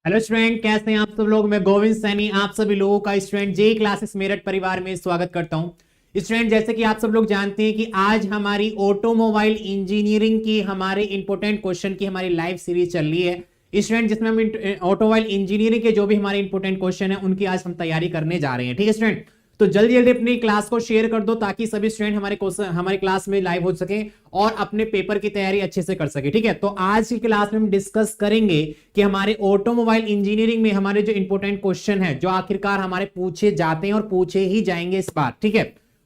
Hello student, कैसे हैं आप सब लोग। मैं गोविंद सैनी आप सभी लोगों का स्टूडेंट जे क्लासेस मेरठ परिवार में स्वागत करता हूं। स्टूडेंट, जैसे कि आप सब लोग जानते हैं कि आज हमारी ऑटोमोबाइल इंजीनियरिंग की हमारे इंपॉर्टेंट क्वेश्चन की हमारी लाइव सीरीज चल रही है स्टूडेंट, जिसमें हम ऑटोमोबाइल इंजीनियरिंग के जो भी हमारे इंपॉर्टेंट क्वेश्चन है उनकी आज हम तैयारी करने जा रहे हैं। ठीक है स्टूडेंट, तो जल्दी जल्दी अपनी क्लास को शेयर कर दो ताकि सभी स्टूडेंट हमारे क्लास में लाइव हो सके और अपने पेपर की तैयारी अच्छे से कर सके। ठीक है, तो आज की क्लास में हम डिस्कस करेंगे कि हमारे ऑटोमोबाइल इंजीनियरिंग में हमारे जो इंपॉर्टेंट क्वेश्चन है जो आखिरकार हमारे पूछे जाते हैं और पूछे ही जाएंगे इस बार। ठीक है,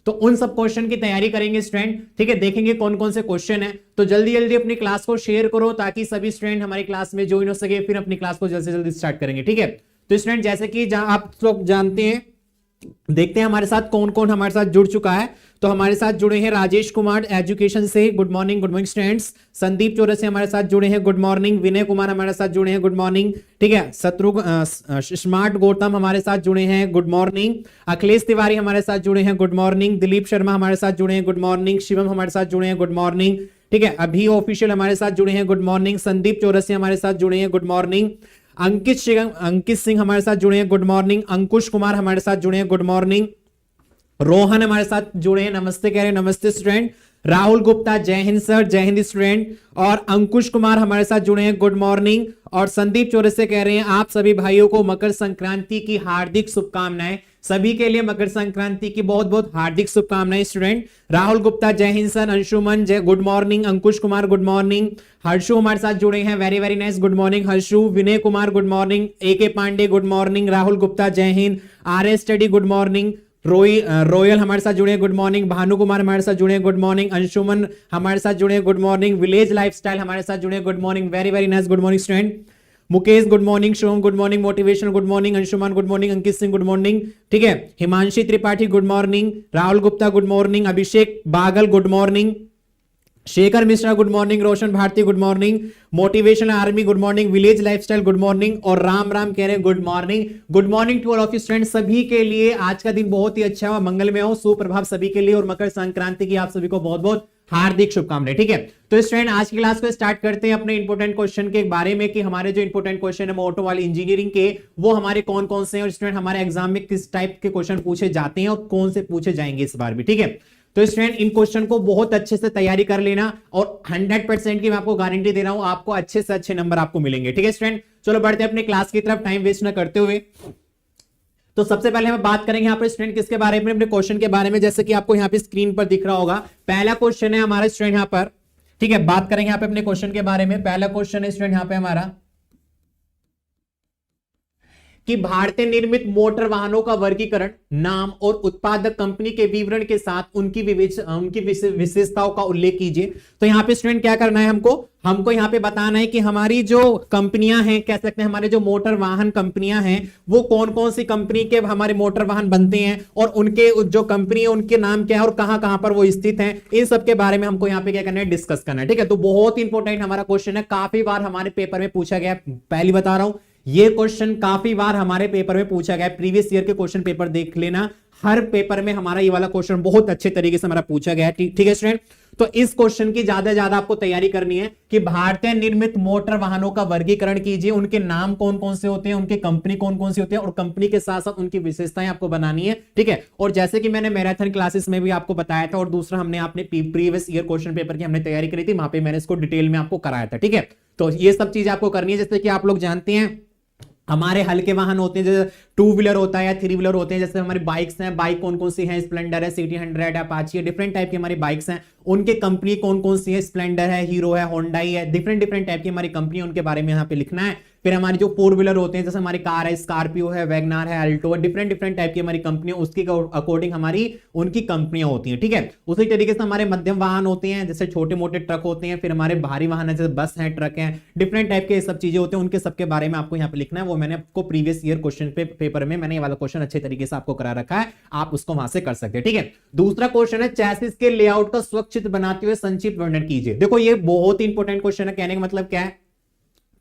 तो उन सब क्वेश्चन की तैयारी करेंगे स्टूडेंट। ठीक है, देखेंगे कौन कौन से क्वेश्चन है। तो जल्दी जल्दी अपनी क्लास को शेयर करो ताकि सभी स्टूडेंट हमारी क्लास में ज्वाइन हो सके, फिर अपनी क्लास को जल्दी से जल्दी स्टार्ट करेंगे। ठीक है, तो स्टूडेंट जैसे कि आप लोग जानते हैं, देखते हैं हमारे साथ कौन कौन हमारे साथ जुड़ चुका है। तो हमारे साथ जुड़े हैं राजेश कुमार एजुकेशन से, good morning students. Sandeep Chaurasia हमारे साथ जुड़े हैं, गुड मॉर्निंग। विनय कुमार हमारे साथ जुड़े हैं, गुड मॉर्निंग। ठीक है, स्मार्ट गौतम हमारे साथ जुड़े हैं, गुड मॉर्निंग। अखिलेश तिवारी हमारे साथ जुड़े हैं, गुड मॉर्निंग। दिलीप शर्मा हमारे साथ जुड़े हैं, गुड मॉर्निंग। शिवम हमारे साथ जुड़े हैं, गुड मॉर्निंग। ठीक है, अभी ऑफिशियल हमारे साथ जुड़े हैं, गुड मॉर्निंग। संदीप चौरसिया हमारे साथ जुड़े हैं, गुड मॉर्निंग। अंकित सिंह हमारे साथ जुड़े हैं, गुड मॉर्निंग। अंकुश कुमार हमारे साथ जुड़े हैं, गुड मॉर्निंग। रोहन हमारे साथ जुड़े हैं, नमस्ते कह रहे हैं, नमस्ते स्टूडेंट। राहुल गुप्ता, जय हिंद सर, जय हिंद स्टूडेंट। और अंकुश कुमार हमारे साथ जुड़े हैं, गुड मॉर्निंग। और संदीप चौरसिया कह रहे हैं आप सभी भाइयों को मकर संक्रांति की हार्दिक शुभकामनाएं। सभी के लिए मकर संक्रांति की बहुत बहुत हार्दिक शुभकामनाएं स्टूडेंट। राहुल गुप्ता, जय Hind sir. Anshuman, Jai, good morning. Ankush Kumar, good morning. Harshu हमारे साथ जुड़े हैं, very very nice, good morning Harshu. Vinay Kumar, good morning. AK Pandey, good morning. Rahul Gupta, जय Hind. RS study, good morning. Royal हमारे साथ जुड़े हैं, गुड मॉर्निंग। भानु कुमार हमारे साथ जुड़े हैं, गुड मॉर्निंग। अंशुमन हमारे साथ जुड़े हैं, गुड मॉर्निंग। विलेज लाइफस्टाइल हमारे साथ जुड़े हैं, good morning, very very nice, good morning student. Mukesh, good morning. Shivam, good morning. Motivation, good morning. Anshuman, good morning. Ankit Singh, good morning. ठीक है, Himanshi Tripathi, good morning. Rahul Gupta, good morning. Abhishek Bagal, good morning. Shekhar Mishra, good morning. Roshan Bharti, good morning. Motivational army, good morning. Village lifestyle, good morning. और राम राम कह रहे हैं, good morning. Good morning to all of you student. सभी के लिए आज का दिन बहुत ही अच्छा हो, मंगलमय हो, सुप्रभात सभी के लिए। और मकर संक्रांति की आप सभी को बहुत बहुत हार्दिक शुभकामनाएं। ठीक है, तो स्टूडेंट आज की क्लास को स्टार्ट करते हैं अपने इंपॉर्टेंट क्वेश्चन के बारे में कि हमारे जो इंपॉर्टेंट क्वेश्चन है ऑटोमोबाइल इंजीनियरिंग के वो हमारे कौन कौन से हैं और स्टूडेंट हमारे एग्जाम में किस टाइप के क्वेश्चन पूछे जाते हैं और कौन से पूछे जाएंगे इस बार भी। ठीक है, तो स्टूडेंट इन क्वेश्चन को बहुत अच्छे से तैयारी कर लेना और 100% की मैं आपको गारंटी दे रहा हूं आपको अच्छे से अच्छे नंबर आपको मिलेंगे। ठीक है स्टूडेंट, चलो बढ़ते हैं अपने क्लास की तरफ टाइम वेस्ट ना करते हुए। तो सबसे पहले हम बात करेंगे यहाँ पर स्टूडेंट किसके बारे में, अपने क्वेश्चन के बारे में। जैसे कि आपको यहाँ पे स्क्रीन पर दिख रहा होगा, पहला क्वेश्चन है हमारा स्टूडेंट यहाँ पर। ठीक है, बात करेंगे यहाँ पे अपने क्वेश्चन के बारे में। पहला क्वेश्चन है स्टूडेंट यहाँ पे हमारा कि भारतीय निर्मित मोटर वाहनों का वर्गीकरण नाम और उत्पादक कंपनी के विवरण के साथ उनकी विशेषताओं का उल्लेख कीजिए। तो यहाँ पे स्टूडेंट क्या करना है, हमको यहाँ पे बताना है कि हमारी जो कंपनियां हैं, कह सकते हैं हमारे जो मोटर वाहन कंपनियां हैं वो कौन कौन सी कंपनी के हमारे मोटर वाहन बनते हैं और उनके जो कंपनी है उनके नाम क्या है और कहां कहां पर वो स्थित हैं। इन सब के बारे में हमको यहाँ पे क्या करना है, डिस्कस करना है। ठीक है, तो बहुत इंपॉर्टेंट हमारा क्वेश्चन है, काफी बार हमारे पेपर में पूछा गया, पहली बता रहा हूं ये क्वेश्चन काफी बार हमारे पेपर में पूछा गया। प्रीवियस ईयर के क्वेश्चन पेपर देख लेना, हर पेपर में हमारा ये वाला क्वेश्चन बहुत अच्छे तरीके से हमारा पूछा गया है। ठीक है स्टूडेंट, तो इस क्वेश्चन की ज्यादा ज्यादा आपको तैयारी करनी है कि भारतीय निर्मित मोटर वाहनों का वर्गीकरण कीजिए, उनके नाम कौन कौन से होते हैं, उनके कंपनी कौन कौन सी होती है और कंपनी के साथ साथ उनकी विशेषताएं आपको बनानी है। ठीक है, और जैसे कि मैंने मैराथन क्लासेस में भी आपको बताया था और दूसरा हमने आपने प्रीवियस ईयर क्वेश्चन पेपर की हमने तैयारी करी थी, वहां पर मैंने इसको डिटेल में आपको कराया था। ठीक है, तो ये सब चीज आपको करनी है। जैसे कि आप लोग जानते हैं हमारे हल्के वाहन होते हैं, जैसे 2 व्हीलर होता है या 3 व्हीलर होते हैं। जैसे हमारी बाइक्स हैं, बाइक कौन कौन सी हैं, स्प्लेंडर है, सिटी 100 है, अपाची है, डिफरेंट टाइप की हमारी बाइक्स हैं। उनके कंपनी कौन कौन सी है, स्प्लेंडर है, हीरो है, होंडाई है, डिफरेंट डिफरेंट टाइप की हमारी कंपनी, उनके बारे में यहाँ पे लिखना है। फिर हमारी जो 4 व्हीलर होते हैं, जैसे हमारी कार है, स्कॉर्पियो है, वैगनार है, अल्टो है, डिफरेंट डिफरेंट टाइप की हमारी कंपनी, उसकी अकॉर्डिंग हमारी उनकी कंपनियां होती हैं। ठीक है, उसी तरीके से हमारे मध्यम वाहन होते हैं, जैसे छोटे मोटे ट्रक होते हैं। फिर हमारे भारी वाहन है, जैसे बस है, ट्रक है, डिफरेंट टाइप के सब चीजें होते हैं, उनके सबके बारे में आपको यहाँ पे लिखना है। वो मैंने आपको प्रीवियस ईयर क्वेश्चन पेपर में मैंने ये वाला क्वेश्चन अच्छे तरीके से आपको करा रखा है, आप उसको वहां से कर सकते हैं। ठीक है, दूसरा क्वेश्चन है चैसिस के लेआउट का स्वच्छ बनाते हुए संक्षिप्त वर्णन कीजिए। देखो ये बहुत इंपॉर्टेंट क्वेश्चन है, कहने का मतलब क्या है,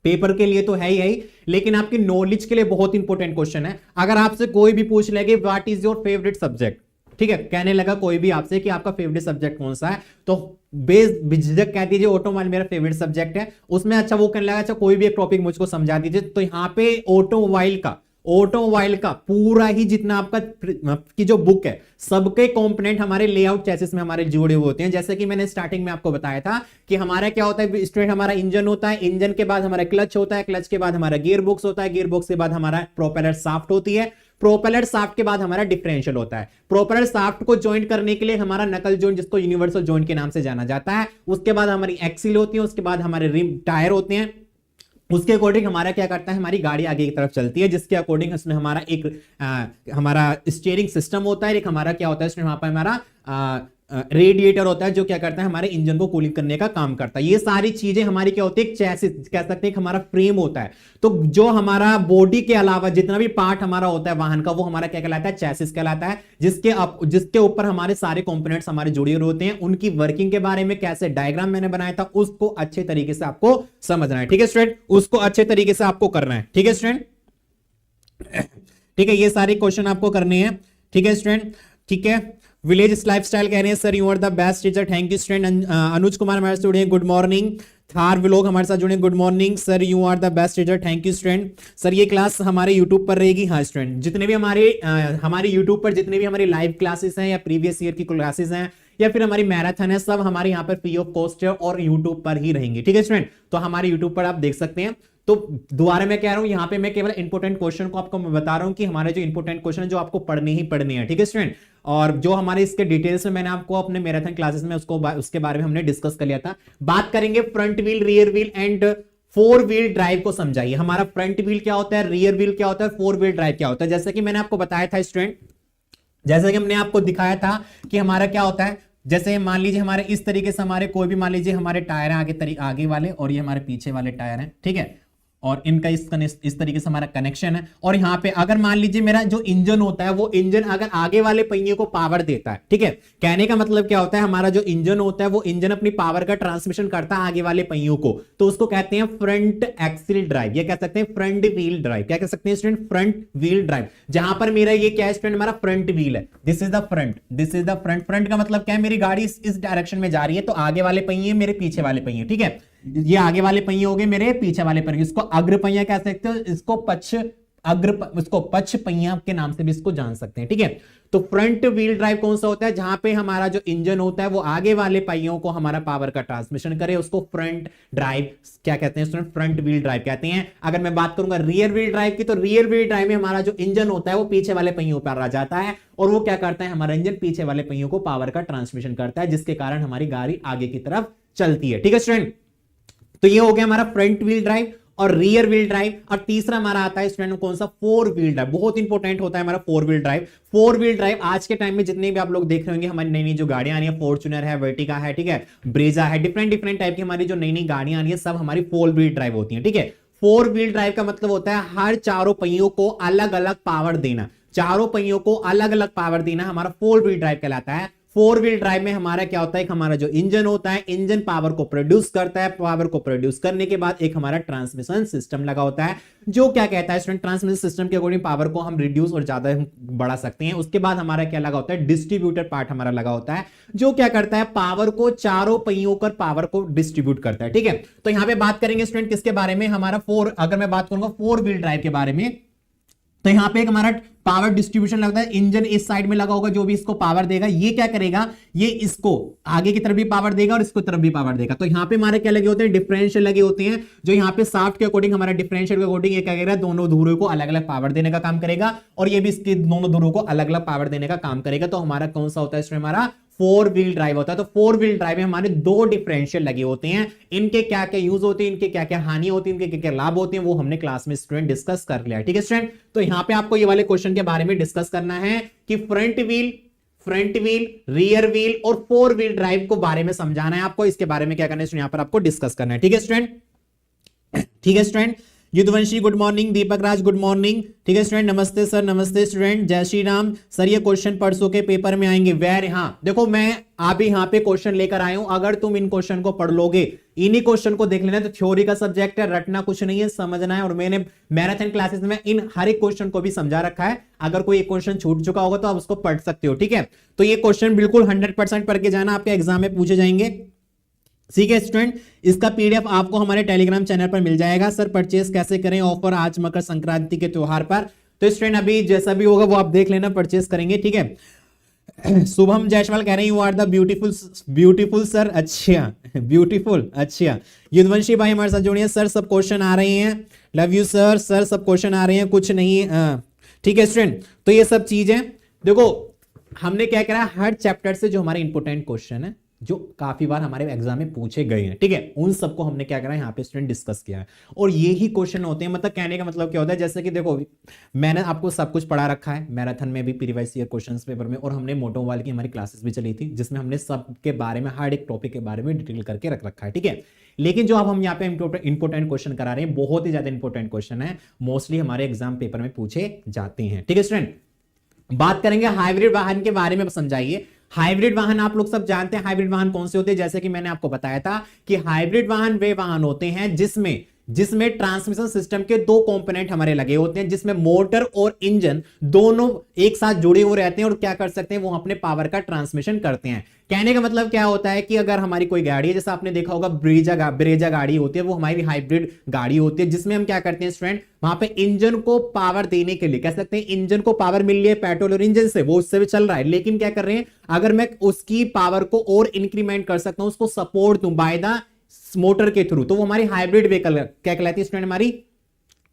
पेपर के लिए तो है ही लेकिन आपकी नॉलेज के लिए बहुत इंपॉर्टेंट क्वेश्चन है। अगर आपसे कोई भी पूछ लेगा what is your favourite subject, ठीक है, कहने लगा कोई भी आपसे कि आपका फेवरेट सब्जेक्ट कौन सा है, तो बेझिझक कह दीजिए ऑटोमोबाइल मेरा फेवरेट सब्जेक्ट है, उसमें अच्छा वो करने लगा, अच्छा कोई भी एक टॉपिक मुझको समझा दीजिए। तो यहाँ पे ऑटोमोबाइल का पूरा ही जितना आपका की जो बुक है, सबके कंपोनेंट हमारे लेआउट चेसिस में हमारे जुड़े हुए होते हैं। जैसे कि मैंने स्टार्टिंग में आपको बताया था कि हमारा क्या होता है स्टूडेंट, हमारा इंजन होता है, इंजन के बाद हमारा क्लच होता है, क्लच के बाद हमारा गियर बॉक्स होता है, गियर बॉक्स के बाद हमारा प्रोपेलर शाफ्ट होती है, प्रोपेलर शाफ्ट के बाद हमारा डिफरेंशियल होता है, प्रोपेलर शाफ्ट को ज्वाइंट करने के लिए हमारा नकल जॉइंट जिसको यूनिवर्सल जॉइंट के नाम से जाना जाता है, उसके बाद हमारी एक्सिल होती है, उसके बाद हमारे रिम टायर होते हैं, उसके अकॉर्डिंग हमारा क्या करता है, हमारी गाड़ी आगे की तरफ चलती है, जिसके अकॉर्डिंग उसमें हमारा एक हमारा स्टीयरिंग सिस्टम होता है, एक हमारा क्या होता है वहां पर हमारा रेडिएटर होता है जो क्या करता है हमारे इंजन को कूलिंग करने का काम करता है। ये सारी चीजें हमारी क्या होती है, चैसिस कह सकते हैं, हमारा फ्रेम होता है। तो जो हमारा बॉडी के अलावा जितना भी पार्ट हमारा होता है वाहन का, वो हमारा क्या कहलाता है, चैसिस कहलाता है, जिसके ऊपर हमारे सारे कंपोनेंट्स हमारे जुड़े हुए होते हैं। उनकी वर्किंग के बारे में कैसे डायग्राम मैंने बनाया था, उसको अच्छे तरीके से आपको समझना है, ठीक है स्टूडेंट, उसको अच्छे तरीके से आपको करना है, ठीक है स्टूडेंट, ठीक है, ये सारे क्वेश्चन आपको करने हैं, ठीक है स्टूडेंट, ठीक है। विलेज लाइफस्टाइल कह रहे हैं sir you are the best teacher, thank you student. Anuj Kumar हमारे साथ जुड़े हैं, गुड मॉर्निंग। थार व्लॉग हमारे साथ जुड़े, good morning sir, you are the best teacher, thank you student. Sir ये क्लास हमारे यूट्यूब पर रहेगी, हाँ स्टूडेंट, जितने भी हमारे यूट्यूब पर जितने भी हमारी लाइव क्लासेस हैं या प्रीवियस ईयर की क्लासेस हैं या फिर हमारी मैराथन है, सब हमारे यहाँ पर फ्री ऑफ कॉस्ट है और यूट्यूब पर ही रहेंगे, ठीक है स्टूडेंट। तो हमारे यूट्यूब पर आप देख सकते हैं। तो दोबारा मैं कह रहा हूं, यहां पे मैं केवल इंपोर्टेंट क्वेश्चन को आपको मैं बता रहा हूं कि हमारे जो इंपोर्टेंट क्वेश्चन है जो आपको पढ़ने ही पढ़ने हैं, ठीक है स्टूडेंट। और जो हमारे इसके डिटेल्स में मैंने आपको अपने मैराथन क्लासेस में उसके बारे में हमने डिस्कस कर लिया था। बात करेंगे front wheel, rear wheel and four wheel drive को समझाइए। हमारा फ्रंट व्हील क्या होता है, रियर व्हील क्या होता है, फोर व्हील ड्राइव क्या होता है। जैसे कि मैंने आपको बताया था स्टूडेंट, जैसे कि हमने आपको दिखाया था कि हमारा क्या होता है, जैसे मान लीजिए हमारे इस तरीके से हमारे कोई भी मान लीजिए हमारे टायर हैं आगे वाले और ये हमारे पीछे वाले टायर हैं, ठीक है, और इनका इस तरीके से हमारा कनेक्शन है। और यहां पे अगर मान लीजिए मेरा जो इंजन होता है वो इंजन अगर आगे वाले पहिए को पावर देता है, ठीक है, कहने का मतलब क्या होता है, हमारा जो इंजन होता है वो इंजन अपनी पावर का ट्रांसमिशन करता है आगे वाले पहियों को, तो उसको कहते हैं फ्रंट एक्सिल ड्राइव, ये कह सकते हैं फ्रंट व्हील ड्राइव। क्या कह सकते हैं स्टूडेंट, फ्रंट व्हील ड्राइव। जहां पर मेरा ये क्या है स्टूडेंट, हमारा फ्रंट व्हील है, this is the front, this is the front. Front का मतलब क्या है, मेरी गाड़ी इस डायरेक्शन में जा रही है, तो आगे वाले पहिए मेरे पीछे वाले पहिए, ठीक है, ये आगे वाले पहिए हो गए, मेरे पीछे वाले पहिए, इसको अग्र पहिया कह सकते हो, इसको पक्ष पहिया के नाम से भी इसको जान सकते हैं, ठीक है। तो फ्रंट व्हील ड्राइव कौन सा होता है, जहां पे हमारा जो इंजन होता है वो आगे वाले पहियों को हमारा पावर का ट्रांसमिशन करे, उसको फ्रंट ड्राइव क्या कहते हैं स्टूडेंट, फ्रंट व्हील ड्राइव कहते हैं। अगर मैं बात करूंगा रियर व्हील ड्राइव की, तो रियर व्हील ड्राइव में हमारा जो इंजन होता है वो पीछे वाले पहियों पर आ जाता है और वो क्या करता है, हमारा इंजन पीछे वाले पहियों को पावर का ट्रांसमिशन करता है, जिसके कारण हमारी गाड़ी आगे की तरफ चलती है, ठीक है स्टूडेंट। तो ये हो गया हमारा फ्रंट व्हील ड्राइव और रियर व्हील ड्राइव। और तीसरा हमारा आता है स्टूडेंट कौन सा, फोर व्हील ड्राइव। बहुत इंपॉर्टेंट होता है हमारा four wheel drive. Four wheel drive आज के टाइम में जितने भी आप लोग देख रहे होंगे, हमारी नई नई जो गाड़ियां आ रही है, फॉर्च्यूनर है, वर्टिका है, ठीक है, ब्रेजा है, डिफरेंट टाइप की हमारी जो नई नई गाड़ियां आ रही है, सब हमारी फोर व्हील ड्राइव होती है, ठीक है। फोर व्हील ड्राइव का मतलब होता है हर चारों पहियों को अलग अलग पावर देना, चारों पहियों को अलग अलग पावर देना हमारा फोर व्हील ड्राइव कहलाता है। फोर व्हील ड्राइव में हमारा क्या होता है, हमारा जो इंजन होता है, इंजन पावर को प्रोड्यूस करता है, पावर को प्रोड्यूस करने के बाद एक हमारा ट्रांसमिशन सिस्टम लगा होता है, जो क्या कहता है स्टूडेंट, ट्रांसमिशन सिस्टम के अकॉर्डिंग पावर को हम रिड्यूस और ज्यादा बढ़ा सकते हैं। उसके बाद हमारा क्या लगा होता है, डिस्ट्रीब्यूटर पार्ट हमारा लगा होता है, जो क्या करता है, पावर को चारों पहियों पर पावर को डिस्ट्रीब्यूट करता है, ठीक है। तो यहां पे बात करेंगे स्टूडेंट किसके बारे में, हमारा अगर मैं बात करूंगा फोर व्हील ड्राइव के बारे में, तो यहां पे एक हमारा पावर डिस्ट्रीब्यूशन लगता है, इंजन इस साइड में लगा होगा, जो भी इसको पावर देगा, ये क्या करेगा, ये इसको आगे की तरफ भी पावर देगा और इसको तरफ भी पावर देगा। तो यहां पे हमारे क्या लगे होते हैं, डिफरेंशियल लगे होते हैं, जो यहां पे शाफ्ट के अकॉर्डिंग हमारा डिफरेंशियल के अकॉर्डिंग ये क्या करेगा, दोनों धुरों को अलग अलग पावर देने का काम करेगा और ये भी इसके दोनों धुरों को अलग अलग पावर देने का काम करेगा। तो हमारा कौन सा होता है इसमें, हमारा फोर व्हील ड्राइव होता है। तो फोर व्हील ड्राइव में हमारे दो डिफरेंशियल लगे होते हैं, इनके क्या क्या यूज होते हैं, इनके क्या क्या हानि होती है, इनके क्या क्या लाभ होते हैं, वो हमने क्लास में स्टूडेंट डिस्कस कर लिया है, ठीक है स्टूडेंट। तो यहां पे आपको ये वाले क्वेश्चन के बारे में डिस्कस करना है कि फ्रंट व्हील, रियर व्हील और फोर व्हील ड्राइव को बारे में समझाना है आपको। इसके बारे में क्या करना है, यहां पर आपको डिस्कस करना है, ठीक है स्टूडेंट, ठीक है स्टूडेंट। युद्धवंशी गुड मॉर्निंग, दीपक राज गुड मॉर्निंग, ठीक है स्टूडेंट, नमस्ते सर, नमस्ते स्टूडेंट, जय श्री राम सर। ये क्वेश्चन परसों के पेपर में आएंगे, हाँ देखो मैं आप यहाँ पे क्वेश्चन लेकर आया हूं, अगर तुम इन क्वेश्चन को पढ़ लोगे, इन्हीं क्वेश्चन को देख लेना, तो थ्योरी का सब्जेक्ट है, रटना कुछ नहीं है, समझना है। और मैंने मैराथन क्लासेस में इन हर एक क्वेश्चन को भी समझा रखा है, अगर कोई एक क्वेश्चन छूट चुका होगा तो आप उसको पढ़ सकते हो, ठीक है। तो ये क्वेश्चन बिल्कुल 100% पढ़ के जाना, आपके एग्जाम में पूछे जाएंगे। ठीक है स्टूडेंट, इसका पीडीएफ आपको हमारे टेलीग्राम चैनल पर मिल जाएगा। सर परचेस कैसे करें ऑफर आज मकर संक्रांति के त्योहार पर, तो स्टूडेंट अभी जैसा भी होगा वो आप देख लेना, परचेस करेंगे, ठीक है। शुभम जायसवाल कह रहे हैं you are the beautiful, beautiful sir, अच्छा ब्यूटीफुल, अच्छा। युद्धवंशी भाई हमारे साथ जुड़िए। सर सब क्वेश्चन आ रहे हैं, लव यू सर, सर सब क्वेश्चन आ रहे हैं, कुछ नहीं, ठीक है स्टूडेंट। तो ये सब चीजें देखो, हमने क्या करा, हर चैप्टर से जो हमारे इंपोर्टेंट क्वेश्चन है जो काफी बार हमारे एग्जाम में पूछे गए हैं, ठीक है, उन सबको हमने क्या करा यहाँ पे स्टूडेंट डिस्कस किया है। और ये ही क्वेश्चन होते हैं, मतलब कहने का मतलब क्या होता है, जैसे कि देखो मैंने आपको सब कुछ पढ़ा रखा है, मैराथन में भी, प्रीवियस ईयर क्वेश्चंस पेपर में, और हमने मोटोमोबाइल की हमारी क्लासेस भी चली थी जिसमें हमने सब के बारे में, हर एक टॉपिक के बारे में डिटेल करके रख रखा है, ठीक है। लेकिन जो अब हम यहाँ पे इंपोर्टेंट क्वेश्चन करा रहे हैं, बहुत ही ज्यादा इंपोर्टेंट क्वेश्चन है, मोस्टली हमारे एग्जाम पेपर में पूछे जाते हैं, ठीक है स्टूडेंट। बात करेंगे हाइब्रिड वाहन के बारे में, समझाइए। हाइब्रिड वाहन आप लोग सब जानते हैं, हाइब्रिड वाहन कौन से होते हैं, जैसे कि मैंने आपको बताया था कि हाइब्रिड वाहन वे वाहन होते हैं जिसमें ट्रांसमिशन सिस्टम के दो कंपोनेंट हमारे लगे होते हैं, जिसमें मोटर और इंजन दोनों एक साथ जुड़े हुए रहते हैं और क्या कर सकते हैं, वो अपने पावर का ट्रांसमिशन करते हैं। कहने का मतलब क्या होता है कि अगर हमारी कोई गाड़ी है, जैसा आपने देखा होगा ब्रेजा गाड़ी होती है, वो हमारी हाइब्रिड गाड़ी होती है, जिसमें हम क्या करते हैं स्टूडेंट, वहां पे इंजन को पावर देने के लिए, कह सकते हैं इंजन को पावर मिल रही है पेट्रोल और इंजन से, वो उससे भी चल रहा है, लेकिन क्या कर रहे हैं, अगर मैं उसकी पावर को और इंक्रीमेंट कर सकता हूं, उसको सपोर्ट दूं बाय द मोटर के थ्रू, तो वो हमारी हाइब्रिड व्हीकल क्या कहलाती है स्टूडेंट, हमारी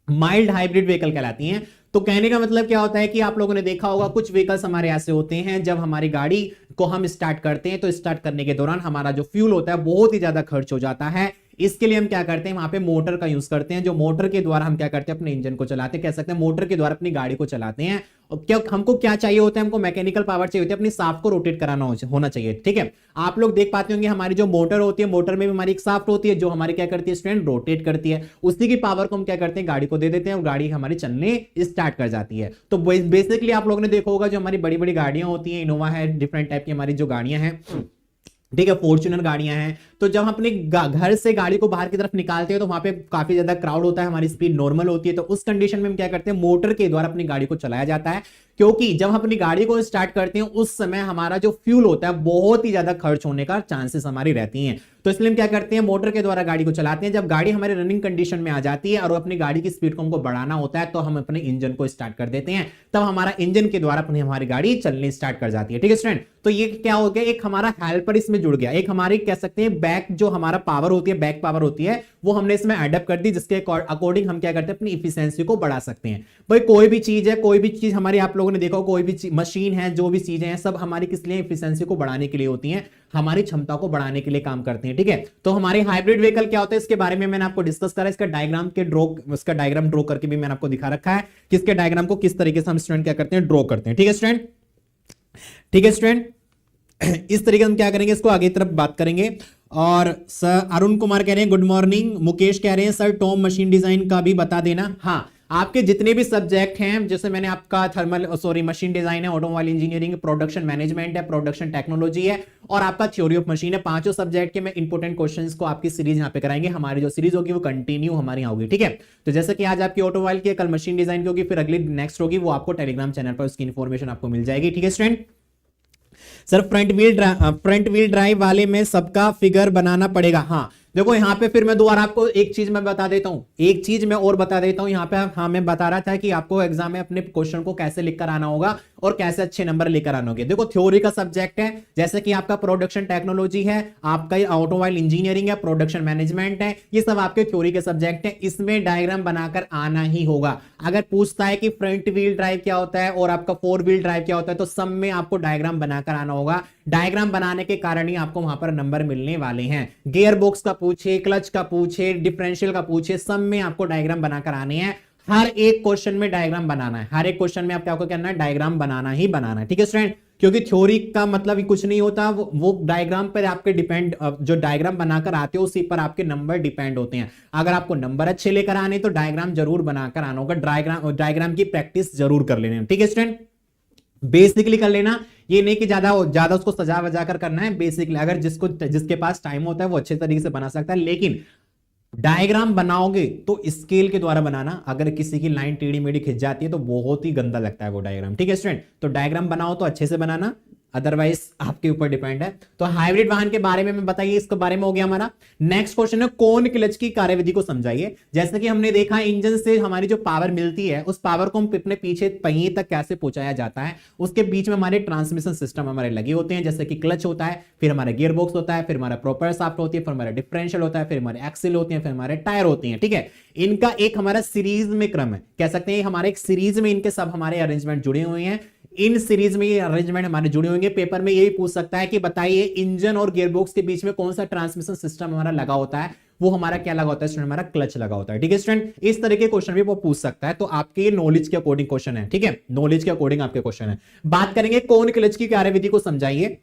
माइल्ड हाइब्रिड व्हीकल कहलाती हैं। तो कहने का मतलब क्या होता है कि आप लोगों ने देखा होगा कुछ व्हीकल्स हमारे ऐसे होते हैं, जब हमारी गाड़ी को हम स्टार्ट करते हैं तो स्टार्ट करने के दौरान हमारा जो फ्यूल होता है बहुत ही ज्यादा खर्च हो जाता है। इसके लिए हम क्या करते हैं, वहां पे मोटर का यूज करते हैं, जो मोटर के द्वारा हम क्या करते हैं, अपने इंजन को चलाते हैं, कह सकते हैं मोटर के द्वारा अपनी गाड़ी को चलाते हैं। और क्या हमको क्या चाहिए होता है, हमको मैकेनिकल पावर चाहिए होती है, अपनी शाफ्ट को रोटेट कराना होना चाहिए, ठीक है। आप लोग देख पाते होंगे हमारी जो मोटर होती है, मोटर में भी हमारी एक शाफ्ट होती है जो हमारी क्या करती है स्टूडेंट, रोटेट करती है, उसी की पावर को हम क्या करते हैं, गाड़ी को दे देते हैं और गाड़ी हमारी चलने स्टार्ट कर जाती है। तो बेसिकली आप लोगों ने देखा होगा जो हमारी बड़ी बड़ी गाड़ियां होती हैं, इनोवा है, डिफरेंट टाइप की हमारी जो गाड़ियां हैं, ठीक है, फॉर्च्यूनर गाड़ियां हैं, तो जब हम अपने घर से गाड़ी को बाहर की तरफ निकालते हैं तो वहां पे काफी ज्यादा क्राउड होता है, हमारी स्पीड नॉर्मल होती है, तो उस कंडीशन में हम क्या करते हैं, मोटर के द्वारा अपनी गाड़ी को चलाया जाता है। क्योंकि जब हम अपनी गाड़ी को स्टार्ट करते हैं उस समय हमारा जो फ्यूल होता है बहुत ही ज्यादा खर्च होने का चांसेस हमारी रहती हैं, तो इसलिए हम क्या करते हैं, मोटर के द्वारा गाड़ी को चलाते हैं। जब गाड़ी हमारे रनिंग कंडीशन में आ जाती है और अपनी गाड़ी की स्पीड को हमको बढ़ाना होता है तो हम अपने इंजन को स्टार्ट कर देते हैं, तब हमारा इंजन के द्वारा अपनी हमारी गाड़ी चलनी स्टार्ट कर जाती है, ठीक है स्टूडेंट। तो ये क्या हो गया, एक हमारा हेल्पर इसमें जुड़ गया, एक हमारी कह सकते हैं बैक जो हमारा पावर होती है, बैक पावर होती है, वो हमने इसमें एडअप कर दी, जिसके अकॉर्डिंग हम क्या करते हैं, अपनी इफिशिएंसी को बढ़ा सकते हैं। भाई कोई भी चीज है, कोई भी चीज हमारी, आप लोगों ने देखा कोई भी मशीन है, जो भी चीजें हैं सब हमारी किस लिए, इफिशिएंसी को बढ़ाने के लिए होती हैं, हमारी क्षमता को बढ़ाने के लिए काम करते हैं, ठीक है। तो हमारे हाइब्रिड व्हीकल क्या होता है, इसके बारे में मैंने आपको डिस्कस करा, इसका डायग्राम ड्रॉ करके भी मैंने आपको दिखा रखा है कि इसके डायग्राम को किस तरीके से हम स्टूडेंट क्या करते हैं, ड्रॉ करते हैं, ठीक है स्टूडेंट, ठीक है स्टूडेंट। इस तरीके हम क्या करेंगे, इसको आगे तरफ बात करेंगे। और सर अरुण कुमार कह रहे हैं गुड मॉर्निंग, मुकेश कह रहे हैं सर टॉम मशीन डिजाइन का भी बता देना। हाँ, आपके जितने भी सब्जेक्ट हैं, जैसे मैंने आपका मशीन डिजाइन है, ऑटोमोबाइल इंजीनियरिंग, प्रोडक्शन मैनेजमेंट है, प्रोडक्शन टेक्नोलॉजी है और आपका थ्योरी ऑफ मशीन है, पांचों सब्जेक्ट के मैं इंपोर्टेंट क्वेश्चंस को आपकी सीरीज यहां पे कराएंगे। हमारी जो सीरीज होगी वो कंटिन्यू हमारी यहाँ होगी, ठीक है। तो जैसे कि आज आपकी ऑटोमोबाइल की, कल मशीन डिजाइन की होगी, फिर अगली नेक्स्ट होगी, वो आपको टेलीग्राम चैनल पर उसकी इंफॉर्मेशन आपको मिल जाएगी, ठीक है student. Sir front wheel drive वाले में सबका फिगर बनाना पड़ेगा। हाँ देखो यहाँ पे फिर मैं दोबारा आपको एक चीज मैं बता देता हूँ, एक चीज मैं और बता देता हूँ यहाँ पे। हाँ मैं बता रहा था कि आपको एग्जाम में अपने क्वेश्चन को कैसे लिखकर आना होगा और कैसे अच्छे नंबर लेकर आना होंगे। देखो थ्योरी का सब्जेक्ट है, जैसे कि आपका प्रोडक्शन टेक्नोलॉजी है, आपका ऑटोमोबाइल इंजीनियरिंग है, प्रोडक्शन मैनेजमेंट है, ये सब आपके थ्योरी के सब्जेक्ट है। इसमें डायग्राम बनाकर आना ही होगा। अगर पूछता है कि फ्रंट व्हील ड्राइव क्या होता है और आपका फोर व्हील ड्राइव क्या होता है, तो सब में आपको डायग्राम बनाकर आना होगा। डायग्राम बनाने के कारण ही आपको वहां पर नंबर मिलने वाले हैं। गियर बॉक्स का पूछे, क्लच का पूछे, डिफरेंशियल का पूछे, सब में आपको डायग्राम बनाकर आने हैं। हर एक क्वेश्चन में डायग्राम बनाना है, हर एक क्वेश्चन में आपको क्या करना है, डायग्राम बनाना ही बनाना है, ठीक है स्टूडेंट। क्योंकि थ्योरी का मतलब ही कुछ नहीं होता, वो डायग्राम पर आपके डिपेंड, जो डायग्राम बनाकर आते हो उसी पर आपके नंबर डिपेंड होते हैं। अगर आपको नंबर अच्छे लेकर आने तो डायग्राम जरूर बनाकर आना होगा, डायग्राम की प्रैक्टिस जरूर कर लेना, ठीक है स्टूडेंट। बेसिकली कर लेना, ये नहीं कि ज्यादा उसको सजा वजा कर करना है। बेसिकली अगर जिसके पास टाइम होता है वो अच्छे तरीके से बना सकता है, लेकिन डायग्राम बनाओगे तो स्केल के द्वारा बनाना। अगर किसी की लाइन टेढ़ी मेढ़ी खिंच जाती है तो बहुत ही गंदा लगता है वो डायग्राम, ठीक है स्टूडेंट। तो डायग्राम बनाओ तो अच्छे से बनाना, अदरवाइज आपके ऊपर डिपेंड है। तो हाइब्रिड वाहन के बारे में बताइए, इसके बारे में हो गया हमारा। नेक्स्ट क्वेश्चन है कौन क्लच की कार्यविधि को समझाइए। जैसे कि हमने देखा इंजन से हमारी जो पावर मिलती है उस पावर को हम अपने पीछे पहिए तक कैसे पहुंचाया जाता है, उसके बीच में हमारे ट्रांसमिशन सिस्टम हमारे लगे होते हैं, जैसे कि क्लच होता है, फिर हमारा गियर बॉक्स होता है, फिर हमारा प्रोपेलर शाफ्ट होती है, फिर हमारा डिफरेंशियल होता है, फिर हमारे एक्सिल होते हैं, फिर हमारे टायर होती हैं। ठीक है, इनका एक हमारा सीरीज में क्रम है, कह सकते हैं हमारे एक सीरीज में इनके सब हमारे अरेंजमेंट जुड़े हुए हैं। इन सीरीज में ये अरेंजमेंट हमारे जुड़े होंगे। पेपर में यही पूछ सकता है कि बताइए इंजन और गियरबॉक्स के बीच में कौन सा ट्रांसमिशन सिस्टम हमारा लगा होता है, वो हमारा क्या लगा होता है स्टूडेंट, हमारा क्लच लगा होता है। ठीक है स्टूडेंट, इस तरह के क्वेश्चन भी वो पूछ सकता है। तो आपके ये नॉलेज के अकॉर्डिंग क्वेश्चन है। ठीक है, नॉलेज के अकॉर्डिंग आपके क्वेश्चन है। बात करेंगे कौन क्लच की कार्यविधि को समझाइए।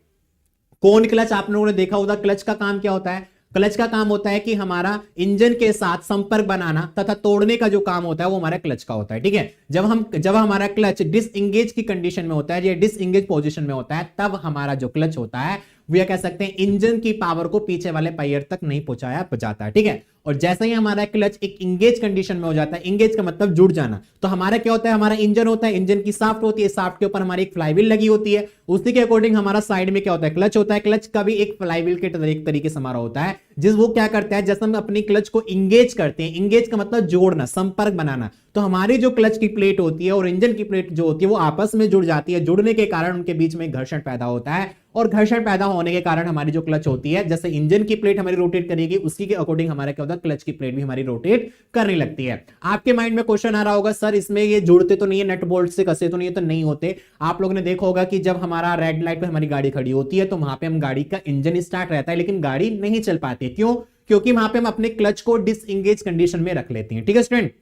कौन क्लच आप लोगों ने देखा होगा, क्लच का काम क्या होता है। क्लच का काम होता है कि हमारा इंजन के साथ संपर्क बनाना तथा तोड़ने का जो काम होता है वो हमारा क्लच का होता है। ठीक है, जब हमारा क्लच डिसएंगेज की कंडीशन में होता है या डिसएंगेज पोजीशन में होता है, तब हमारा जो क्लच होता है वो यह कह सकते हैं इंजन की पावर को पीछे वाले पहियर तक नहीं पहुंचाया जाता है। ठीक है, और जैसे ही हमारा क्लच एक इंगेज कंडीशन में हो जाता है, इंगेज का मतलब जुड़ जाना, तो हमारा क्या होता है, हमारा इंजन होता है, इंजन की शाफ्ट होती है, शाफ्ट के ऊपर हमारी एक फ्लाईव्हील लगी होती है, उसी के अकॉर्डिंग हमारा साइड में क्या होता है, क्लच होता है। क्लच का भी एक फ्लाईव्हील के तरीके से हमारा होता है, जिस वो क्या करता है, जैसे हम अपनी क्लच को इंगेज करते हैं, इंगेज का मतलब जोड़ना, संपर्क बनाना, तो हमारी जो क्लच की प्लेट होती है और इंजन की प्लेट जो होती है वो आपस में जुड़ जाती है। जुड़ने के कारण उनके बीच में घर्षण पैदा होता है, और घर्षण पैदा होने के कारण हमारी जो क्लच होती है, जैसे इंजन की प्लेट हमारी रोटेट करेगी, उसी के अकॉर्डिंग हमारा क्या होता है, क्लच की प्लेट भी हमारी रोटेट करने लगती है। आपके माइंड में क्वेश्चन आ रहा होगा, सर इसमें ये जुड़ते तो नहीं है, नट बोल्ट से कसे तो नहीं है, तो नहीं होते। आप लोगों ने देखा होगा कि जब हमारा रेड लाइट पे हमारी गाड़ी खड़ी होती है तो वहां पे हम गाड़ी का इंजन स्टार्ट रहता है, लेकिन गाड़ी नहीं चल पाती। क्यों? क्योंकि वहां पे हम अपने क्लच को डिसएंगेज कंडीशन में रख लेते हैं। ठीक है स्टूडेंट,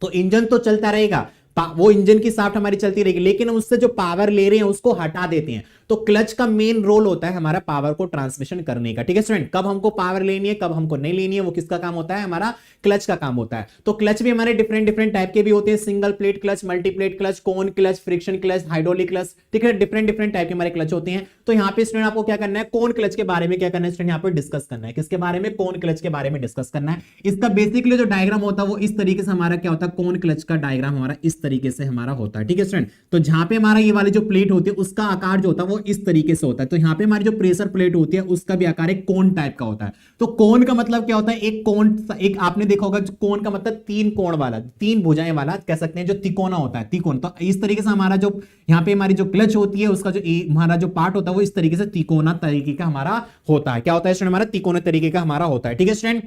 तो इंजन तो चलता रहेगा, वो इंजन की शाफ्ट हमारी चलती रहेगी, लेकिन उससे जो पावर ले रहे हैं उसको हटा देते हैं। तो क्लच का मेन रोल होता है हमारा पावर को ट्रांसमिशन करने का। ठीक है स्टूडेंट, कब हमको पावर लेनी है, कब हमको नहीं लेनी है, वो किसका काम होता है, हमारा क्लच का काम होता है। तो क्लच भी हमारे डिफरेंट डिफरेंट टाइप के भी होते हैं, single plate clutch, multi plate clutch, cone clutch, friction clutch, hydraulic clutch. ठीक है, डिफरेंट डिफरेंट टाइप के हमारे क्लच होते हैं। तो यहाँ पे स्टूडेंट आपको क्या करना है, कोन क्लच के बारे में क्या करना है स्टूडेंट, यहाँ पे डिस्कस करना है। किसके बारे में, कोन क्लच के बारे में डिस्कस करना है। इसका बेसिकली जो डायग्राम होता है वो इस तरीके से हमारा क्या होता है, कोन क्लच का डायग्राम हमारा इस तरीके से हमारा होता है। ठीक है स्टूडेंट, तो जहां पे हमारा ये वाली जो प्लेट होती है उसका आकार जो होता है वो इस तरीके से होता है। तो यहाँ पे हमारी जो प्रेशर प्लेट होती है उसका भी आकार एक कोन टाइप का होता है। तो कोन का मतलब क्या होता है, एक कोन, एक आपने देखा होगा कोन का मतलब तीन कोण वाला, तीन भुजाएं वाला कह सकते हैं, जो तिकोना होता है, तिकोन। तो इस तरीके से हमारा जो यहाँ पे हमारी जो क्लच होती है उसका जो हमारा जो पार्ट होता है वो इस तरीके से तिकोना तरीके का हमारा होता है। क्या होता है स्टूडेंट, हमारा तिकोना तरीके का हमारा होता है। ठीक है स्टूडेंट,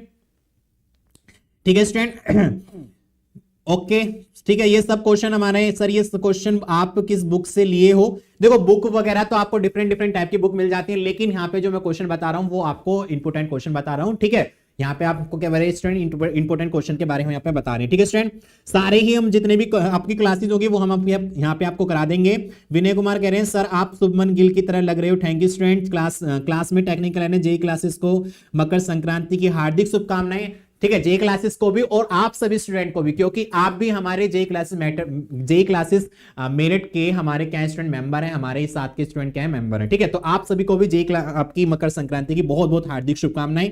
ठीक है स्टूडेंट, ओके ठीक है। ये सब क्वेश्चन हमारे सर, ये क्वेश्चन आप किस बुक से लिए हो। देखो बुक वगैरह तो आपको डिफरेंट डिफरेंट टाइप की बुक मिल जाती है, लेकिन यहाँ पे जो मैं क्वेश्चन बता रहा हूँ वो आपको इंपोर्टेंट क्वेश्चन बता रहा हूँ। ठीक है, यहाँ पे आपको क्या बता स्टूडेंट, इंपोर्टेंट क्वेश्चन के बारे में यहाँ पे बता रहे हैं। ठीक है स्टूडेंट, सारे ही हम जितने भी आपकी क्लासेस होगी वो हम यहाँ पे आपको करा देंगे। विनय कुमार कह रहे हैं सर आप शुभमन गिल की तरह लग रहे हो, थैंक यू स्टूडेंट। क्लास में टेक्निकल है, जेई क्लासेस को मकर संक्रांति की हार्दिक शुभकामनाएं। ठीक है, जे क्लासेस को भी और आप सभी स्टूडेंट को भी, क्योंकि आप भी हमारे जे क्लासेस मेरिट के हमारे क्या स्टूडेंट मेंबर हैं, हमारे साथ के स्टूडेंट क्या है मेंबर हैं। ठीक है, तो आप सभी को भी आपकी मकर संक्रांति की बहुत बहुत हार्दिक शुभकामनाएं।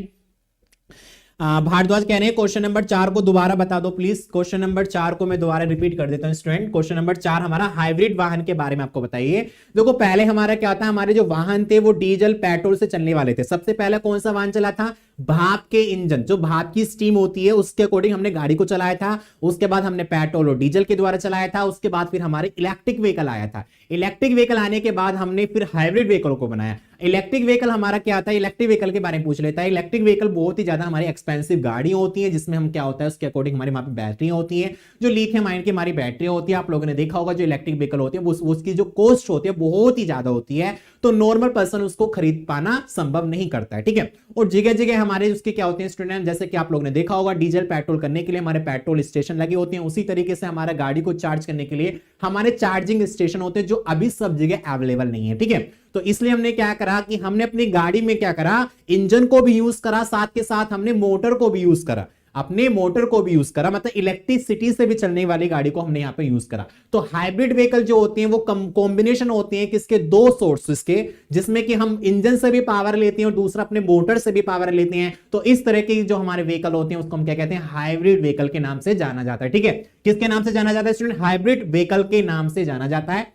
भारद्वाज कह रहे हैं क्वेश्चन नंबर 4 को दोबारा बता दो प्लीज। क्वेश्चन नंबर 4 को मैं दोबारा रिपीट कर देता हूं स्टूडेंट। क्वेश्चन नंबर 4 हमारा हाइब्रिड वाहन के बारे में आपको बताइए। देखो पहले हमारा क्या था, हमारे जो वाहन थे वो डीजल पेट्रोल से चलने वाले थे। सबसे पहले कौन सा वाहन चला था, भाप के इंजन, जो भाप की स्टीम होती है उसके अकॉर्डिंग हमने गाड़ी को चलाया था। उसके बाद हमने पेट्रोल और डीजल के द्वारा चलाया था। उसके बाद फिर हमारे इलेक्ट्रिक व्हीकल आया था। इलेक्ट्रिक व्हीकल आने के बाद हमने फिर हाइब्रिड व्हीकल को बनाया। इलेक्ट्रिक व्हीकल हमारा क्या आता है, इलेक्ट्रिक व्हीकल के बारे में पूछ लेता है। इलेक्ट्रिक व्हीकल बहुत ही ज्यादा हमारी एक्सपेंसिव गाड़ी होती है, जिसमें हम क्या होता है उसके अकॉर्डिंग हमारी वहां पे बैटरी होती है, जो लिथियम आयन की हमारी बैटरी होती है। आप लोगों ने देखा होगा जो इलेक्ट्रिक व्हीकल होती है उसकी जो कॉस्ट होती है बहुत ही ज्यादा होती है, तो नॉर्मल पर्सन उसको खरीद पाना संभव नहीं करता है। ठीक है, और जगह जगह हमारे उसके क्या होते हैं स्टूडेंट, जैसे कि आप लोगों ने देखा होगा डीजल पेट्रोल करने के लिए हमारे पेट्रोल स्टेशन लगे होते हैं, उसी तरीके से हमारा गाड़ी को चार्ज करने के लिए हमारे चार्जिंग स्टेशन होते हैं, जो अभी सब जगह अवेलेबल नहीं है। ठीक है, तो इसलिए हमने क्या करा कि हमने अपनी गाड़ी में क्या करा, इंजन को भी यूज करा, साथ के साथ हमने मोटर को भी यूज करा, अपने मोटर को भी यूज करा, मतलब इलेक्ट्रिसिटी से भी चलने वाली गाड़ी को हमने यहां पे यूज करा। तो हाइब्रिड व्हीकल जो होते हैं वो कॉम्बिनेशन होते हैं किसके, दो सोर्सेस के, जिसमें कि हम इंजन से भी पावर लेते हैं और दूसरा अपने मोटर से भी पावर लेते हैं। तो इस तरह के जो हमारे व्हीकल होते हैं उसको हम क्या कहते हैं, हाइब्रिड व्हीकल के नाम से जाना जाता है। ठीक है, किसके नाम से जाना जाता है स्टूडेंट, हाइब्रिड व्हीकल के नाम से जाना जाता है।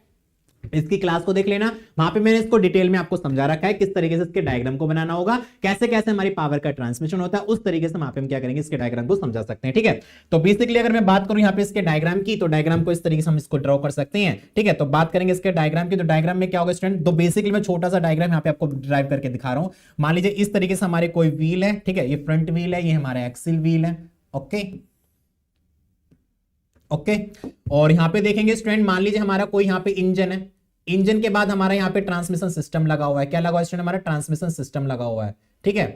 इसकी क्लास को देख लेना, वहां पे मैंने इसको डिटेल में आपको समझा रखा है किस तरीके से इसके डायग्राम को बनाना होगा, कैसे कैसे हमारी पावर का ट्रांसमिशन होता है, उस तरीके से वहां पे हम क्या करेंगे इसके डायग्राम को समझा सकते हैं। ठीक है, तो बेसिकली अगर मैं बात करूं यहाँ पे इसके डायग्राम की, तो डायग्राम को इस तरीके से हम इसको ड्रॉ कर सकते हैं। ठीक है, तो बात करेंगे इसके डायग्राम की, तो डायग्राम में क्या होगा स्टूडेंट, तो बेसिकली मैं छोटा सा डायग्राम यहाँ पे आपको ड्राइव करके दिखा रहा हूं। मान लीजिए इस तरीके से हमारे कोई व्हील है, ठीक है, ये फ्रंट व्हील है, ये हमारा एक्सिल व्हील है। ओके ओके, और यहां पे देखेंगे स्टूडेंट, मान लीजिए हमारा कोई यहाँ पे इंजन है, इंजन के बाद हमारा यहाँ पे ट्रांसमिशन सिस्टम लगा हुआ है। क्या लगा हुआ है स्टूडेंट, हमारा ट्रांसमिशन सिस्टम लगा हुआ है। ठीक है,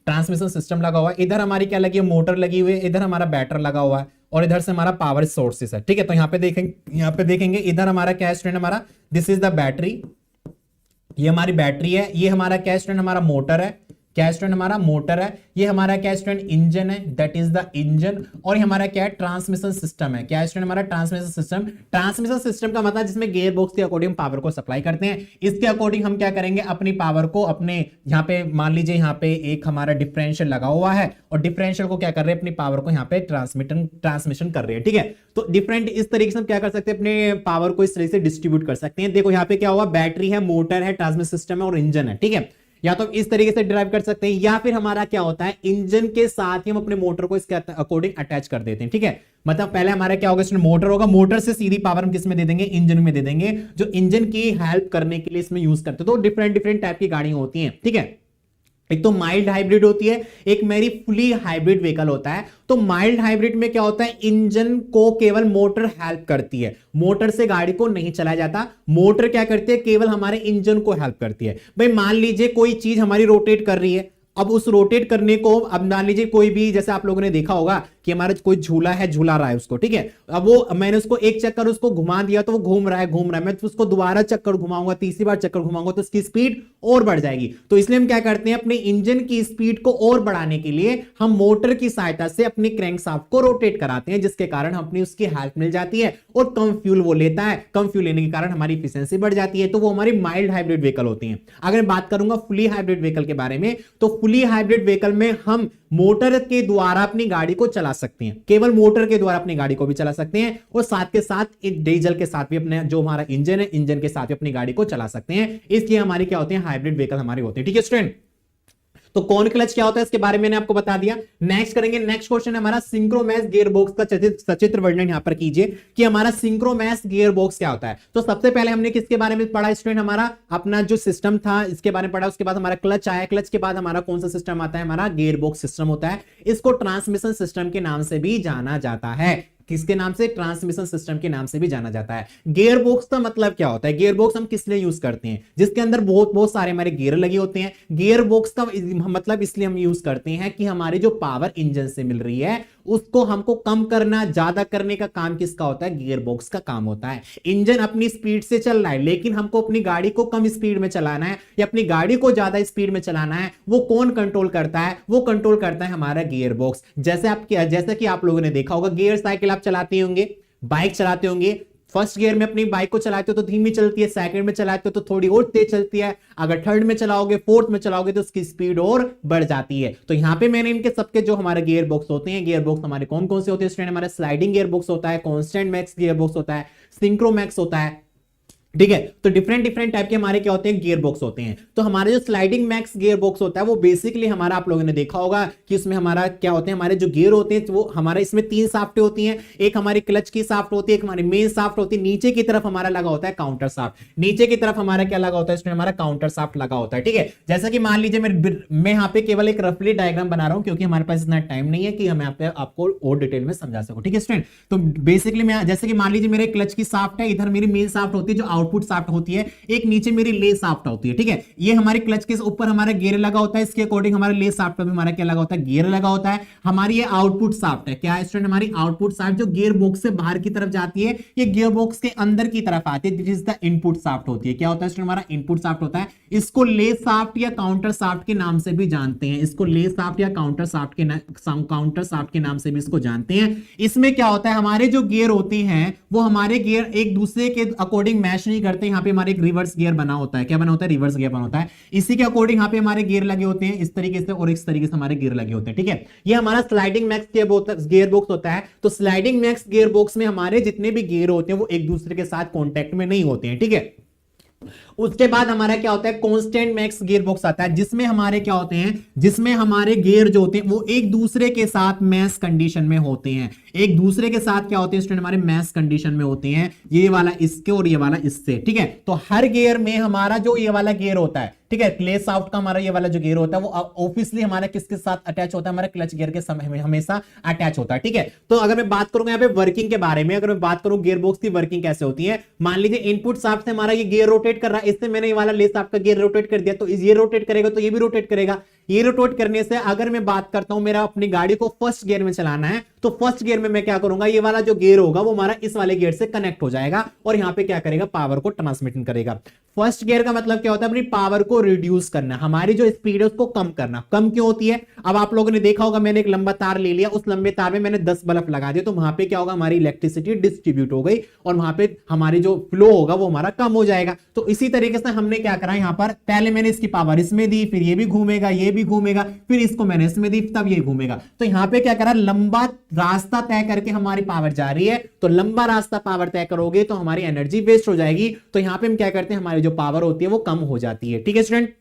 ट्रांसमिशन सिस्टम लगा हुआ है, इधर हमारी क्या लगी है, मोटर लगी हुई है, इधर हमारा बैटर लगा हुआ है, और इधर से हमारा पावर सोर्सेस है। ठीक है, तो यहाँ पे देखेंगे इधर हमारा क्या है स्टूडेंट, हमारा दिस इज द बैटरी, ये हमारी बैटरी है, ये हमारा क्या स्टूडेंट, हमारा मोटर है। क्या स्टूडेंट, हमारा मोटर है, ये हमारा क्या स्टूडेंट, इंजन है, दैट इज द इंजन, और ये हमारा क्या है, ट्रांसमिशन सिस्टम है। क्या स्टूडेंट, हमारा ट्रांसमिशन सिस्टम। ट्रांसमिशन सिस्टम का मतलब जिसमें गियर बॉक्स के अकॉर्डिंग पावर को सप्लाई करते हैं, इसके अकॉर्डिंग हम क्या करेंगे, अपनी पावर को अपने यहाँ पे मान लीजिए यहाँ पे एक हमारा डिफरेंशियल लगा हुआ है, और डिफरेंशियल को क्या कर रहे हैं, अपनी पावर को यहाँ पे ट्रांसमिशन कर रहे हैं। ठीक है, तो डिफरेंट इस तरीके से हम क्या कर सकते हैं, अपने पावर को इस तरीके से डिस्ट्रीब्यूट कर सकते हैं। देखो यहाँ पे क्या हुआ, बैटरी है, मोटर है, ट्रांसमिशन सिस्टम है और इंजन है। ठीक है, या तो इस तरीके से ड्राइव कर सकते हैं, या फिर हमारा क्या होता है, इंजन के साथ ही हम अपने मोटर को इसके अकॉर्डिंग अटैच कर देते हैं। ठीक है, मतलब पहले हमारा क्या होगा, इसमें मोटर होगा, मोटर से सीधी पावर हम किस में दे देंगे, इंजन में दे देंगे, जो इंजन की हेल्प करने के लिए इसमें यूज करते हैं। तो डिफरेंट डिफरेंट टाइप की गाड़ियां होती हैं। ठीक है, एक तो माइल्ड हाइब्रिड होती है, एक मेरी फुली हाइब्रिड व्हीकल होता है। तो माइल्ड हाइब्रिड में क्या होता है, इंजन को केवल मोटर हेल्प करती है, मोटर से गाड़ी को नहीं चलाया जाता। मोटर क्या करती है, केवल हमारे इंजन को हेल्प करती है। भाई मान लीजिए कोई चीज हमारी रोटेट कर रही है, अब उस रोटेट करने को, अब मान लीजिए कोई भी, जैसे आप लोगों ने देखा होगा कि हमारा कोई झूला है, झूला रहा है उसको। ठीक है, अब वो मैंने उसको एक चक्कर उसको घुमा दिया तो वो घूम रहा है, मैं तो उसको दोबारा चक्कर घुमाऊंगा, तीसरी बार चक्कर घुमाऊंगा तो उसकी स्पीड और बढ़ जाएगी। तो इसलिए हम क्या करते हैं, अपने इंजन की स्पीड को और बढ़ाने के लिए हम मोटर की सहायता से अपनी क्रैंकशाफ्ट को रोटेट कराते हैं, जिसके कारण अपनी उसकी हेल्प मिल जाती है और कम फ्यूल वो लेता है। कम फ्यूल लेने के कारण हमारी इफिशिएंसी बढ़ जाती है। तो वो हमारी माइल्ड हाइब्रिड व्हीकल होती है। अगर मैं बात करूंगा फुली हाइब्रिड व्हीकल के बारे में, तो फुली हाइब्रिड व्हीकल में हम मोटर के द्वारा अपनी गाड़ी को चला सकते हैं, केवल मोटर के द्वारा अपनी गाड़ी को भी चला सकते हैं, और साथ के साथ डीजल के साथ भी अपने जो हमारा इंजन है, इंजन के साथ भी अपनी गाड़ी को चला सकते हैं। इसलिए हमारी क्या होते हैं, हाइब्रिड व्हीकल हमारे होते हैं। ठीक है स्टूडेंट, तो कौन क्लच क्या होता है इसके बारे में मैंने आपको बता दिया। नेक्स्ट करेंगे, नेक्स्ट क्वेश्चन हमारा सिंक्रोमैस गियरबॉक्स का सचित्र वर्णन यहां पर कीजिए कि हमारा सिंक्रोमैस गियरबॉक्स क्या होता है। तो सबसे पहले हमने किसके बारे में पढ़ा स्टूडेंट, हमारा अपना जो सिस्टम था इसके बारे में पढ़ा, उसके बाद हमारा क्लच आया, क्लच के बाद हमारा कौन सा सिस्टम आता है, हमारा गियरबॉक्स सिस्टम होता है। इसको ट्रांसमिशन सिस्टम के नाम से भी जाना जाता है। किसके नाम से, ट्रांसमिशन सिस्टम के नाम से भी जाना जाता है। गियर बॉक्स का मतलब क्या होता है, गियर बॉक्स हम किस लिए यूज करते हैं, जिसके अंदर बहुत सारे हमारे गियर लगे होते हैं। गियर बॉक्स का मतलब इसलिए हम यूज करते हैं कि हमारी जो पावर इंजन से मिल रही है उसको हमको कम करना, ज्यादा करने का काम किसका होता है, गियर बॉक्स का काम होता है। इंजन अपनी स्पीड से चल रहा है, लेकिन हमको अपनी गाड़ी को कम स्पीड में चलाना है या अपनी गाड़ी को ज्यादा स्पीड में चलाना है, वो कौन कंट्रोल करता है, वो कंट्रोल करता है हमारा गियर बॉक्स। जैसे कि आप लोगों ने देखा होगा, गियर साइकिल आप चलाते होंगे, बाइक चलाते होंगे, फर्स्ट गियर में अपनी बाइक को चलाते हो तो धीमी चलती है, सेकंड में चलाते हो तो थोड़ी और तेज चलती है, अगर थर्ड में चलाओगे, फोर्थ में चलाओगे तो उसकी स्पीड और बढ़ जाती है। तो यहां पे मैंने इनके सबके जो हमारे गियर बॉक्स होते हैं, गियर बॉक्स हमारे कौन कौन से होते हैं स्टूडेंट, हमारा स्लाइडिंग गियर बॉक्स होता है, कांस्टेंट मैक्स गियर बॉक्स होता है, सिंक्रोमैक्स होता है। ठीक है, तो डिफरेंट डिफरेंट टाइप के हमारे क्या होते हैं, गियर बॉक्स होते हैं। तो हमारे जो स्लाइडिंग मैक्स गियर बॉक्स होता है वो बेसिकली हमारा, आप लोगों ने देखा होगा कि उसमें हमारा क्या होते हैं, हमारे जो गियर होते हैं वो हमारे इसमें 3 शाफ्टें होती हैं। एक हमारी क्लच की शाफ्ट होती है, एक हमारी मेन शाफ्ट होती है, नीचे की तरफ हमारा लगा होता है काउंटर शाफ्ट। नीचे की तरफ हमारा क्या लगा होता है इसमें, हमारा काउंटर शाफ्ट लगा होता है। ठीक है, जैसा कि मान लीजिए मैं यहाँ पे केवल एक रफली डायग्राम बना रहा हूं, क्योंकि हमारे पास इतना टाइम नहीं है कि हम यहाँ पे आपको और डिटेल में समझा सकूं। ठीक है स्टूडेंट, तो बेसिकली मैं जैसे कि मान लीजिए मेरे क्लच की शाफ्ट है, इधर मेरी मेन शाफ्ट होती है जो आउटपुट शाफ्ट होती है, एक नीचे मेरी ले शाफ्ट होती है। ठीक है, ये हमारे क्लच के ऊपर हमारा गियर लगा होता है, इसके अकॉर्डिंग हमारे ले शाफ्ट पर भी हमारा क्या लगा होता है, गियर लगा होता है। हमारी ये आउटपुट शाफ्ट है, क्या है स्टूडेंट, हमारी आउटपुट शाफ्ट जो गियर बॉक्स से बाहर की तरफ जाती है, ये गियर बॉक्स के अंदर की तरफ आती है, this is the input shaft होती है। क्या होता है स्टूडेंट, हमारा इनपुट शाफ्ट होता है। इसको ले शाफ्ट या काउंटर शाफ्ट के नाम से भी जानते हैं, इसको ले शाफ्ट या काउंटर शाफ्ट के नाम से भी इसको जानते हैं। इसमें क्या होता है, हमारे जो गियर होते हैं वो हमारे गियर एक दूसरे के अकॉर्डिंग मैच नहीं करते। यहाँ पे हमारे एक रिवर्स गियर बना होता है, क्या बना होता है, रिवर्स गियर बना होता है। इसी के अकॉर्डिंग यहाँ पे हमारे गियर लगे होते हैं इस तरीके से, और इस तरीके से हमारे गियर लगे होते हैं। ठीक है, ये हमारा स्लाइडिंग मैक्स गियर बॉक्स होता है। तो स्लाइडिंग मैक्स गियर बॉक्स में हमारे जितने भी गियर होते हैं वो एक दूसरे के साथ कॉन्टैक्ट में नहीं होते हैं। ठीक है, उसके बाद हमारा क्या होता है, कांस्टेंट मैक्स गियर बॉक्स आता है, जिसमें हमारे क्या होते हैं, जिसमें हमारे गियर जो होते हैं वो एक दूसरे के साथ मैच कंडीशन में होते हैं, एक दूसरे के साथ क्या होते हैं स्टूडेंट, हमारे मैच कंडीशन में होते हैं, ये वाला इसके और ये वाला इससे, ठीक है। तो हर गियर में हमारा जो ये वाला गियर होता है, ठीक है, क्ले शाफ्ट का हमारा ये वाला जो गियर होता है वो ऑब्वियसली हमारा किसके साथ अटैच होता है, हमारे क्लच गियर के समय में हमेशा अटैच होता है, ठीक है। तो अगर मैं बात करूंगा यहाँ पे वर्किंग के बारे में, अगर मैं बात करूं गियर बॉक्स की वर्किंग कैसे होती है, मान लीजिए इनपुट शाफ्ट से हमारा ये गियर रोटेट कर रहा है, इससे मैंने ये वाला ले शाफ्ट का गियर रोटेट कर दिया, तो ये रोटेट करेगा तो ये भी रोटेट करेगा। ये रोटेट करने से अगर मैं बात करता हूं मेरा अपनी गाड़ी को फर्स्ट गियर में चलाना है, तो फर्स्ट गियर में मैं क्या करूंगा, ये वाला जो गियर होगा वो हमारा इस वाले गियर से कनेक्ट हो जाएगा और यहां पे क्या करेगा, पावर को ट्रांसमिट करेगा। फर्स्ट गियर का मतलब क्या होता है, अपनी पावर को रिड्यूस करना, हमारी जो स्पीड है उसको कम करना। कम क्यों होती है, अब आप लोगों ने देखा होगा, मैंने एक लंबा तार ले लिया, उस लंबे तार में मैंने 10 बल्ब लगा दिए, तो वहां पे क्या होगा, हमारी इलेक्ट्रिसिटी डिस्ट्रीब्यूट हो गई और वहां पे हमारी जो फ्लो होगा वो हमारा कम हो जाएगा। तो इसी तरीके से हमने क्या करा, यहां पर पहले मैंने इसकी पावर इसमें दी, फिर ये भी घूमेगा, ये भी घूमेगा, फिर इसको मैंने इसमें दी, तब ये घूमेगा। तो यहां पे क्या करा, लंबा रास्ता तय करके हमारी पावर जा रही है, तो लंबा रास्ता पावर तय करोगे तो हमारी एनर्जी वेस्ट हो जाएगी। तो यहां पे हम क्या करते हैं, हमारी जो पावर होती है वो कम हो जाती है, ठीक है स्टूडेंट।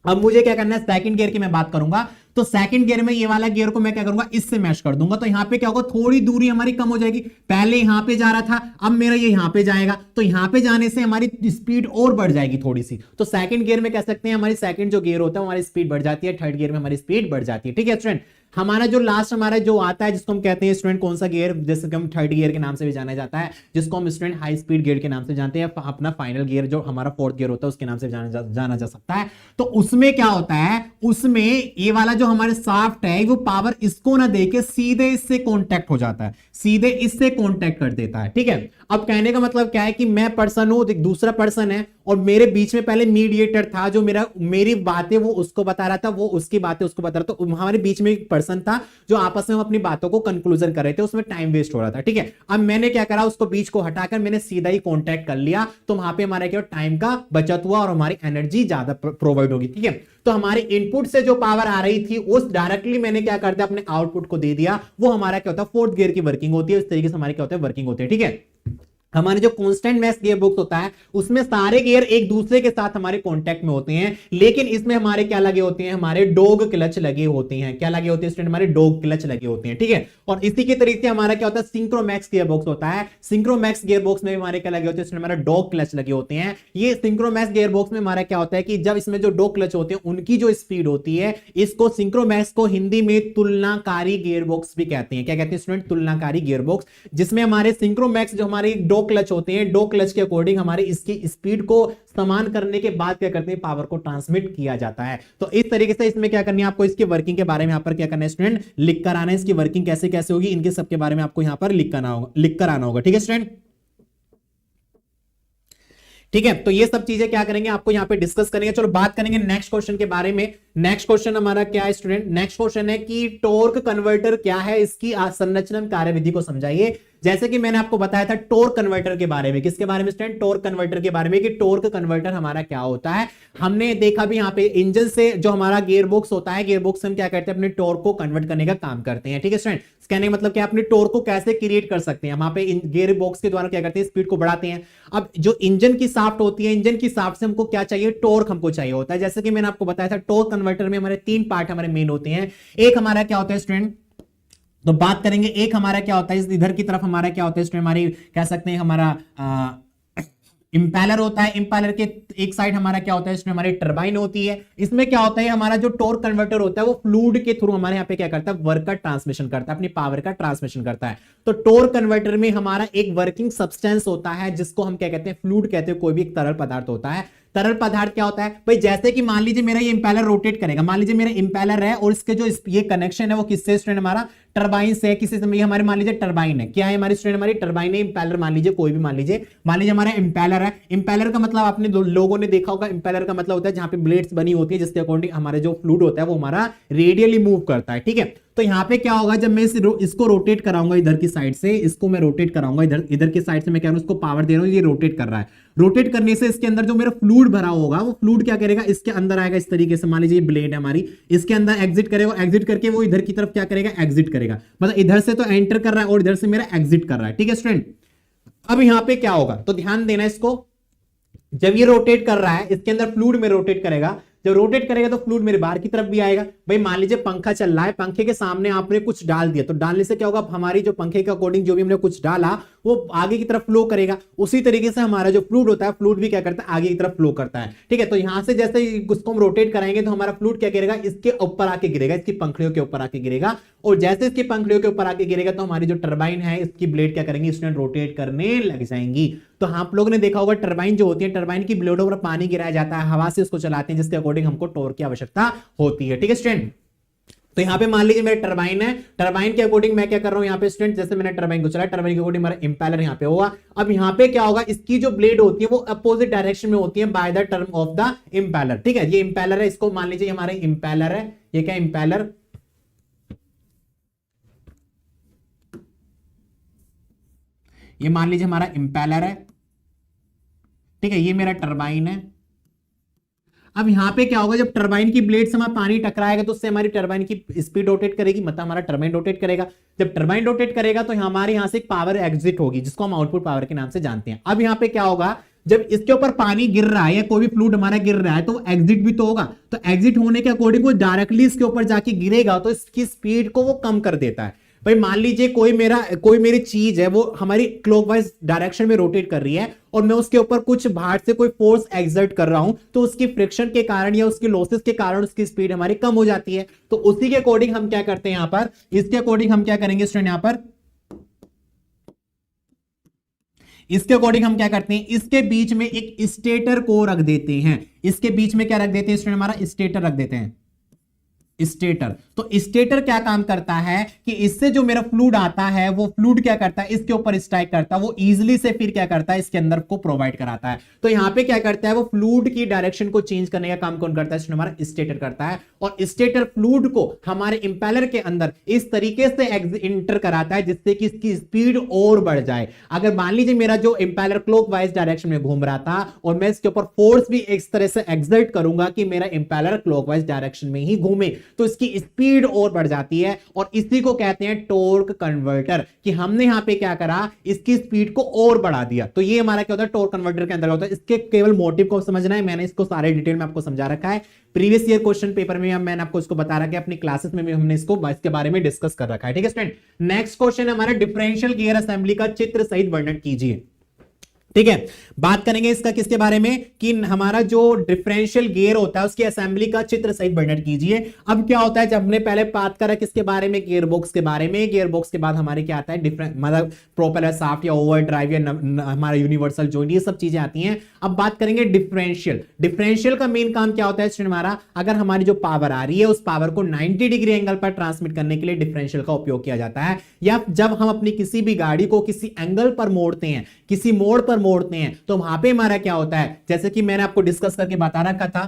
अब मुझे क्या करना है, सेकंड गियर की मैं बात करूंगा, तो सेकंड गियर में ये वाला गियर को मैं क्या करूंगा, इससे मैच कर दूंगा। तो यहां पे क्या होगा, थोड़ी दूरी हमारी कम हो जाएगी, पहले यहां पे जा रहा था, अब मेरा ये यहां पे जाएगा, तो यहां पे जाने से हमारी स्पीड और बढ़ जाएगी थोड़ी सी। तो सेकंड गियर में कह सकते हैं हमारी सेकंड जो गियर होता है हमारी स्पीड बढ़ जाती है, थर्ड गियर में हमारी स्पीड बढ़ जाती है, ठीक है स्टूडेंट। हमारा जो लास्ट हमारा जो आता है जिसको हम कहते हैं स्टूडेंट कौन सा गियर, जैसे कि हम थर्ड गियर के नाम से भी जाना जाता है, जिसको हम स्टूडेंट हाई स्पीड गियर के नाम से जानते हैं, अपना फाइनल गियर जो हमारा फोर्थ गियर होता है उसके नाम से जाना जा सकता है। तो उसमें क्या होता है, उसमें ये वाला जो हमारे शाफ्ट है वो पावर इसको ना देके सीधे इससे कांटेक्ट हो जाता है, सीधे इससे कांटेक्ट कर देता है, ठीक है। अब कहने का मतलब क्या है कि मैं पर्सन हूं, दूसरा पर्सन है और मेरे बीच में पहले मीडिएटर था जो मेरी बातें वो उसको बता रहा था, वो उसकी बातें उसको बता रहा था, तो हमारे बीच में एक पर्सन था जो आपस में अपनी बातों को कंक्लूजन कर रहे थे, उसमें टाइम वेस्ट हो रहा था, ठीक है। अब मैंने क्या करा, उसको बीच को हटाकर मैंने सीधा ही कांटेक्ट कर लिया, तो वहां पे हमारा क्या टाइम का बचत हुआ और हमारी एनर्जी ज्यादा प्रोवाइड होगी, ठीक है। तो हमारे इनपुट से जो पावर आ रही थी उस डायरेक्टली मैंने क्या कर दिया, अपने आउटपुट को दे दिया, वो हमारा क्या होता है, फोर्थ गियर की वर्किंग होती है। इस तरीके से हमारी क्या होता है, वर्किंग होती है, ठीक है। हमारे जो कांस्टेंट मैक्स गियर बॉक्स होता है उसमें सारे गियर एक दूसरे के साथ हमारे कांटेक्ट में होते हैं, लेकिन इसमें हमारे क्या लगे होते हैं, हमारे डॉग क्लच लगे होते हैं। क्या लगे होते हैं स्टूडेंट, हमारे डॉग क्लच लगे होते हैं, ठीक है। और इसी के तरीके से हमारा क्या होता है, सिंक्रोमैक्स गियर बॉक्स होता है। सिंक्रोमैक्स गियर बॉक्स में हमारे क्या लगे होते हैं, हमारा डॉग क्लच लगे होते हैं। ये सिंक्रोमैक्स गियर बॉक्स में हमारा क्या होता है कि जब इसमें जो डॉग क्लच होते हैं उनकी जो स्पीड होती है, इसको सिंक्रोमैक्स को हिंदी में तुलनाकारी गियर बॉक्स भी कहते हैं। क्या कहते हैं स्टूडेंट, तुलनाकारी गियर बॉक्स, जिसमें हमारे सिंक्रोमैक्स जो हमारे डॉग क्लच होते हैं, क्लच के अकॉर्डिंग हमारे इसकी स्पीड को समान करने के बाद क्या करते हैं, पावर को ट्रांसमिट किया जाता है। तो इस तरीके से इसमें क्या करनी है, आपको इसकी वर्किंग के बारे में यहां पर क्या करना है स्टूडेंट, लिख कर आना है। इसकी वर्किंग कैसे कैसे होगी इनके सबके बारे में आपको यहां पर लिख कर आना होगा, ठीक है स्टूडेंट। ठीक है, तो ये सब चीजें क्या करेंगे, आपको यहां पे डिस्कस करेंगे। चलो बात करेंगे नेक्स्ट क्वेश्चन के बारे में। नेक्स्ट क्वेश्चन हमारा क्या है स्टूडेंट, नेक्स्ट क्वेश्चन है कि टॉर्क कन्वर्टर क्या है, इसकी संरचना कार्यविधि को समझाइए। जैसे कि मैंने आपको बताया था टॉर्क कन्वर्टर के बारे में, किसके बारे में स्टूडेंट, टॉर्क कन्वर्टर के बारे में, कि टॉर्क कन्वर्टर हमारा क्या होता है। हमने देखा भी यहाँ पे इंजन से जो हमारा गियर बॉक्स होता है, गियर बॉक्स हम क्या करते हैं, अपने टॉर्क को कन्वर्ट करने का काम करते हैं, ठीक है स्टूडेंट। कहने का मतलब क्या, अपने टॉर्क को कैसे क्रिएट कर सकते हैं, वहां पे गियर बॉक्स के द्वारा क्या करते हैं, स्पीड को बढ़ाते हैं। अब जो इंजन की शाफ्ट होती है, इंजन की शाफ्ट से हमको क्या चाहिए, टॉर्क हमको चाहिए होता है। जैसे कि मैंने आपको बताया था टॉर्क कन्वर्टर में हमारे तीन पार्ट हमारे मेन होते हैं। एक हमारा क्या होता है स्टूडेंट, तो बात करेंगे, एक हमारा क्या होता है, इधर की तरफ हमारा क्या होता है स्टूडेंट, हमारी कह सकते हैं हमारा इंपैलर होता है। इंपैलर के एक साइड हमारा क्या होता है, इसमें हमारी टरबाइन होती है। इसमें क्या होता है, हमारा जो टॉर्क कन्वर्टर होता है वो फ्लूइड के थ्रू हमारे यहाँ पे क्या करता है, वर्क का ट्रांसमिशन करता है, अपनी पावर का ट्रांसमिशन करता है। तो टॉर्क कन्वर्टर में हमारा एक वर्किंग सब्सटेंस होता है जिसको हम क्या कहते हैं, फ्लूइड कहते हैं। कोई भी एक तरल पदार्थ होता है। तरल पदार्थ क्या होता है भाई, जैसे कि मान लीजिए मेरा ये इंपैलर रोटेट करेगा, मान लीजिए मेरा इंपैलर है और इसके जो ये कनेक्शन है वो किससे स्टूडेंट, हमारा टरबाइन से, किसी से हमारे मान लीजिए टरबाइन है। क्या है हमारी स्टूडेंट, हमारी टरबाइन है। इंपैलर मान लीजिए कोई भी, मान लीजिए हमारा इंपैलर है। इंपैलर का मतलब आपने लोगों ने देखा होगा, इंपैलर का मतलब होता है जहां पे ब्लेड्स बनी होती है जिसके अकॉर्डिंग हमारे जो फ्लूइड होता है वो हमारा रेडियली मूव करता है, ठीक है। तो यहाँ पे क्या होगा, जब मैं इसको रोटेट कराऊंगा इधर की साइड से, इसको मैं रोटेट कराऊंगा इधर की साइड से, मैं क्या इसको पावर दे रहा हूँ, ये रोटेट कर रहा है। रोटेट करने से इसके अंदर जो मेरा फ्लूइड भरा होगा वो फ्लूइड क्या करेगा, इसके अंदर आएगा इस तरीके से। मान लीजिए ये ब्लेड है हमारी, इसके अंदर एग्जिट करेगा, एग्जिट करके वो इधर की तरफ क्या करेगा, एग्जिट करेगा। मतलब इधर से तो एंटर कर रहा है और इधर से मेरा एग्जिट कर रहा है, ठीक है स्टूडेंट। अब यहां पे क्या होगा, तो ध्यान देना इसको। जब ये रोटेट कर रहा है, इसके अंदर फ्लूइड में रोटेट करेगा, जब रोटेट करेगा तो फ्लूइड मेरे बाहर की तरफ भी आएगा। भाई मान लीजिए पंखा चल रहा है, पंखे के सामने आपने कुछ डाल दिया, तो डालने से क्या होगा, हमारी जो पंखे के अकॉर्डिंग जो भी हमने कुछ डाला वो आगे की तरफ फ्लो करेगा। उसी तरीके से हमारा जो फ्लूइड होता है, फ्लूइड भी क्या करता है, आगे की तरफ फ्लो करता है। ठीक है, तो यहां से जैसे उसको हम रोटेट कराएंगे तो हमारा फ्लूइड क्या करेगा, इसके ऊपर आके गिरेगा, इसकी पंखड़ियों के ऊपर आके गिरेगा, और जैसे इसकी पंखड़ियों के ऊपर आके गिरेगा तो हमारी जो टरबाइन है इसकी ब्लेड क्या करेंगी, इसमें रोटेट करने लग जाएंगी। तो आप लोगों ने देखा होगा टरबाइन जो होती है, टरबाइन की ब्लेडों पर पानी गिराया जाता है, हवा से उसको चलाते हैं, जिसके अकॉर्डिंग हमको टॉर्क की आवश्यकता होती है। ठीक है स्टूडेंट, तो यहां पे मान लीजिए मेरा टरबाइन है, टरबाइन के अकॉर्डिंग मैं क्या कर रहा हूं यहाँ पे स्टूडेंट, जैसे मैंने टरबाइन को चलाया, टरबाइन के अकॉर्डिंग मेरा इंपेलर यहाँ पे होगा। अब यहाँ पे क्या होगा, इसकी जो ब्लेड होती है वो अपोजिट डायरेक्शन में होती है by the term of the impeller. ठीक है, ये इंपेलर है, इसको मान लीजिए हमारे इंपेलर है, ये क्या इंपेलर, ये मान लीजिए हमारा इंपेलर है। ठीक है, ये मेरा टरबाइन है। अब यहां पे क्या होगा, जब टरबाइन की ब्लेड से हमारा पानी टकराएगा तो उससे हमारी टरबाइन की स्पीड रोटेट करेगी, मतलब हमारा टरबाइन रोटेट करेगा। जब टरबाइन रोटेट करेगा तो हमारे यहां से एक पावर एग्जिट होगी, जिसको हम आउटपुट पावर के नाम से जानते हैं। अब यहां पे क्या होगा, जब इसके ऊपर पानी गिर रहा है या कोई भी फ्लूइड हमारा गिर रहा है तो एग्जिट भी तो होगा, तो एग्जिट होने के अकॉर्डिंग वो डायरेक्टली इसके ऊपर जाके गिरेगा, तो इसकी स्पीड को वो कम कर देता है। भाई मान लीजिए कोई मेरी चीज है वो हमारी क्लॉकवाइज डायरेक्शन में रोटेट कर रही है और मैं उसके ऊपर कुछ बाहर से कोई फोर्स एक्सर्ट कर रहा हूं, तो उसकी फ्रिक्शन के कारण या उसकी लॉसेस के कारण उसकी स्पीड हमारी कम हो जाती है। तो उसी के अकॉर्डिंग हम क्या करते हैं, यहां पर इसके अकॉर्डिंग हम क्या करेंगे स्टूडेंट, यहां पर इसके अकॉर्डिंग हम क्या करते हैं, इसके बीच में एक स्टेटर को रख देते हैं। इसके बीच में क्या रख देते हैं स्टूडेंट, हमारा स्टेटर रख देते हैं, स्टेटर। तो स्टेटर क्या काम करता है कि इससे जो मेरा फ्लूइड आता है वो फ्लूइड क्या करता है, इसके ऊपर स्ट्राइक करता है, वो इजीली से फिर क्या करता है, इसके अंदर को प्रोवाइड कराता है। तो यहां पे क्या करता है, वो फ्लूइड की डायरेक्शन को चेंज करने का काम कौन करता है, हमारा स्टेटर करता है। और स्टेटर फ्लूइड को हमारे इंपेलर के अंदर इस तरीके से इंटर कराता है जिससे कि इसकी स्पीड और बढ़ जाए। अगर मान लीजिए मेरा जो इंपेलर क्लॉकवाइज डायरेक्शन में घूम रहा था और मैं इसके ऊपर फोर्स भी इस तरह से एक्सर्ट करूंगा कि मेरा इंपेलर क्लॉकवाइज डायरेक्शन में ही घूमे, तो इसकी स्पीड और बढ़ जाती है। और इसी को कहते हैं टॉर्क कन्वर्टर, कि हमने यहां पे क्या करा, इसकी स्पीड को और बढ़ा दिया। तो ये हमारा क्या होता है, टॉर्क कन्वर्टर के अंदर होता है। इसके केवल मोटिव को समझना है, मैंने इसको सारे डिटेल में आपको समझा रखा है। प्रीवियस ईयर क्वेश्चन पेपर में मैंने आपको इसको बता रखा है, अपनी क्लासेस में भी हमने इसके बारे में डिस्कस कर रखा है। ठीक है स्टूडेंट, नेक्स्ट क्वेश्चन है हमारा, डिफरेंशियल गियर असेंबली का चित्र सहित वर्णन कीजिए। ठीक है, बात करेंगे इसका किसके बारे में, कि हमारा जो डिफरेंशियल गियर होता है उसकी असेंबली का चित्र सहित वर्णन कीजिए। अब क्या होता है, जब हमने पहले बात करा किसके बारे में, गियर बॉक्स के बारे में, गियर बॉक्स के बाद हमारे क्या आता है, डिफरेंट मतलब प्रोपेलर शाफ्ट या ओवर ड्राइव या हमारा यूनिवर्सल जॉइंट, ये सब चीजें आती हैं। अब बात करेंगे डिफरेंशियल। डिफरेंशियल का मेन काम क्या होता है स्टूडेंट हमारा, अगर हमारी जो पावर आ रही है उस पावर को 90 डिग्री एंगल पर ट्रांसमिट करने के लिए डिफरेंशियल का उपयोग किया जाता है। या जब हम अपनी किसी भी गाड़ी को किसी एंगल पर मोड़ते हैं, किसी मोड़ पर मोड़ते हैं, तो वहां पे हमारा क्या होता है, जैसे कि मैंने आपको डिस्कस करके बता रखा था,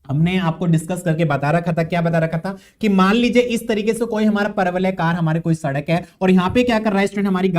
हमने आपको डिस्कस करके बता रखा था, क्या बता रखा था, कि मान लीजिए इस तरीके से कोई हमारा परवलयकार हमारे कोई सड़क है और यहां पे क्या कर रहा है स्टूडेंट, हमारी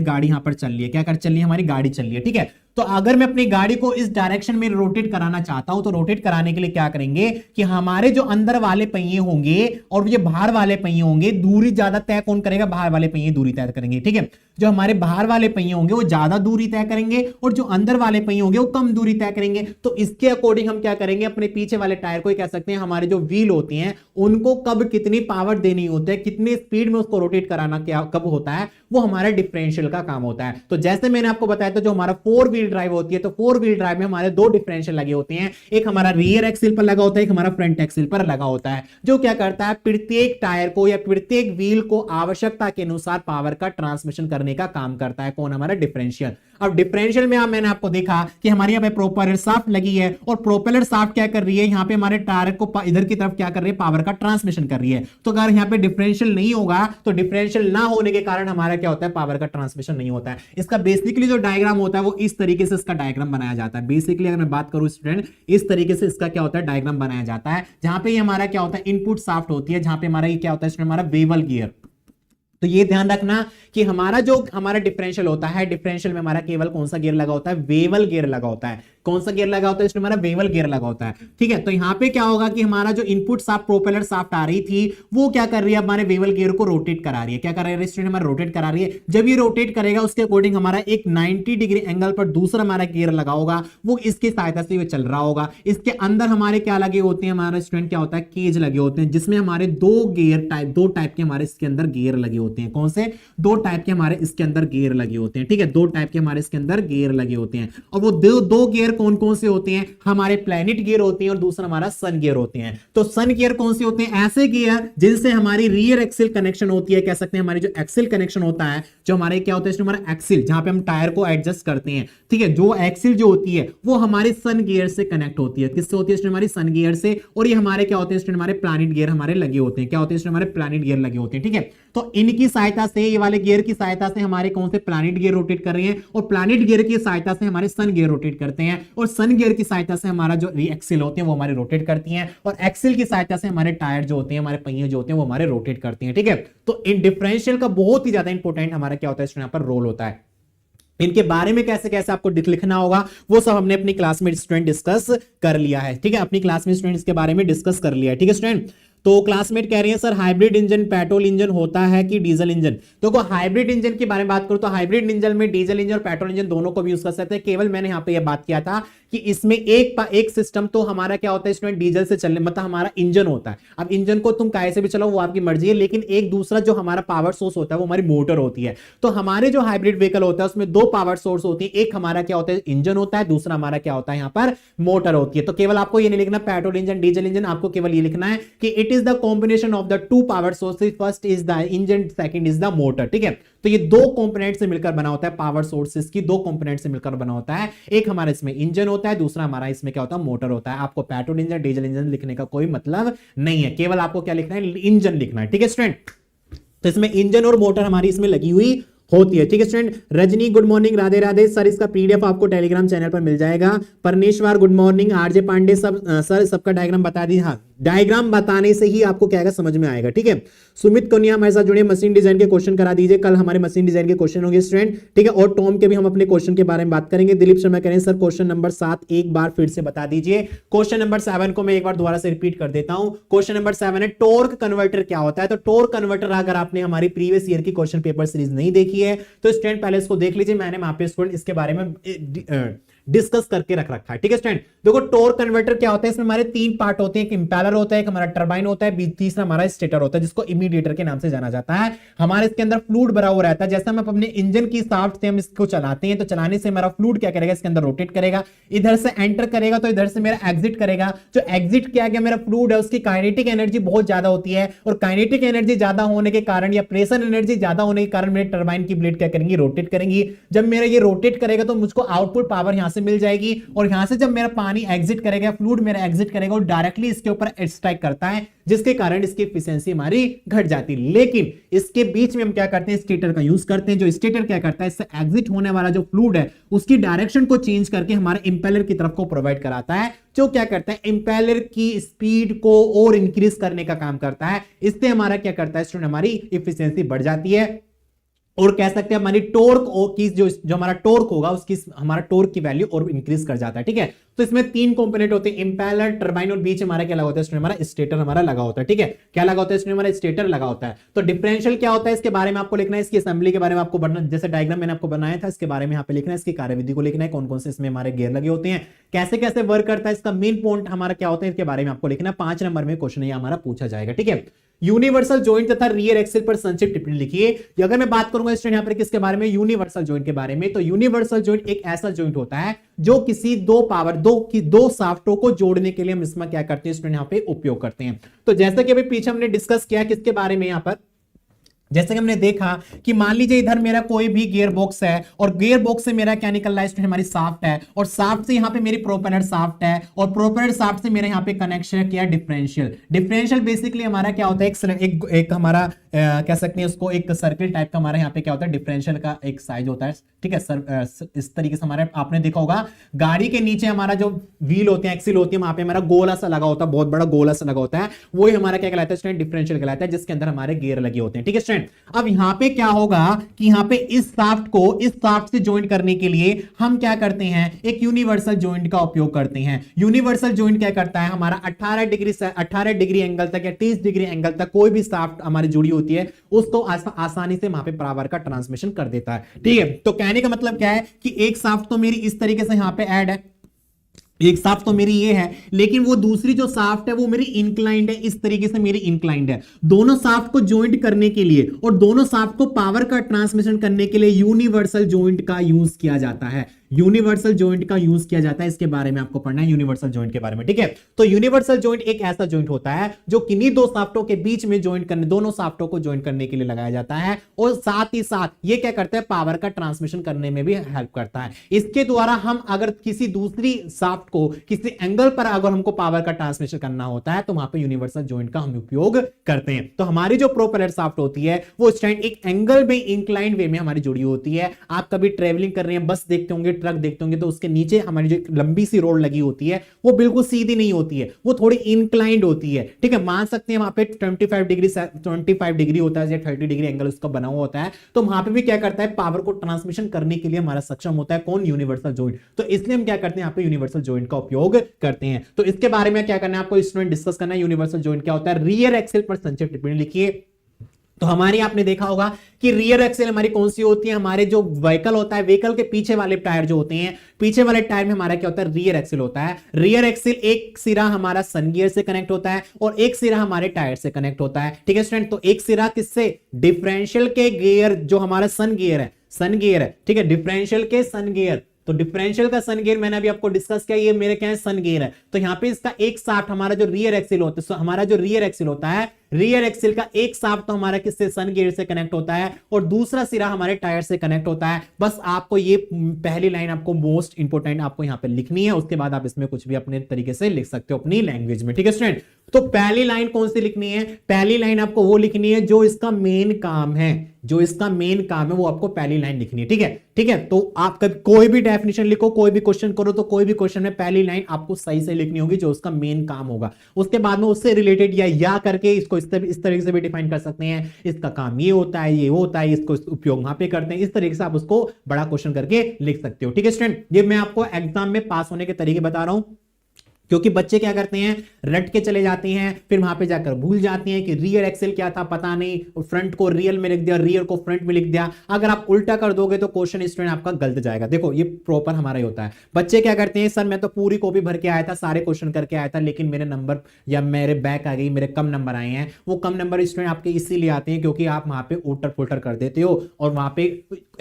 गाड़ी यहां पर चल रही है, क्या कर चल रही है, हमारी गाड़ी चल रही है। ठीक है, तो अगर मैं अपनी गाड़ी को इस डायरेक्शन में रोटेट कराना चाहता हूं, तो रोटेट कराने के लिए क्या करेंगे कि हमारे जो अंदर वाले पहिए होंगे और ये बाहर वाले पहिए होंगे, दूरी ज्यादा तय कौन करेगा, बाहर वाले पहिए दूरी तय करेंगे। ठीक है, जो हमारे बाहर वाले पहिए होंगे वो ज्यादा दूरी तय करेंगे और जो अंदर वाले पहिए होंगे वो कम दूरी तय करेंगे। तो इसके अकॉर्डिंग हम क्या करेंगे, अपने पीछे वाले टायर को कह सकते हैं, हमारे जो व्हील होती हैं उनको कब कितनी पावर देनी होती है, कितनी स्पीड में उसको रोटेट कराना क्या कब होता है, वो हमारा डिफरेंशियल का काम होता है। तो जैसे मैंने आपको बताया था, जो हमारा 4 व्हील ड्राइव होती है, तो 4 व्हील ड्राइव में हमारे 2 डिफरेंशियल लगे होते हैं, एक हमारा रियर एक्सिल पर लगा होता है, एक हमारा फ्रंट एक्सिल पर लगा होता है, जो क्या करता है, प्रत्येक टायर को या प्रत्येक व्हील को आवश्यकता के अनुसार पावर का ट्रांसमिशन करने का काम करता है। कौन, हमारा डिफरेंशियल। अब डिफरेंशियल में मैंने आपको देखा कि हमारे यहाँ पे प्रोपेलर शाफ्ट लगी है और प्रोपेलर शाफ्ट क्या कर रही है, यहाँ पे हमारे टायर को इधर की तरफ क्या कर रही है, पावर का ट्रांसमिशन कर रही है। तो अगर यहाँ पे डिफरेंशियल नहीं होगा तो डिफरेंशियल ना होने के कारण हमारा क्या होता है, पावर का ट्रांसमिशन नहीं होता है। इसका बेसिकली जो डायग्राम होता है वो इस तरीके से इसका डायग्राम बनाया जाता है। बेसिकली अगर मैं बात करूं स्टूडेंट, इस तरीके से इसका क्या होता है, डायग्राम बनाया जाता है, जहां पे हमारा क्या होता है, इनपुट शाफ्ट होती है, जहां पे हमारा ये क्या होता है, हमारा बेवल गियर। तो ये ध्यान रखना कि हमारा जो हमारा डिफरेंशियल होता है, डिफरेंशियल में हमारा केवल कौन सा गियर लगा होता है, वेवल गियर लगा होता है। कौन सा गियर लगा होता है, इसमें हमारा बेवल गियर लगा होता है। ठीक है, तो यहां पे क्या होगा कि हमारा जो इनपुट शाफ्ट प्रोपेलर शाफ्ट आ रही थी वो क्या कर रही है, हमारे बेवल गियर को रोटेट करा रही है। क्या कर रही है स्टूडेंट, हमारा रोटेट करा रही है। जब ये रोटेट करेगा उसके अकॉर्डिंग हमारा एक 90 डिग्री एंगल पर दूसरा हमारा गियर लगा होगा, वो इसकी सहायता से ये चल रहा होगा। इसके अंदर हमारे क्या लगे होते हैं, हमारा स्टूडेंट क्या होता है, केज लगे होते हैं, जिसमें हमारे दो टाइप के हमारे इसके अंदर गियर लगे होते हैं। कौन से, दो टाइप के हमारे इसके अंदर गियर लगे होते हैं। ठीक है, दो टाइप के हमारे इसके अंदर गियर लगे होते हैं। और वो दो गियर कौन कौन से होते हैं, हमारे प्लैनेट गियर होते हैं और दूसरा हमारा सन गियर होते हैं। तो सन गियर कौन से होते हैं, ऐसे गियर जिनसे हमारी रियर एक्सिल कनेक्शन होती है। कह सकते हैं हमारी जो एक्सिल कनेक्शन होता है, जो हमारे क्या होता है, हमारा एक्सिल जहां पे हम टायर को एडजस्ट करते हैं। ठीक है, जो एक्सिल जो होती है वो हमारे सन गियर से कनेक्ट होती है। किससे होती है, हमारी सन गियर से। और ये हमारे क्या होते हैं, हमारे प्लैनेट गियर हमारे लगे होते हैं। क्या होते हैं, हमारे प्लैनेट गियर लगे होते हैं। ठीक है, तो इनकी सहायता से, ये वाले गियर की सहायता से हमारे कौन से प्लैनेट गियर रोटेट कर रहे हैं, और प्लैनेट गियर की सहायता से हमारे सन गियर रोटेट करते हैं, और सन गियर की सहायता से हमारा जो एक्सिल होते हैं वो हमारे रोटेट करती हैं, और एक्सिल की सहायता से हमारे टायर जो होते हैं, हमारे पहिए जो होते हैं वो हमारे रोटेट करती हैं। ठीक है, तो इन डिफरेंशियल का बहुत ही ज्यादा इंपॉर्टेंट हमारा क्या होता है, यहाँ पर रोल होता है। इनके बारे में कैसे कैसे आपको लिखना होगा वो सब हमने अपनी क्लास में स्टूडेंट डिस्कस कर लिया है। ठीक है, अपनी क्लास में स्टूडेंट इसके बारे में डिस्कस कर लिया है। ठीक है स्टूडेंट, तो क्लासमेट कह रही है sir hybrid engine petrol engine होता है कि डीजल इंजन। तो हाइब्रिड इंजन के बारे में बात करूं तो हाइब्रिड इंजन में डीजल इंजन और पेट्रोल इंजन दोनों को भी यूज कर सकते हैं। केवल मैंने यहां पे यह बात किया था कि इसमें एक सिस्टम तो हमारा क्या होता है स्टूडेंट, डीजल से चलने, मतलब हमारा इंजन होता है। अब इंजन को तुम काहे से भी चलाओ वो आपकी मर्जी है, लेकिन एक दूसरा जो हमारा पावर सोर्स होता है वो हमारी मोटर होती है। तो हमारे जो हाइब्रिड व्हीकल होता है उसमें दो पावर सोर्स होती है, एक हमारा क्या होता है इंजन होता है, दूसरा हमारा क्या होता है यहाँ पर मोटर होती है। तो केवल आपको ये नहीं लिखना पेट्रोल इंजन डीजल इंजन, आपको केवल ये लिखना है कि it is the combination of the two power sources, first is the engine, second is the motor. ठीक है, तो ये दो कंपोनेंट से मिलकर बना होता है, पावर सोर्सेज की दो कंपोनेंट से मिलकर बना होता है। एक हमारा इसमें इंजन होता है, दूसरा हमारा इसमें क्या होता है मोटर होता है। आपको पेट्रोल इंजन डीजल इंजन लिखने का कोई मतलब नहीं है, केवल आपको क्या लिखना है, इंजन लिखना है। ठीक है स्टूडेंट, तो इसमें इंजन और मोटर हमारी इसमें लगी हुई होती है। ठीक है student, Rajni good morning, Radhe Radhe sir, इसका पीडीएफ आपको टेलीग्राम चैनल पर मिल जाएगा। परमेश्वर गुड मॉर्निंग, आरजे पांडे सब सर सबका डायग्राम बता दी। हाँ, डायग्राम बताने से ही आपको क्या आएगा, समझ में आएगा। ठीक है, सुमित कन्या हमारे साथ जुड़े, मशीन डिजाइन के क्वेश्चन करा दीजिए, कल हमारे मशीन डिजाइन के क्वेश्चन होंगे स्टूडेंट। ठीक है, और टॉम के भी हम अपने क्वेश्चन के बारे में बात करेंगे। दिलीप शर्मा कह रहे हैं सर क्वेश्चन नंबर 7 एक बार फिर से बता दीजिए। क्वेश्चन नंबर 7 को मैं एक बार दोबारा से रिपीट कर देता हूं। क्वेश्चन नंबर 7 है टॉर्क कन्वर्टर क्या होता है। तो टॉर्क कन्वर्टर अगर आपने हमारी प्रीवियस ईयर की क्वेश्चन पेपर सीरीज नहीं देखी है तो स्टूडेंट पहले इसको देख लीजिए, मैंने वहां पे स्टूडेंट इसके बारे में डिस्कस करके रख रखा है। ठीक है स्टूडेंट, देखो टॉर्क कन्वर्टर क्या होता है, इसमें हमारे 3 पार्ट होते हैं, एक इंपेलर होता है, एक हमारा टरबाइन होता है, तीसरा हमारा स्टेटर होता है जिसको इमीडिएटर के नाम से जाना जाता है। हमारे इसके अंदर फ्लूइड भरा हुआ रहता है, जैसे हम अपने इंजन की शाफ्ट से हम इसको चलाते हैं तो चलाने से हमारा फ्लूइड क्या करेगा, इसके अंदर रोटेट करेगा, इधर से एंटर करेगा तो इधर से मेरा एग्जिट करेगा। जो एग्जिट किया गया मेरा फ्लूइड है उसकी काइनेटिक एनर्जी बहुत ज्यादा होती है, और काइनेटिक एनर्जी ज्यादा होने के कारण या प्रेशर एनर्जी ज्यादा होने के कारण मेरे टरबाइन की ब्लेड क्या करेंगी, रोटेट करेंगी। जब मेरा ये रोटेट करेगा तो मुझको आउटपुट पावर यहां से मिल जाएगी, और यहां से जब मेरा पानी एग्जिट करेगा, फ्लूइड मेरा एग्जिट करेगा और डायरेक्टली इसके ऊपर स्ट्राइक करता है, जिसके कारण इसकी एफिशिएंसी हमारी घट जाती है। लेकिन इसके बीच में हम क्या करते हैं, स्टेटर का यूज करते हैं। जो स्टेटर क्या करता है, इससे एग्जिट होने वाला जो फ्लूइड है उसकी डायरेक्शन को चेंज करके हमारे इंपेलर की तरफ को प्रोवाइड कराता है, जो क्या करता है इंपेलर की स्पीड को और इंक्रीज करने का काम करता है। इससे हमारा क्या करता है स्टूडेंट, हमारी एफिशिएंसी बढ़ जाती है, और कह सकते हैं हमारी टॉर्क की जो हमारा टॉर्क होगा उसकी हमारा टॉर्क की वैल्यू और इंक्रीज कर जाता है। ठीक है, तो इसमें 3 कंपोनेंट होते हैं, इंपेलर, टरबाइन और बीच हमारा क्या लगा होता है, हमारा स्टेटर हमारा लगा होता है। ठीक है, क्या लगा होता है, हमारा स्टेटर लगा होता है। तो डिफरेंशियल क्या होता है इसके बारे में आपको लिखना है, इसकी असेंबली के बारे में आपको बनना, जैसे डायग्राम मैंने आपको बनाया था इसके बारे में यहाँ पे लिखना है, इसकी कार्यविधि को लिखना है, कौन कौन से इसमें हमारे गियर लगे होते हैं, कैसे कैसे वर्क करता है, इसका मेन पॉइंट हमारा क्या होता है इसके बारे में आपको लिखना है। 5 नंबर में क्वेश्चन हमारा पूछा जाएगा। ठीक है, यूनिवर्सल जॉइंट तथा रियर एक्सिल पर संक्षिप्त टिप्पणी लिखिए। अगर मैं बात करूंगा स्टूडेंट यहाँ पर किसके बारे में, यूनिवर्सल जॉइंट के बारे में, तो यूनिवर्सल जॉइंट एक ऐसा जॉइंट होता है जो किसी दो शाफ्टों को जोड़ने के लिए हम इसमें क्या करते हैं स्टूडेंट यहाँ पे उपयोग करते हैं। तो जैसा कि अभी पीछे हमने डिस्कस किया किसके बारे में, यहाँ पर जैसे कि हमने देखा कि मान लीजिए इधर मेरा कोई भी गियर बॉक्स है और गियर बॉक्स से मेरा क्या निकल रहा है स्टूडेंट, हमारी शाफ्ट है, और शाफ्ट से यहाँ पे मेरी प्रोपेलर शाफ्ट है, और प्रोपेलर शाफ्ट से मेरे यहाँ पे कनेक्शन किया डिफरेंशियल। डिफरेंशियल बेसिकली हमारा क्या होता है, एक हमारा कह सकते हैं उसको एक सर्किल टाइप का हमारे यहाँ पे क्या होता है, डिफरेंशियल का एक साइज होता है, ठीक है सर। इस तरीके से हमारे आपने देखा होगा गाड़ी के नीचे हमारा जो व्हील होते हैं, एक्सिल होती है, वहां पे हमारा गोला सा लगा होता है, बहुत बड़ा गोला सा लगा होता है, वो ही हमारा क्या कहलाता है स्टूडेंट, डिफरेंशियल कहलाता है, जिसके अंदर हमारे गियर लगे होते हैं, ठीक है स्टूडेंट। अब यहाँ पे क्या होगा कि यहाँ पे इस शाफ्ट को इस शाफ्ट से ज्वाइंट करने के लिए हम क्या करते हैं, एक यूनिवर्सल ज्वाइंट का उपयोग करते हैं। यूनिवर्सल ज्वाइंट क्या करता है, हमारा 18 डिग्री एंगल तक या 30 डिग्री एंगल तक कोई भी शाफ्ट हमारी जुड़ी होती है उसको आसानी से वहां पे पावर का ट्रांसमिशन कर देता है, ठीक है। तो कहने का मतलब क्या है कि एक शाफ्ट तो मेरी इस तरीके से यहां पे ऐड है, एक शाफ्ट तो मेरी ये है, लेकिन वो दूसरी जो शाफ्ट है वो मेरी इंक्लाइंड है, इस तरीके से मेरी इंक्लाइंड है। दोनों शाफ्ट को ज्वाइंट करने के लिए और दोनों शाफ्ट को पावर का ट्रांसमिशन करने के लिए यूनिवर्सल ज्वाइंट का यूज किया जाता है, यूनिवर्सल ज्वाइंट का यूज किया जाता है। इसके बारे में आपको पढ़ना है, यूनिवर्सल ज्वाइंट के बारे में, ठीक है। तो यूनिवर्सल ज्वाइंट एक ऐसा ज्वाइंट होता है जो किन्हीं दो शाफ्टों के बीच में ज्वाइंट करने, दोनों शाफ्टों को ज्वाइंट करने के लिए लगाया जाता है, और साथ ही साथ ये क्या करता है, पावर का ट्रांसमिशन करने में भी हेल्प करता है। इसके द्वारा हम अगर किसी दूसरी शाफ्ट को किसी एंगल पर अगर हमको पावर का ट्रांसमिशन करना होता है तो वहां पे यूनिवर्सल ज्वाइंट का हम उपयोग करते हैं। तो हमारी जो प्रोपेलर शाफ्ट होती है वो स्टैंड एक एंगल में इंक्लाइंड वे में हमारी जुड़ी होती है। आप कभी ट्रेवलिंग कर रहे हैं, बस देखते होंगे, ट्रक देखते होंगे, तो उसके नीचे हमारी जो लंबी सी रोड लगी होती है वो बिल्कुल सीधी नहीं होती है, वो थोड़ी इंक्लाइंड होती है, ठीक है। मान सकते हैं वहां पे 25 डिग्री होता है या 30 डिग्री एंगल उसका बना हुआ होता है, तो वहां पे भी क्या करता है, पावर को ट्रांसमिशन करने के लिए हमारा सक्षम होता है कौन, यूनिवर्सल ज्वाइंट। तो इसलिए हम क्या करते हैं, यहाँ पे यूनिवर्सल ज्वाइंट का उपयोग करते हैं। तो इसके बारे में क्या करना है आपको स्टूडेंट, डिस्कस करना है यूनिवर्सल ज्वाइंट क्या होता है। रियर एक्सेल पर संक्षिप्त टिप्पणी लिखिए। तो हमारी आपने देखा होगा कि रियर एक्सेल हमारी कौन सी होती है, हमारे जो व्हीकल होता है, व्हीकल के पीछे वाले टायर जो होते हैं, पीछे वाले टायर में हमारा क्या होता है, रियर एक्सेल होता है। रियर एक्सेल एक सिरा हमारा सन गियर से कनेक्ट होता है और एक सिरा हमारे टायर से कनेक्ट होता है, ठीक है स्टूडेंट। तो एक सिरा किससे, डिफरेंशियल के गियर, जो हमारा सन गियर है, ठीक है, डिफरेंशियल के सन गियर। तो डिफरेंशियल का सन गियर मैंने अभी आपको डिस्कस किया, ये मेरे क्या है, सन गियर है। तो यहां पे इसका एक शाफ्ट हमारा जो रियर एक्सिल होता है, हमारा जो रियर एक्सिल होता है, रियर एक्सिल का एक शाफ्ट तो हमारा किससे, सन गियर से कनेक्ट होता है, और दूसरा सिरा हमारे टायर से कनेक्ट होता है। बस आपको ये पहली लाइन आपको मोस्ट इंपोर्टेंट आपको यहां पे लिखनी है, उसके बाद आप इसमें कुछ भी अपने तरीके से लिख सकते हो अपनी लैंग्वेज में, ठीक है स्टूडेंट। तो पहली लाइन कौन सी लिखनी है, पहली लाइन आपको वो लिखनी है जो इसका मेन काम है, जो इसका मेन काम है वो आपको पहली लाइन लिखनी है, ठीक है, ठीक है। तो आप कोई भी डेफिनेशन लिखो, कोई भी क्वेश्चन करो, तो कोई भी क्वेश्चन में पहली लाइन आपको सही से लिखनी होगी जो उसका मेन काम होगा। उसके बाद में उससे रिलेटेड या करके इसको इस तरीके से भी डिफाइन कर सकते हैं, इसका काम ये होता है, ये होता है, इसको उपयोग वहां पे करते हैं, इस तरीके से आप उसको बड़ा क्वेश्चन करके लिख सकते हो, ठीक है स्टूडेंट। ये मैं आपको एग्जाम में पास होने के तरीके बता रहा हूं, क्योंकि बच्चे क्या करते हैं, रट के चले जाते हैं, फिर वहां पे जाकर भूल जाते हैं कि रियर एक्सेल क्या था पता नहीं, और फ्रंट को रियल में लिख दिया, रियर को फ्रंट में लिख दिया। अगर आप उल्टा कर दोगे तो क्वेश्चन स्टूडेंट आपका गलत जाएगा। देखो ये प्रॉपर हमारा ही होता है। बच्चे क्या करते हैं, सर मैं तो पूरी कॉपी भर के आया था, सारे क्वेश्चन करके आया था, लेकिन मेरे नंबर या मेरे बैक आ गई, मेरे कम नंबर आए हैं। वो कम नंबर स्टूडेंट आपके इसीलिए आते हैं क्योंकि आप वहां पे उल्टर पुल्टर कर देते हो, और वहां पे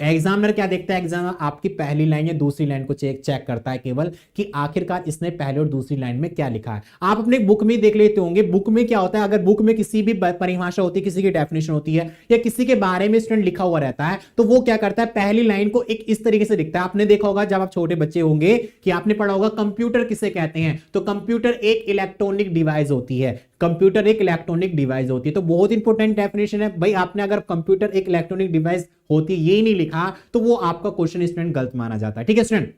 एग्जामिनर क्या देखता है, एग्जामिनर आपकी पहली लाइन या दूसरी लाइन को चेक करता है केवल, कि आखिरकार इसने पहले और दूसरी लाइन में क्या लिखा है। आप अपने बुक में देख लेते होंगे, बुक में क्या होता है, अगर बुक में किसी भी परिभाषा होती है, किसी की डेफिनेशन होती है, या किसी के बारे में स्टूडेंट लिखा हुआ रहता है, तो वो क्या करता है, पहली लाइन को एक इस तरीके से लिखता है। आपने देखा होगा जब आप छोटे बच्चे होंगे कि आपने पढ़ा होगा कंप्यूटर किसे कहते हैं, तो कंप्यूटर एक इलेक्ट्रॉनिक डिवाइस होती है, कंप्यूटर एक इलेक्ट्रॉनिक डिवाइस होती है। तो बहुत इंपॉर्टेंट डेफिनेशन है भाई, आपने अगर कंप्यूटर एक इलेक्ट्रॉनिक डिवाइस होती ये नहीं लिखा तो वो आपका क्वेश्चन स्टूडेंट गलत माना जाता है, ठीक है स्टूडेंट।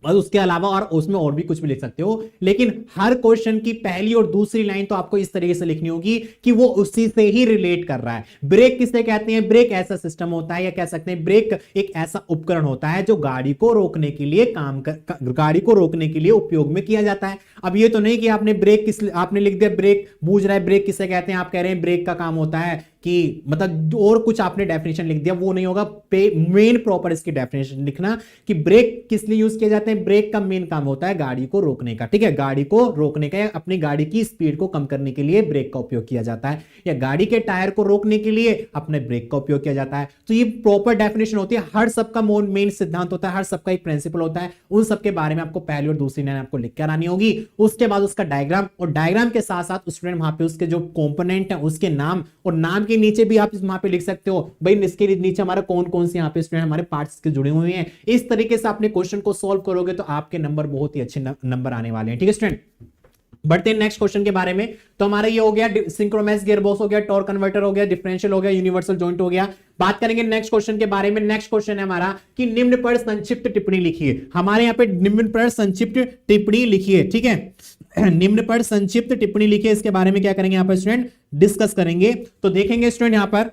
और उसके अलावा और उसमें और भी कुछ भी लिख सकते हो, लेकिन हर क्वेश्चन की पहली और दूसरी लाइन तो आपको इस तरीके से लिखनी होगी कि वो उसी से ही रिलेट कर रहा है। ब्रेक किसे कहते हैं, ब्रेक ऐसा सिस्टम होता है, या कह सकते हैं ब्रेक एक ऐसा उपकरण होता है जो गाड़ी को रोकने के लिए गाड़ी को रोकने के लिए उपयोग में किया जाता है। अब ये तो नहीं कि आपने आपने लिख दिया ब्रेक, बूझ रहा है ब्रेक किसे कहते हैं, आप कह रहे हैं ब्रेक का काम होता है कि मतलब और कुछ आपने डेफिनेशन लिख दिया, वो नहीं होगा। मेन प्रॉपर इसकी डेफिनेशन लिखना कि ब्रेक किस लिए यूज किए जाते हैं, ब्रेक का मेन काम होता है गाड़ी को रोकने का, ठीक है, गाड़ी को रोकने का, या अपनी गाड़ी की स्पीड को कम करने के लिए ब्रेक का उपयोग किया जाता है, या गाड़ी के टायर को रोकने के लिए अपने ब्रेक का उपयोग किया जाता है। तो ये प्रॉपर डेफिनेशन होती है, हर सबका मेन सिद्धांत होता है, हर सबका एक प्रिंसिपल होता है, उन सबके बारे में आपको पहली और दूसरी लाइन आपको लिख कर आनी होगी। उसके बाद उसका डायग्राम, और डायग्राम के साथ साथ स्टूडेंट वहां पे उसके जो कंपोनेंट है उसके नाम, और नाम के नीचे भी आप वहां पे लिख सकते हो भाई इसके नीचे हमारा कौन कौन से यहाँ पे स्टूडेंट हमारे पार्ट्स के जुड़े हुए हैं। इस तरीके से अपने क्वेश्चन को सॉल्व करोगे तो आपके नंबर बहुत ही अच्छे नंबर आने वाले हैं, ठीक है स्टूडेंट। बढ़ते हैं नेक्स्ट क्वेश्चन के बारे में। तो हमारा ये हो गया सिंक्रोनस गियरबॉक्स हो गया, टॉर्क कन्वर्टर हो गया, डिफरेंशियल हो गया, यूनिवर्सल जॉइंट हो गया। बात करेंगे नेक्स्ट क्वेश्चन के बारे में। नेक्स्ट क्वेश्चन है हमारा कि निम्न पर संक्षिप्त टिप्पणी लिखिए। हमारे यहाँ पे निम्न पर संक्षिप्त टिप्पणी लिखिए, ठीक है। निम्न पर संक्षिप्त टिप्पणी लिखिए, इसके बारे में क्या करेंगे यहाँ पर स्टूडेंट, डिस्कस करेंगे। तो देखेंगे स्टूडेंट यहाँ पर,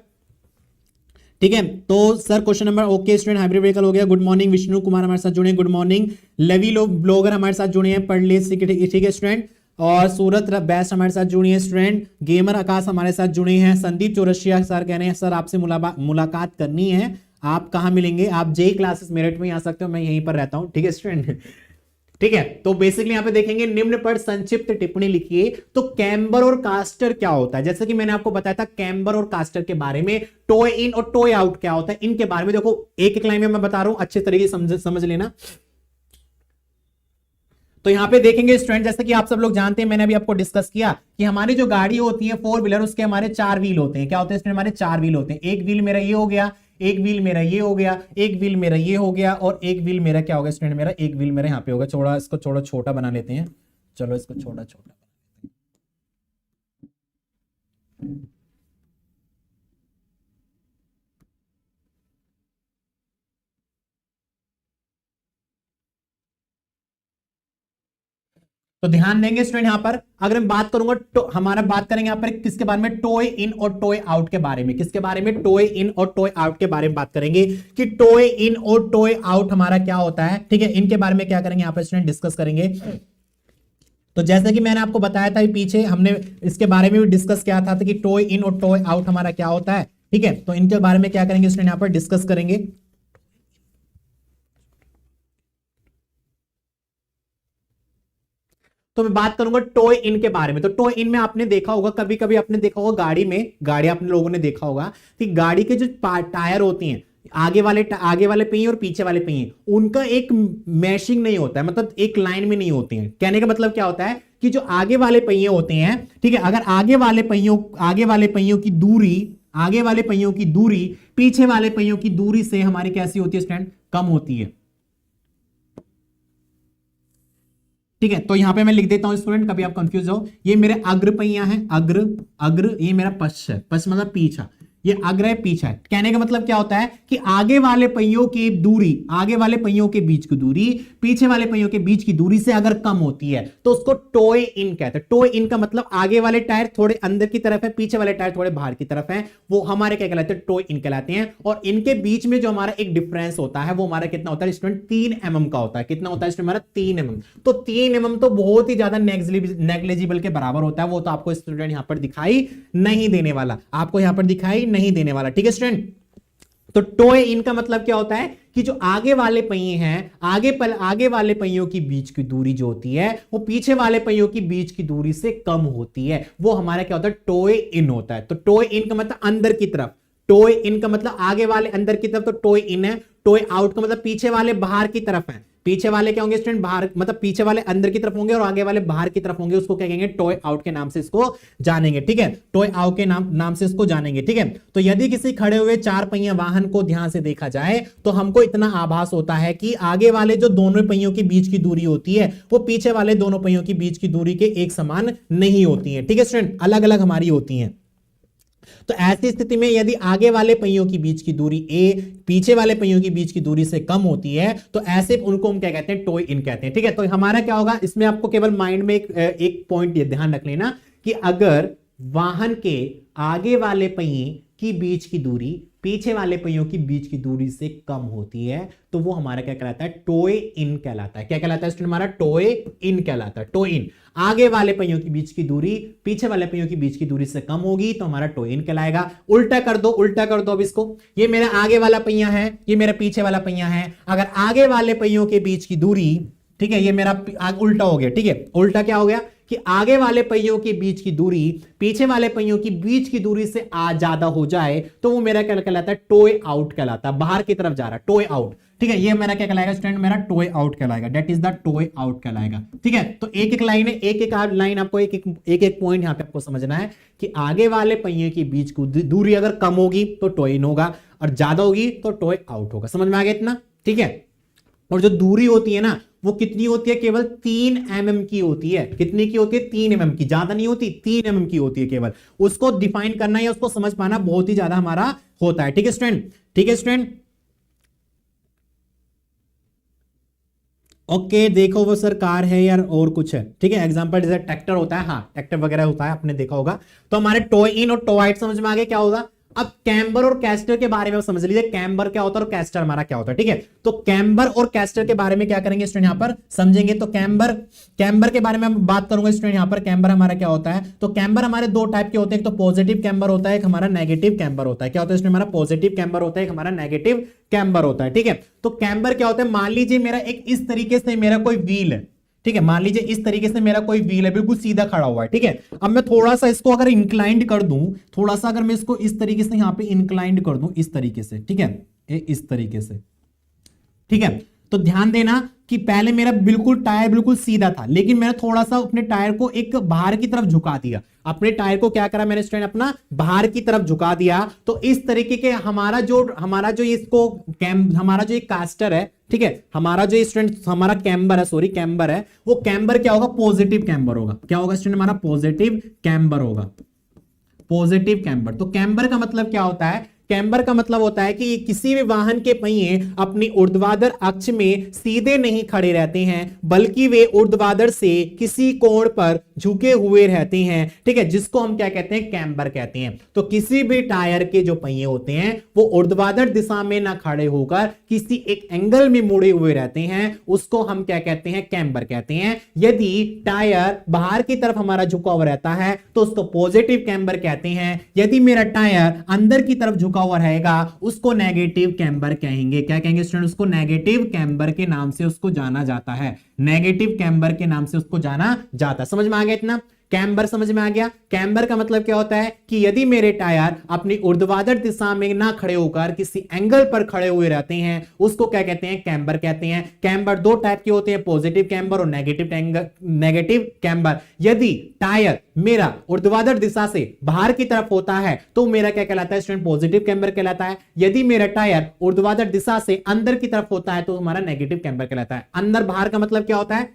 ठीक है। तो sir question number okay student, hybrid vehicle हो गया। गुड मॉर्निंग विष्णु कुमार हमारे साथ जुड़े, गुड मॉर्निंग। लवी ब्लॉगर हमारे साथ जुड़े हैं, पढ़ ले ठीक है स्टूडेंट। और सूरत बेस्ट हमारे साथ जुड़ी है स्टूडेंट। गेमर आकाश हमारे साथ जुड़े हैं। संदीप चौरसिया सर कह रहे हैं सर आपसे मुलाकात करनी है। आप कहां मिलेंगे? आप जेई क्लासेस मेरठ में आ सकते हो, मैं यहीं पर रहता हूं, ठीक है स्टूडेंट। ठीक है, तो बेसिकली यहां पे देखेंगे निम्न पर संक्षिप्त टिप्पणी लिखिए। तो कैम्बर और कास्टर क्या होता है? जैसे कि मैंने आपको बताया था कैम्बर और कास्टर के बारे में, टोय इन और टोय आउट क्या होता है इनके बारे में। देखो एक एक लाइन में मैं बता रहा हूं, अच्छे तरीके से समझ लेना। तो यहां पे देखेंगे स्टूडेंट, जैसे कि आप सब लोग जानते हैं, मैंने अभी आपको डिस्कस किया कि हमारी जो गाड़ी होती है फोर व्हीलर, उसके हमारे चार व्हील होते हैं। क्या होते हैं स्टूडेंट? हमारे चार व्हील होते हैं। एक व्हील मेरा ये हो गया, एक व्हील मेरा ये हो गया, एक व्हील मेरा ये हो गया, और एक व्हील मेरा क्या होगा स्टूडेंट? मेरा एक व्हील मेरा यहाँ पे होगा। छोड़ा इसको, छोटा छोटा बना लेते हैं। चलो इसको छोटा छोटा, तो ध्यान देंगे स्टूडेंट यहां पर। अगर मैं बात करूंगा तो हमारा बात करेंगे यहां पर किसके बारे में? टॉय इन और टॉय आउट के बारे में। किसके बारे में? टॉय इन और टॉय आउट के बारे में बात करेंगे कि टॉय इन और टॉय आउट हमारा क्या होता है, ठीक है। इनके बारे में क्या करेंगे यहां पर स्टूडेंट, डिस्कस करेंगे। तो जैसे कि मैंने आपको बताया था पीछे, हमने इसके बारे में भी डिस्कस किया था कि टॉय इन और टॉय आउट हमारा क्या होता है, ठीक है। तो इनके बारे में क्या करेंगे स्टूडेंट यहां पर डिस्कस करेंगे। तो मैं बात करूंगा टॉय इन के बारे में। तो टॉय इन में आपने देखा होगा, कभी कभी आपने देखा होगा गाड़ी में, गाड़ी आपने लोगों ने देखा होगा कि गाड़ी के जो टायर होती हैं, आगे वाले पहिए और पीछे वाले पहिए, उनका एक मैशिंग नहीं होता है, मतलब एक लाइन में नहीं होती हैं। कहने का मतलब क्या होता है कि जो आगे वाले पहिए होते हैं, ठीक है, अगर आगे वाले पहियों की दूरी, आगे वाले पहियों की दूरी पीछे वाले पहियों की दूरी से हमारी कैसी होती है स्टूडेंट? कम होती है, ठीक है। तो यहां पे मैं लिख देता हूं स्टूडेंट, कभी आप कंफ्यूज हो। ये मेरे अग्र पहिया है, अग्र, ये मेरा पश्च है, पश्च मतलब पीछा, ये अग्र है, पीछा है। कहने का मतलब क्या होता है कि आगे वाले पहियों की दूरी, आगे वाले पहियों के बीच की दूरी पीछे वाले पहियों के बीच की दूरी से अगर कम होती है तो उसको टॉय इन कहते हैं। टॉय इन का मतलब आगे वाले टायर थोड़े अंदर की तरफ है, पीछे वाले टायर थोड़े बाहर की तरफ है, वो हमारे क्या कहलाते हैं? टॉय इन कहलाते हैं। और इनके बीच में जो हमारा एक डिफरेंस होता है वो हमारा कितना होता है स्टूडेंट? 3 mm का होता है। कितना होता है स्टूडेंट? हमारा 3 mm। तो 3 mm तो बहुत ही ज्यादा नेग्लिजिबल के बराबर होता है। वो तो आपको स्टूडेंट यहां पर दिखाई नहीं देने वाला, आपको यहां पर दिखाई नहीं देने वाला, ठीक है स्टूडेंट। तो टॉय इन का मतलब क्या होता है कि जो आगे वाले पहिए हैं, आगे वाले पहियों की बीच की दूरी जो होती है वो पीछे वाले पहियों की बीच की दूरी से कम होती है, वो हमारा क्या होता है? टॉय इन होता है। तो टॉय इन का मतलब अंदर की तरफ, टॉय इन का मतलब आगे वाले अंदर की तरफ, तो टॉय इन है। टॉय आउट का मतलब पीछे वाले बाहर की तरफ है। पीछे वाले क्या होंगे स्टूडेंट? बाहर, मतलब पीछे वाले अंदर की तरफ होंगे और आगे वाले बाहर की तरफ होंगे, उसको क्या कहेंगे? टॉय आउट के नाम से इसको जानेंगे, ठीक है। टॉय आउट के नाम से इसको जानेंगे, ठीक है। तो यदि किसी खड़े हुए 4 पहिया वाहन को ध्यान से देखा जाए तो हमको इतना आभास होता है कि आगे वाले जो दोनों पहियों के बीच की दूरी होती है वो पीछे वाले दोनों पहियों की बीच की दूरी के एक समान नहीं होती है, ठीक है स्टूडेंट, अलग अलग हमारी होती है। तो ऐसी स्थिति में यदि आगे वाले पहियों की बीच की दूरी ए पीछे वाले पहियों की बीच की दूरी से कम होती है तो ऐसे उनको हम क्या कहते हैं? टॉय इन कहते हैं, ठीक है। तो हमारा क्या होगा इसमें, आपको केवल माइंड में एक पॉइंट ध्यान रख लेना कि अगर वाहन के आगे वाले पहिए की बीच की दूरी पीछे वाले पहियों की बीच की दूरी से कम होती है तो वो हमारा क्या कहलाता है? टॉय इन कहलाता है। क्या कहलाता है स्टूडेंट? हमारा टॉय इन कहलाता है। टॉय इन, आगे वाले पहियों की बीच की दूरी पीछे वाले पहियों की बीच की दूरी से कम होगी तो हमारा टॉय इन कहलाएगा। उल्टा कर दो, उल्टा कर दो अब इसको। ये मेरा आगे वाला पहिया है, ये मेरा पीछे वाला पहिया है। अगर आगे वाले पहियों के बीच की दूरी, ठीक है, ये मेरा उल्टा हो गया, ठीक है। उल्टा क्या हो गया कि आगे वाले पहियों के बीच की दूरी पीछे वाले पहियों की बीच की दूरी से ज्यादा हो जाए तो वो मेरा क्या कहलाता है? टॉय आउट कहलाता है। बाहर की तरफ जा रहा है, टॉय आउट, ठीक है। ये मेरा क्या कहलाएगा स्टूडेंट? मेरा टॉय आउट कहलाएगा। That is the toy out कहलाएगा, ठीक है। तो एक एक लाइन है, एक एक लाइन आपको एक एक पॉइंट यहां पे आपको समझना है कि आगे वाले पहिए की बीच की दूरी अगर कम होगी तो टॉय इन होगा और ज्यादा होगी तो टॉय आउट होगा। समझ में आ गया इतना, ठीक है। और जो दूरी होती है ना वो कितनी होती है, केवल 3 mm की होती है। कितनी की होती है, 3 mm की, ज्यादा नहीं होती, 3 mm की होती है केवल। उसको डिफाइन करना या उसको समझ पाना बहुत ही ज्यादा हमारा होता है। ठीक है स्टूडेंट, ठीक है स्टूडेंट, ओके देखो वो सर कार है यार और कुछ है, ठीक है, एग्जांपल जैसे ट्रैक्टर होता है, हाँ ट्रैक्टर वगैरह होता है, आपने देखा होगा। तो हमारे टो इन और टो आउट समझ में आ गया क्या होगा। अब कैम्बर और कैस्टर के बारे में समझ लीजिए, कैम्बर क्या होता है और कैस्टर हमारा क्या होता है। ठीक है, तो कैम्बर और कैस्टर के बारे में क्या करेंगे स्टूडेंट, यहां पर समझेंगे। तो कैम्बर, कैम्बर के बारे में हम बात करूंगा स्टूडेंट। यहां पर कैम्बर हमारा क्या होता है, तो कैम्बर हमारे दो टाइप के होते हैं, एक तो पॉजिटिव कैम्बर होता है, एक हमारा नेगेटिव कैम्बर होता है। क्या होता है स्टूडेंट, हमारा पॉजिटिव कैम्बर होता है, एक हमारा नेगेटिव कैम्बर होता है। ठीक है, तो कैम्बर क्या होता है, मान लीजिए मेरा एक इस तरीके से मेरा कोई व्हील है। ठीक है, मान लीजिए इस तरीके से मेरा कोई व्हील है, बिल्कुल सीधा खड़ा हुआ है। ठीक है, अब मैं थोड़ा सा इसको अगर इंक्लाइंड कर दूं, थोड़ा सा अगर मैं इसको इस तरीके से यहां पे इंक्लाइंड कर दूं, इस तरीके से, ठीक है, इस तरीके से, ठीक है, तो ध्यान देना कि पहले मेरा बिल्कुल टायर बिल्कुल सीधा था, लेकिन मैंने थोड़ा सा अपने टायर को एक बाहर की तरफ झुका दिया। अपने टायर को क्या करा मैंने स्टूडेंट, अपना बाहर की तरफ झुका दिया। तो इस तरीके के हमारा जो इसको हमारा जो एक कास्टर है, ठीक है, हमारा जो स्टूडेंट हमारा कैम्बर है, सॉरी कैम्बर है, वो कैम्बर क्या होगा, पॉजिटिव कैम्बर होगा। क्या होगा स्टूडेंट, हमारा पॉजिटिव कैम्बर होगा, पॉजिटिव कैम्बर। तो कैम्बर का मतलब क्या होता है, कैम्बर का मतलब होता है कि किसी भी वाहन के पहिए अपनी ऊर्ध्वाधर अक्ष में सीधे नहीं खड़े रहते हैं, बल्कि वे ऊर्ध्वाधर से किसी कोण पर झुके हुए रहते हैं। ठीक है, जिसको हम क्या कहते हैं, कैम्बर कहते हैं। तो किसी भी टायर के जो पहिए होते हैं वो ऊर्ध्वाधर दिशा में ना खड़े होकर किसी एक एंगल में मुड़े हुए रहते हैं, उसको हम क्या कहते हैं, कैम्बर कहते हैं। यदि टायर बाहर की तरफ हमारा झुका हुआ रहता है तो उसको पॉजिटिव कैम्बर कहते हैं। यदि मेरा टायर अंदर की तरफ झुका हुआ रहेगा उसको नेगेटिव कैम्बर कहेंगे। क्या कहेंगे स्टूडेंट, उसको नेगेटिव कैम्बर के नाम से उसको जाना जाता है, नेगेटिव कैम्बर के नाम से उसको जाना जाता है। समझ में आ गया इतना, कैम्बर समझ में आ गया। कैम्बर का मतलब क्या होता है कि यदि मेरे टायर अपनी ऊर्ध्वाधर दिशा में ना खड़े होकर किसी एंगल पर खड़े हुए रहते हैं, उसको क्या कहते हैं, कैम्बर कहते हैं। कैम्बर दो टाइप के होते हैं, पॉजिटिव कैम्बर और नेगेटिव कैम्बर। यदि टायर मेरा ऊर्ध्वाधर दिशा से बाहर की तरफ होता है तो मेरा क्या कहलाता है स्टूडेंट, पॉजिटिव कैम्बर कहलाता है। यदि मेरा टायर ऊर्ध्वाधर दिशा से अंदर की तरफ होता है तो हमारा नेगेटिव कैम्बर कहलाता है। अंदर बाहर का मतलब क्या होता है,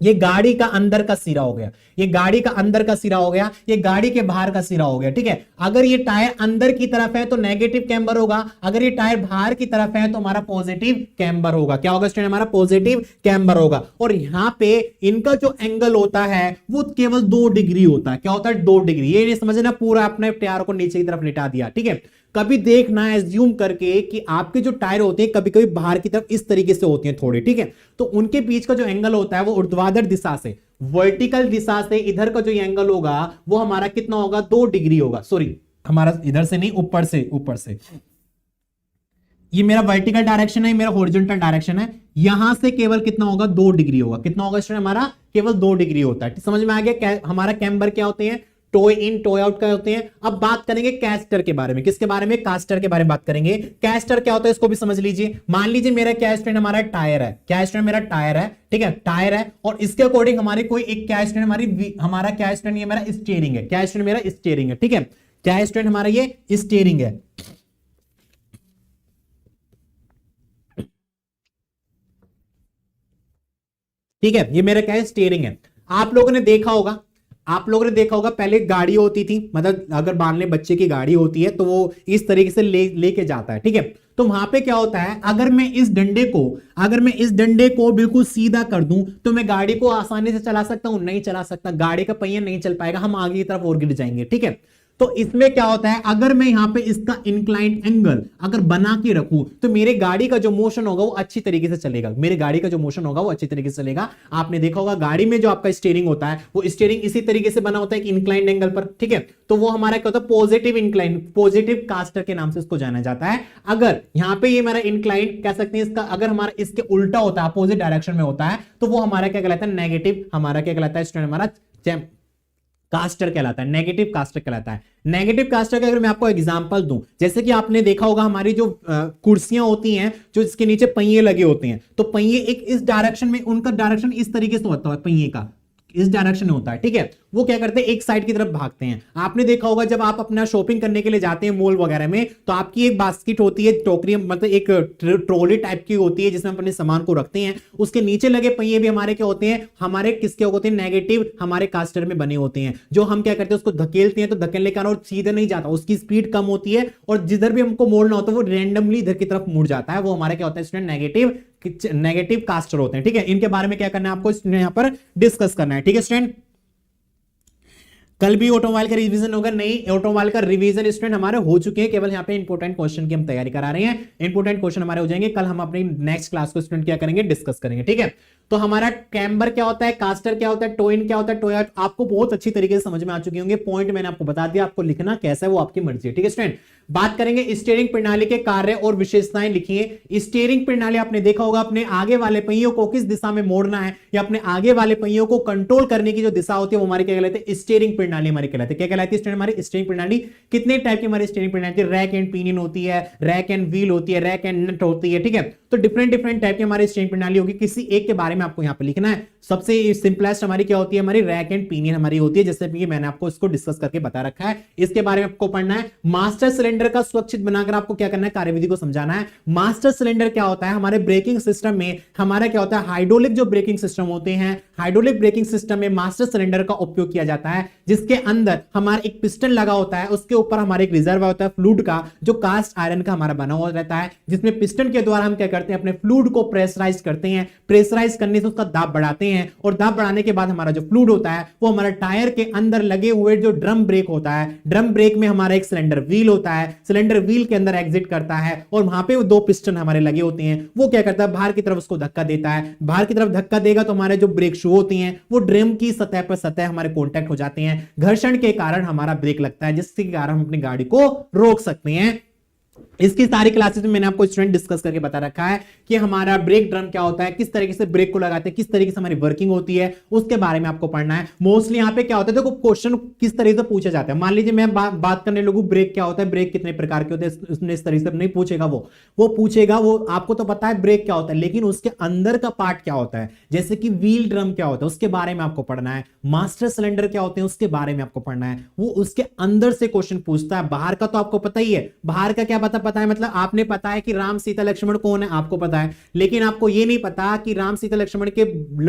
ये गाड़ी का अंदर का सिरा हो गया, ये गाड़ी का अंदर का सिरा हो गया, ये गाड़ी के बाहर का सिरा हो गया। ठीक है, अगर ये टायर अंदर की तरफ है तो नेगेटिव कैम्बर होगा, अगर ये टायर बाहर की तरफ है तो हमारा पॉजिटिव कैम्बर होगा। क्या होगा स्टूडेंट, हमारा पॉजिटिव कैम्बर होगा। और यहां पे इनका जो एंगल होता है वो केवल 2 डिग्री होता है। क्या होता है, 2 डिग्री। ये नहीं समझना पूरा अपने टायर को नीचे की तरफ लिटा दिया। ठीक है, कभी देखना एज्यूम करके कि आपके जो टायर होते हैं कभी कभी बाहर की तरफ इस तरीके से होते हैं थोड़े, ठीक है, तो उनके बीच का जो एंगल होता है वो ऊर्ध्वाधर दिशा से, वर्टिकल दिशा से इधर का जो एंगल होगा वो हमारा कितना होगा, 2 डिग्री होगा। सॉरी, हमारा इधर से नहीं, ऊपर से, ऊपर से। ये मेरा वर्टिकल डायरेक्शन है, मेरा हॉरिजॉन्टल डायरेक्शन है, यहां से केवल कितना होगा, 2 डिग्री होगा। कितना होगा स्टूडेंट, हमारा केवल 2 डिग्री होता है। समझ में आ गया, हमारा कैम्बर क्या होते हैं, टो इन टो आउट का होते हैं। अब बात करेंगे कैस्टर के बारे में। किसके बारे में, कास्टर के बारे में बात करेंगे। कैस्टर क्या होता है इसको भी समझ लीजिए। मान लीजिए मेरा क्या स्टूडेंट, हमारा टायर है, क्या स्टूडेंट मेरा टायर है, ठीक है, टायर है, और इसके अकॉर्डिंग हमारी कोई एक क्या स्टूडेंट, हमारा क्या स्टूडेंट, ये मेरा स्टीयरिंग है। क्या स्टूडेंट, मेरा स्टीयरिंग है। ठीक है, क्या स्टूडेंट, हमारा ये स्टीयरिंग है। ठीक है, ये मेरा क्या है, स्टीयरिंग है। आप लोगों ने देखा होगा, आप लोगों ने देखा होगा पहले गाड़ी होती थी, मतलब अगर मान ले बच्चे की गाड़ी होती है तो वो इस तरीके से लेके जाता है। ठीक है, तो वहां पे क्या होता है, अगर मैं इस डंडे को बिल्कुल सीधा कर दूं तो मैं गाड़ी को आसानी से चला सकता हूं, नहीं चला सकता, गाड़ी का पहिया नहीं चल पाएगा, हम आगे की तरफ और गिर जाएंगे। ठीक है, तो इसमें क्या होता है, अगर मैं यहां पे इसका इंक्लाइंड एंगल अगर बना के रखूं तो मेरे गाड़ी का जो मोशन होगा वो अच्छी तरीके से चलेगा, मेरे गाड़ी का जो मोशन होगा वो अच्छी तरीके से चलेगा। आपने देखा होगा गाड़ी में जो आपका स्टीयरिंग होता है वो स्टीयरिंग इसी तरीके से बना होता है कि इंक्लाइंड एंगल पर। ठीक है, तो वो हमारा क्या होता है, पॉजिटिव इंक्लाइंड, पॉजिटिव कास्टर के नाम से उसको जाना जाता है। अगर यहां पे ये मेरा इंक्लाइंड कह सकते हैं, इसका अगर हमारा इसके उल्टा होता है, अपोजिट डायरेक्शन में होता है, तो वो हमारा क्या कहलाता है, नेगेटिव, हमारा क्या कहलाता है स्टूडेंट, हमारा कास्टर कहलाता है, नेगेटिव कास्टर कहलाता है। नेगेटिव कास्टर का अगर मैं आपको एग्जांपल दूं, जैसे कि आपने देखा होगा हमारी जो कुर्सियां होती हैं, जो इसके नीचे पहिए लगे होते हैं, तो पहिए एक इस डायरेक्शन में, उनका डायरेक्शन इस तरीके से होता है पहिए का, इस डायरेक्शन में होता है, ठीक है। वो क्या करते हैं, एक साइड की तरफ भागते हैं। आपने देखा होगा जब आप अपना शॉपिंग करने के लिए जाते हैं मॉल वगैरह में, तो आपकी एक बास्केट होती है, टोकरी मतलब एक ट्रॉली टाइप की होती है जिसमें अपने सामान को रखते हैं। उसके नीचे लगे पहिए भी हमारे क्या होते हैं, हमारे किसके होते हैं, नेगेटिव हमारे कास्टर में बने होते हैं, जो हम क्या करते हैं उसको धकेलते हैं, तो धकेलने के कारण सीधे नहीं जाता, उसकी स्पीड कम होती है, और जिधर भी हमको मोड़ना होता है वो रैंडमली इधर की तरफ मुड़ जाता है। वो हमारे क्या होता है स्टूडेंट, नेगेटिव कास्टर होते हैं, ठीक है। इनके बारे में क्या करना है आपको यहां पर डिस्कस करना है, ठीक है स्टूडेंट। कल भी ऑटोमोबाइल का रिवीजन होगा, नहीं ऑटोमोबाइल का रिवीजन स्टूडेंट हमारे हो चुके हैं, केवल यहाँ पे इंपोर्टेंट क्वेश्चन की हम तैयारी करा रहे हैं। इंपोर्टेंट क्वेश्चन हमारे हो जाएंगे, कल हम अपनी नेक्स्ट क्लास को स्टूडेंट क्या करेंगे, डिस्कस करेंगे, ठीक है। तो हमारा कैम्बर क्या होता है, कास्टर क्या होता है, टोइन क्या होता है, टोया आपको बहुत अच्छी तरीके से समझ में आ चुके होंगे। पॉइंट मैंने आपको बता दिया, आपको लिखना कैसा है वो आपकी मर्जी है, ठीक है स्टूडेंट। बात करेंगे स्टीयरिंग प्रणाली के कार्य और विशेषताएं लिखिए। स्टीयरिंग प्रणाली आपने देखा होगा, अपने आगे वाले पहियों को किस दिशा में मोड़ना है, या अपने आगे वाले पहियों को कंट्रोल करने की जो दिशा होती है वो हमारी क्या कहलाती है, स्टीयरिंग प्रणाली हमारी कहलाती है। क्या कहलाती है हमारी स्टीयरिंग प्रणाली? कितने टाइप की हमारी स्टीयरिंग प्रणाली, रैक एंड पिनियन होती है, रैक एंड व्हील होती है, रैक एंड नट होती है, ठीक है। तो डिफरेंट टाइप की हमारी स्टीयरिंग प्रणाली होगी, किसी एक के बारे में आपको यहां पर लिखना है। सबसे सिंपलेस्ट हमारी क्या होती है, हमारी रैक एंड पिनियन हमारी होती है, जैसे कि मैंने आपको इसको डिस्कस करके बता रखा है। इसके बारे में आपको पढ़ना है। मास्टर सिलेंडर का सुरक्षित बनाकर आपको क्या करना है, कार्यविधि को समझाना है। मास्टर सिलेंडर क्या होता है, हमारे ब्रेकिंग सिस्टम में हमारा क्या होता है, हाइड्रोलिक जो ब्रेकिंग सिस्टम होते हैं, हाइड्रोलिक ब्रेकिंग सिस्टम में मास्टर सिलेंडर का उपयोग किया जाता है, जिसके अंदर हमारा एक पिस्टन लगा होता है, उसके ऊपर हमारा एक रिजर्व होता है फ्लूइड का, जो कास्ट आयरन का हमारा बना हुआ रहता है, जिसमें पिस्टन के द्वारा हम क्या करते हैं, अपने फ्लूइड को प्रेशराइज करते हैं। प्रेशराइज करने से उसका दाब बढ़ाते हैं, और दाब बढ़ाने के बाद हमारा जो फ्लूइड होता है वो हमारा टायर के अंदर लगे हुए जो ड्रम ब्रेक होता है, ड्रम ब्रेक में हमारा एक सिलेंडर व्हील होता है, सिलेंडर व्हील के अंदर एग्जिट करता है, और वहां पे दो पिस्टन हमारे लगे होते हैं। वो क्या करता है, बाहर की तरफ उसको धक्का देता है, बाहर की तरफ धक्का देगा तो हमारे जो ब्रेक शू होती हैं वो ड्रम की सतह पर सतह हमारे कांटेक्ट हो जाते हैं, घर्षण के कारण हमारा ब्रेक लगता है, जिसके कारण हम अपनी गाड़ी को रोक सकते हैं। इसकी सारी क्लासेस में मैंने आपको स्टूडेंट डिस्कस करके बता रखा है कि हमारा ब्रेक ड्रम क्या होता है, किस तरीके से ब्रेक को लगाते हैं, किस तरीके से हमारी वर्किंग होती है, उसके बारे में आपको पढ़ना है। मोस्टली यहां पे क्या होता है, देखो क्वेश्चन किस तरीके से पूछा जाता है। मान लीजिए मैं बात करने लगूं ब्रेक क्या होता है, ब्रेक कितने प्रकार के होते हैं, उसने इस तरीके से नहीं पूछेगा, वो पूछेगा, वो आपको तो पता है ब्रेक क्या होता है, लेकिन उसके अंदर का पार्ट क्या होता है, जैसे कि व्हील ड्रम क्या होता है उसके बारे में आपको पढ़ना है, मास्टर सिलेंडर क्या होते हैं उसके बारे में आपको पढ़ना है। वो उसके अंदर से क्वेश्चन पूछता है, बाहर का तो आपको पता ही है, बाहर का क्या पता है, मतलब आपने पता है कि राम सीता लक्ष्मण कौन है, आपको पता है, लेकिन आपको यह नहीं पता कि राम सीता लक्ष्मण के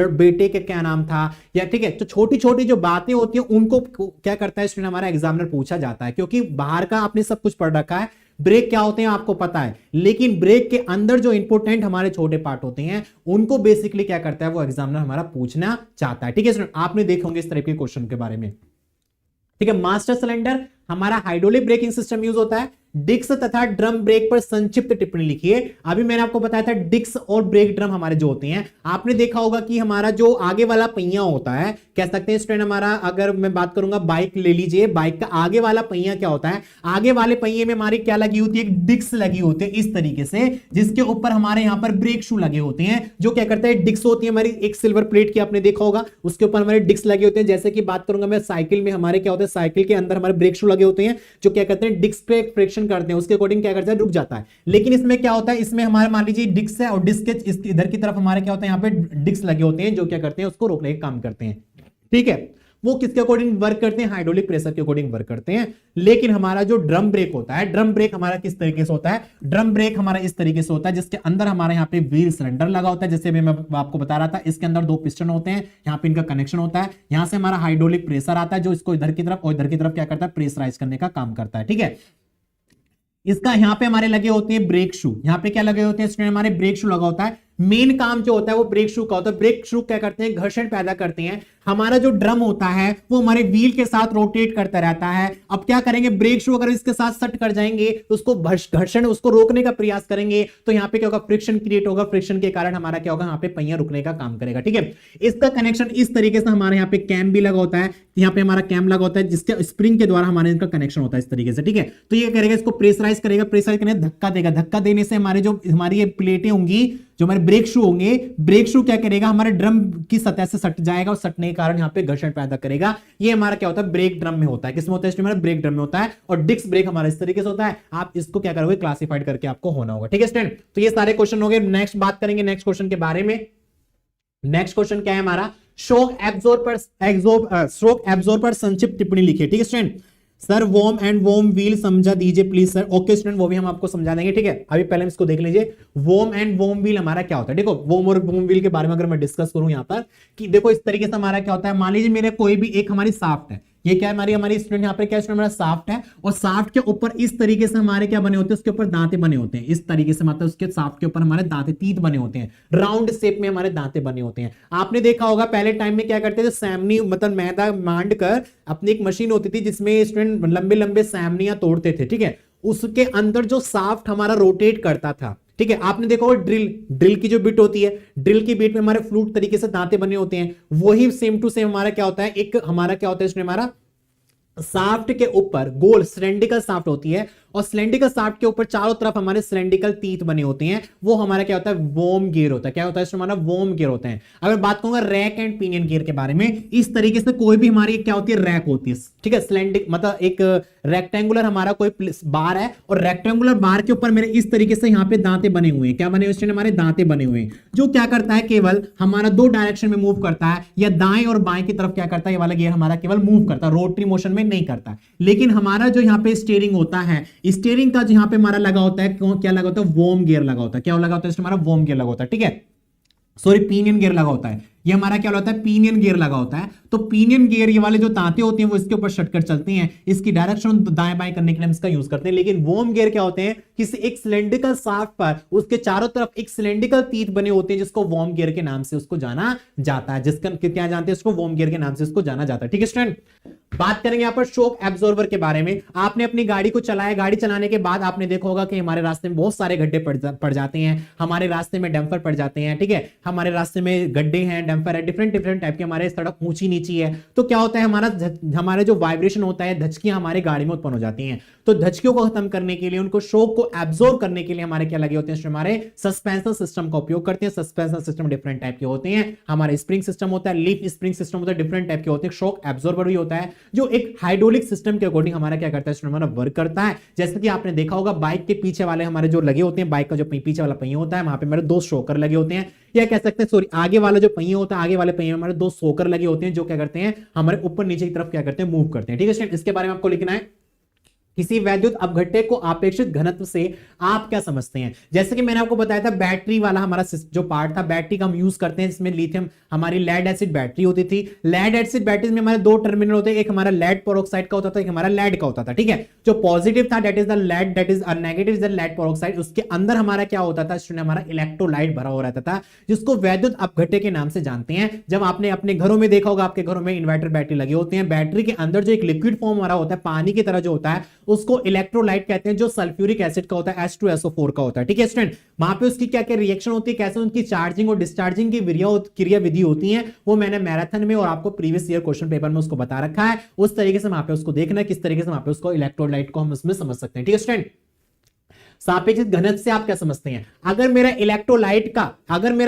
बेटे का क्या नाम था, या ठीक है। तो छोटी छोटी जो बातें होती हैं उनको क्या करता है स्टूडेंट, हमारा एग्जामिनर पूछा जाता है, क्योंकि बाहर का आपने सब कुछ पढ़ रखा है, ब्रेक क्या होते हैं आपको पता है, लेकिन ब्रेक के अंदर जो इंपोर्टेंट हमारे छोटे पार्ट होते हैं उनको बेसिकली क्या करता है वो एग्जामिनर हमारा पूछना चाहता है, ठीक है स्टूडेंट। आपने देखे होंगे इस तरह के क्वेश्चन के बारे में, ठीक है। मास्टर सिलेंडर हमारा हाइड्रोलिक ब्रेकिंग सिस्टम यूज होता है। डिस्क तथा ड्रम ब्रेक पर संक्षिप्त टिप्पणी लिखिए। अभी मैंने आपको बताया था डिस्क और ब्रेक ड्रम हमारे जो होते हैं, आपने देखा होगा कि हमारा जो आगे वाला पहिया होता है, कह सकते हैं स्टूडेंट हमारा, अगर मैं बात करूंगा बाइक ले लीजिए, बाइक का आगे वाला पहिया क्या होता है, आगे वाले पहिए में हमारी क्या लगी होती है, एक डिस्क लगी होती है इस तरीके से, जिसके ऊपर हमारे यहां पर ब्रेक शू लगे होते हैं, जो क्या करते हैं, डिस्क होती है हमारी एक सिल्वर प्लेट की, आपने देखा होगा उसके ऊपर हमारे डिस्क लगे होते हैं। जैसे कि बात करूंगा मैं साइकिल में, हमारे क्या होता है, साइकिल के अंदर हमारे ब्रेक शू लगे होते हैं, जो क्या करते हैं डिस्क पे फ्रिक्शन करते हैं, उसके अकॉर्डिंग क्या करता है, रुक जाता है। लेकिन इसमें क्या होता है, इसमें हमारे मान लीजिए डिस्क है, और डिस्क के इधर की तरफ हमारे क्या होता है, यहाँ पे डिस्क लगे होते हैं, जो क्या करते हैं उसको रोकने का काम करते हैं, ठीक है। वो किसके अकॉर्डिंग वर्क करते हैं, हाइड्रोलिक प्रेशर के अकॉर्डिंग वर्क करते हैं। लेकिन हमारा जो ड्रम ब्रेक होता है, ड्रम ब्रेक हमारा किस तरीके से होता है, ड्रम ब्रेक हमारा इस तरीके से होता है, जिसके अंदर हमारे यहाँ पे व्हील सिलेंडर लगा होता है, जैसे मैं आपको बता रहा था, इसके अंदर दो पिस्टन होते हैं, यहाँ पे इनका कनेक्शन होता है, यहाँ से हमारा हाइड्रोलिक प्रेशर आता है, जो इसको इधर की तरफ और इधर की तरफ क्या करता है, प्रेशराइज करने का काम करता है, ठीक है। इसका यहाँ पे हमारे लगे होते हैं ब्रेक शू, यहाँ पे क्या लगे होते हैं स्टूडेंट, हमारे ब्रेक शू लगा होता है। मेन काम जो होता है वो ब्रेक शू का होता है। ब्रेक शू क्या करते हैं, घर्षण पैदा करते हैं। हमारा जो ड्रम होता है वो हमारे व्हील के साथ रोटेट करता रहता है। अब क्या करेंगे, ब्रेक शू अगर इसके साथ सट कर जाएंगे तो उसको घर्षण, उसको रोकने का प्रयास करेंगे, तो यहाँ पे क्या होगा, फ्रिक्शन क्रिएट होगा। फ्रिक्शन के कारण हमारा क्या होगा, यहाँ पे पहिया रुकने का काम करेगा, ठीक है। इसका कनेक्शन इस तरीके से, हमारे यहाँ पे कैम भी लगा होता है, यहाँ पे हमारा कैम लगा होता है, जिसके स्प्रिंग के द्वारा हमारे इनका कनेक्शन होता है इस तरीके से, ठीक है। तो ये करेगा, इसको प्रेशराइज करेगा, प्रेशराइज करने धक्का देगा, धक्का देने से हमारे जो हमारी ये प्लेटें होंगी, जो हमारे ब्रेक शू होंगे, ब्रेक शू क्या करेगा, हमारे ड्रम की सतह से सट जाएगा, और सटने के कारण यहाँ पे घर्षण पैदा करेगा। ये हमारा क्या होता है, ब्रेक ड्रम में होता है। किसमें होता है, हमारा ब्रेक ड्रम में होता है। और डिस्क ब्रेक हमारा इस तरीके से होता है। आप इसको क्या करोगे, क्लासिफाइड करके आपको होना होगा, ठीक है स्टूडेंट। तो ये सारे क्वेश्चन हो गए। नेक्स्ट बात करेंगे नेक्स्ट क्वेश्चन के बारे में। नेक्स्ट क्वेश्चन क्या है हमारा, शॉक एब्जॉर्ब पर संक्षिप्त टिप्पणी लिखिए। ठीक है स्टूडेंट। सर वोम एंड वोम व्हील समझा दीजिए प्लीज सर। ओके स्टूडेंट, वो भी हम आपको समझा देंगे। ठीक है, अभी पहले इसको देख लीजिए, वोम एंड वोम व्हील हमारा क्या होता है। देखो वोम और वोम व्हील के बारे में अगर मैं डिस्कस करूं यहां पर, कि देखो इस तरीके से हमारा क्या होता है, मान लीजिए मेरे कोई भी एक हमारी शाफ्ट है, ये क्या है हमारी स्टूडेंट यहाँ पे क्या स्टूडेंट, हमारा शाफ्ट है, और शाफ्ट के ऊपर इस तरीके से हमारे क्या बने होते हैं, उसके ऊपर दांते बने होते हैं, इस तरीके से मतलब उसके शाफ्ट के ऊपर हमारे दांते तीत बने होते हैं, राउंड शेप में हमारे दांते बने होते हैं। आपने देखा होगा पहले टाइम में क्या करते थे, सैमनी मतलब मैदा मांड कर अपनी एक मशीन होती थी जिसमें स्टूडेंट लंबे लंबे सैमनियां तोड़ते थे। ठीक है, उसके अंदर जो शाफ्ट हमारा रोटेट करता था। ठीक है, आपने देखा होगा ड्रिल की जो बिट होती है, ड्रिल की बिट में हमारे फ्लूट तरीके से दांते बने होते हैं। वही सेम टू सेम हमारा क्या होता है, एक हमारा क्या होता है इसमें, हमारा शाफ्ट के ऊपर गोल सिलेंड्रिकल शाफ्ट होती है, और सिलेंड्रिकल शाफ्ट के ऊपर चारों तरफ हमारे सिलेंड्रिकल तीत बने होते हैं। वो हमारा क्या होता है, वोम गियर होता है। क्या होता है इसमें, हमारा वोम गियर होता है। अगर बात करूंगा रैक एंड पिनियन गियर के बारे में, इस तरीके से कोई भी हमारी क्या होती है, रैक होती है। ठीक है, सिलेंड्रिक मतलब एक रेक्टेंगुलर हमारा कोई बार है, और रेक्टेंगुलर बार के ऊपर मेरे इस तरीके से यहाँ पे दांते बने हुए हैं। क्या बने हुए हैं, हमारे दांते बने हुए हैं, जो क्या करता है, केवल हमारा दो डायरेक्शन में मूव करता है, या दाएं और बाएं की तरफ क्या करता है, ये वाला गियर हमारा केवल मूव करता है, रोटरी मोशन में नहीं करता। लेकिन हमारा जो यहाँ पे स्टीयरिंग होता है, स्टीयरिंग का यहाँ पे हमारा लगा होता है, क्या लगा होता है, वोम गियर लगा होता है। क्या लगा होता है, हमारा वोम गियर लगा होता है। ठीक है, सॉरी पिनियन गियर लगा होता है। ये हमारा क्या होता है, पिनियन गियर लगा होता है। तो पिनियन गियर ये वाले जो तांते होते हैं वो इसके ऊपर शटकर चलती हैं, इसकी डायरेक्शन दाएं बाएं करने के लिए हम इसका यूज करते हैं। लेकिन वोम गियर क्या होते हैं, किसी एक सिलेंड्रिकल शाफ्ट पर उसके चारों तरफ एक सिलेंड्रिकल तीत बने होते हैं, जिसको वोम गियर के नाम से उसको जाना जाता है। जिसका क्या जानते हैं, उसको वोम गियर के नाम से उसको जाना जाता है। ठीक है स्टूडेंट, बात करेंगे यहां पर शॉक एब्जॉर्बर के बारे में। आपने अपनी गाड़ी को चलाया, गाड़ी चलाने के बाद आपने देखा होगा कि हमारे रास्ते में बहुत सारे गड्ढे पड़ जाते हैं, हमारे रास्ते में डंपर पड़ जाते हैं। ठीक है, हमारे रास्ते में गड्ढे हैं, डंपर है, डिफरेंट डिफरेंट टाइप के, हमारे सड़क ऊंची नीची है। तो क्या होता है, हमारा जो वाइब्रेशन होता है, धचकियां हमारे गाड़ी में उत्पन्न हो जाती हैं। तो धचकियों को खत्म करने के लिए, उनको शॉक को एब्जॉर्ब करने के लिए हमारे क्या लगे होते हैं, हमारे सस्पेंशन सिस्टम का उपयोग करते हैं। सस्पेंशन सिस्टम डिफरेंट टाइप के होते हैं, हमारे स्प्रिंग सिस्टम होता है, लीफ स्प्रिंग सिस्टम होता है, डिफरेंट टाइप के होते हैं। शॉक एब्जॉर्बर भी होता है, जो एक हाइड्रोलिक सिस्टम के अकॉर्डिंग हमारा क्या करता है, हमारा वर्क करता है। जैसे कि आपने देखा होगा बाइक के पीछे वाले हमारे जो लगे होते हैं, बाइक का जो पीछे वाला पहिया होता है, वहां पे हमारे दो शॉकर लगे होते हैं, या कह सकते हैं सॉरी आगे वाला जो पहिया होता है, आगे वाले पहिए में हमारे दो शॉकर लगे होते हैं, जो क्या करते हैं, हमारे ऊपर नीचे की तरफ क्या करते हैं, मूव करते हैं। ठीक है, इसके बारे में आपको लिखना है। किसी वैद्युत अपघट्य को अपेक्षित घनत्व से आप क्या समझते हैं। जैसे कि मैंने आपको बताया था, बैटरी वाला हमारा जो पार्ट था, बैटरी का हम यूज करते हैं, जिसमें लिथियम हमारी लेड एसिड बैटरी होती थी। लेड एसिड बैटरी में हमारे दो टर्मिनल होते हैं, एक हमारा लेड पेरोक्साइड का होता था, एक हमारा लेड का होता था। ठीक है, जो पॉजिटिव था that is the lead, that is negative is the lead peroxide. उसके अंदर हमारा क्या होता था, हमारा इलेक्ट्रोलाइट भरा हो रहता था, जिसको वैद्युत अपघट्य के नाम से जानते हैं। जब आपने अपने घरों में देखा होगा, आपके घरों में इन्वर्टर बैटरी लगे होते हैं, बैटरी के अंदर जो एक लिक्विड फॉर्म हमारा होता है, पानी की तरह जो होता है, उसको इलेक्ट्रोलाइट कहते हैं, जो सल्फ्यूरिक एसिड का होता है, H2SO4 का होता है। ठीक है स्टूडेंट, वहां पे उसकी क्या क्या रिएक्शन होती है, कैसे उनकी चार्जिंग और डिस्चार्जिंग की क्रिया विधि होती है, वो मैंने मैराथन में और आपको प्रीवियस ईयर क्वेश्चन पेपर में उसको बता रखा है। उस तरीके से वहां पे उसको देखना है, किस तरीके से वहां पे उसको इलेक्ट्रोलाइट को हम उसमें समझ सकते हैं। ठीक है स्टूडेंट, सापेक्षिक घनत्व से आप क्या समझते हैं। अगर मेरा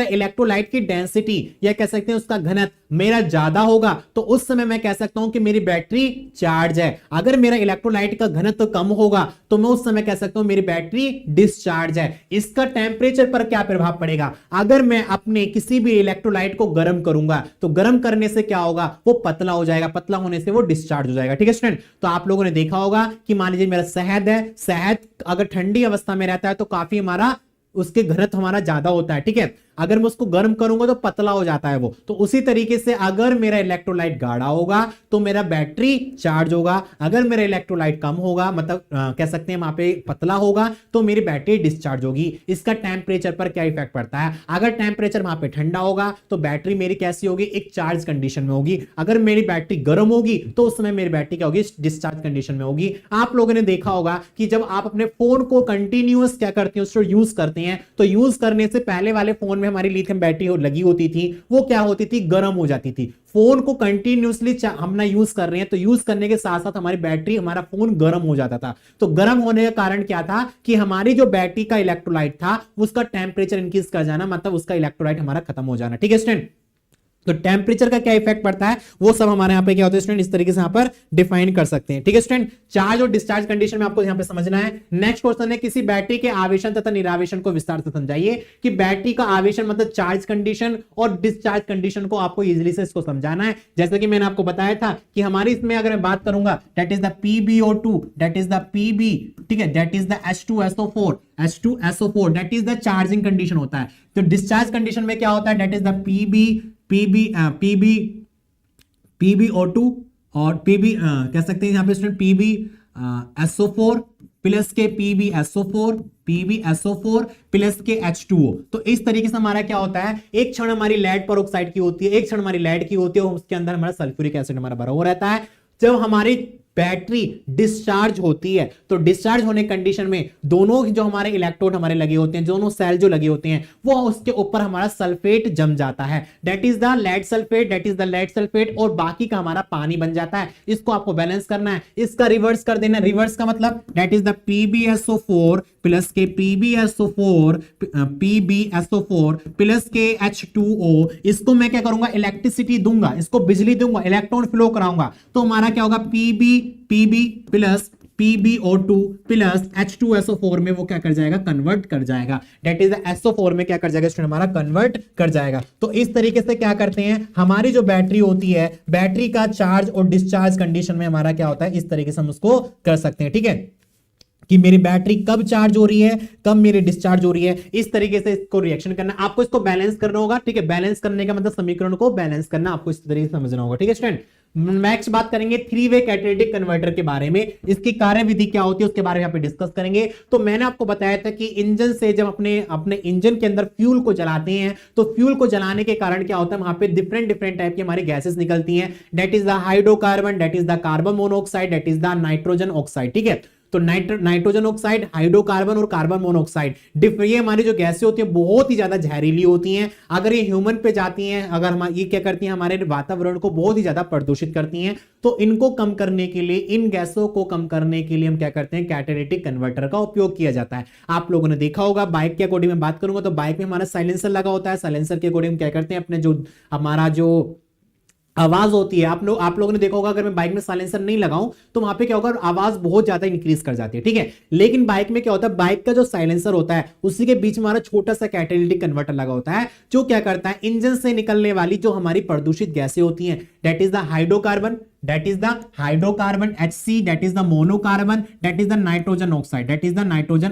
इलेक्ट्रोलाइट की डेंसिटी या कह सकते हैं उसका घनत्व मेरा ज्यादा होगा, तो उस समय मैं कह सकता हूं कि मेरी बैटरी चार्ज है। अगर मेरा इलेक्ट्रोलाइट का घनत्व कम होगा, तो मैं उस समय कह सकता हूं मेरी बैटरी डिस्चार्ज है। इसका टेम्परेचर पर क्या प्रभाव पड़ेगा। अगर मैं अपने किसी भी इलेक्ट्रोलाइट को गर्म करूंगा, तो गर्म करने से क्या होगा, वो पतला हो जाएगा, पतला होने से वो डिस्चार्ज हो जाएगा। ठीक है स्टूडेंट, तो आप लोगों ने देखा होगा कि मान लीजिए मेरा शहद है, शहद अगर ठंडी अवस्था में रहता है तो काफी हमारा उसके घनत्व हमारा ज्यादा होता है। ठीक है, अगर मैं उसको गर्म करूंगा तो पतला हो जाता है वो। तो उसी तरीके से अगर मेरा इलेक्ट्रोलाइट गाढ़ा होगा तो मेरा बैटरी चार्ज होगा, अगर मेरा इलेक्ट्रोलाइट कम होगा मतलब कह सकते हैं वहां पे पतला होगा, तो मेरी बैटरी डिस्चार्ज होगी। इसका टेम्परेचर पर क्या इफेक्ट पड़ता है। अगर टेम्परेचर वहां पे ठंडा होगा तो बैटरी मेरी कैसी होगी, एक चार्ज कंडीशन में होगी। अगर मेरी बैटरी गर्म होगी तो उस समय मेरी बैटरी क्या होगी, डिस्चार्ज कंडीशन में होगी। आप लोगों ने देखा होगा कि जब आप अपने फोन को कंटिन्यूअस क्या करते हैं, उसको यूज करते हैं, तो यूज करने से पहले वाले फोन में हमारी लिथियम बैटरी लगी होती थी, वो क्या होती थी, गर्म हो जाती थी। फोन को कंटिन्यूअसली हम ना यूज कर रहे हैं, तो यूज करने के साथ साथ हमारी बैटरी, हमारा फोन गर्म हो जाता था। तो गर्म होने का कारण क्या था कि हमारी जो बैटरी का इलेक्ट्रोलाइट था उसका टेम्परेचर इंक्रीज कर जाना, मतलब उसका इलेक्ट्रोलाइट हमारा खत्म हो जाना। ठीक है स्टूडेंट, तो टेम्परेचर का क्या इफेक्ट पड़ता है वो सब हमारे यहाँ पे क्या होता है स्टूडेंट, इस तरीके से यहाँ पर डिफाइन कर सकते हैं। ठीक है स्टूडेंट, चार्ज और डिस्चार्ज कंडीशन में आपको यहाँ पे समझना है। नेक्स्ट क्वेश्चन है, किसी बैटरी के आवेशन तथा निरावेशन को विस्तार से समझाइए। कि बैटरी का आवेशन मतलब चार्ज कंडीशन और डिस्चार्ज कंडीशन को आपको इजीली से इसको समझाना है। जैसे कि मैंने आपको बताया था कि हमारी इसमें अगर मैं बात करूंगा that is the PbO2, that is the Pb, ठीक है, that is the H2SO4 that is the charging condition होता है। तो डिस्चार्ज कंडीशन में क्या होता है, दैट इज द PbO2 और कह सकते हैं यहां पे स्टूडेंट PbSO4 प्लस के PbSO4 प्लस के H2O। तो इस तरीके से हमारा क्या होता है, एक क्षण हमारी लेड पर ऑक्साइड की होती है, एक क्षण हमारी लेड की होती है, उसके अंदर हमारा सल्फ्यूरिक एसिड हमारा भरा हुआ रहता है। जब हमारी बैटरी डिस्चार्ज होती है तो डिस्चार्ज होने कंडीशन में दोनों जो हमारे इलेक्ट्रोड हमारे लगे होते हैं, दोनों सेल जो लगे होते हैं, वो उसके ऊपर हमारा सल्फेट जम जाता है, that is the lead sulphate, और बाकी का हमारा पानी बन जाता है। इसको आपको बैलेंस करना है, इसका रिवर्स कर देना। रिवर्स का मतलब that is the PbSO4 plus के PbSO4 प्लस के H2O। इसको मैं क्या करूंगा, इलेक्ट्रिसिटी दूंगा, इसको बिजली दूंगा, इलेक्ट्रॉन फ्लो कराऊंगा, तो हमारा क्या होगा Pb plus PbO2 plus H2SO4 में वो क्या कर जाएगा, कन्वर्ट कर जाएगा। दैट इज द SO4 में क्या कर जाएगा स्टूडेंट, हमारा कन्वर्ट कर जाएगा। तो इस तरीके से क्या करते हैं, हमारी जो बैटरी होती है, बैटरी का चार्ज और डिस्चार्ज कंडीशन में हमारा क्या होता है, इस तरीके से हम उसको कर सकते हैं। ठीक है, कि मेरी बैटरी कब चार्ज हो रही है, कब मेरी डिस्चार्ज हो रही है, इस तरीके से इसको रिएक्शन करना, आपको इसको बैलेंस करना होगा। ठीक है, बैलेंस करने का मतलब समीकरण को बैलेंस करना, आपको इस तरीके से समझना होगा। ठीक है स्टूडेंट, नेक्स्ट बात करेंगे 3-वे कैटालिटिक कन्वर्टर के बारे में, इसकी कार्यविधि क्या होती है उसके बारे में यहाँ पे डिस्कस करेंगे। तो मैंने आपको बताया था कि इंजन से जब अपने इंजन के अंदर फ्यूल को जलाते हैं तो फ्यूल को जलाने के कारण क्या होता है, वहां पे डिफरेंट टाइप की हमारी गैसेस निकलती हैं। That is the hydrocarbon, that is the carbon monoxide, that is the nitrogen oxide. ठीक है, तो नाइट्रोजन ऑक्साइड, हाइड्रोकार्बन और कार्बन मोनोऑक्साइड, ये हमारी जो गैसें होती हैं बहुत ही ज्यादा जहरीली होती हैं। अगर ये ह्यूमन पे जाती हैं, अगर ये क्या करती हैं, हमारे वातावरण को बहुत ही ज्यादा प्रदूषित करती हैं। तो इनको कम करने के लिए, इन गैसों को कम करने के लिए हम क्या करते हैं, कैटालिटिक कन्वर्टर का उपयोग किया जाता है। आप लोगों ने देखा होगा, बाइक के अकॉर्डिंग में बात करूंगा तो बाइक में हमारा साइलेंसर लगा होता है। साइलेंसर के अकॉर्डिंग क्या करते हैं, अपने जो हमारा जो आवाज होती है, आप लोगों ने देखा होगा, अगर मैं बाइक में साइलेंसर नहीं लगाऊं तो वहां पे क्या होगा, आवाज बहुत ज्यादा इंक्रीज कर जाती है। ठीक है, लेकिन बाइक में क्या होता है, बाइक का जो साइलेंसर होता है उसी के बीच में हमारा छोटा सा कैटालिटिक कन्वर्टर लगा होता है, जो क्या करता है, इंजन से निकलने वाली जो हमारी प्रदूषित गैसें होती हैं, that is the hydrocarbon, HC, that is the monocarbon, that is the nitrogen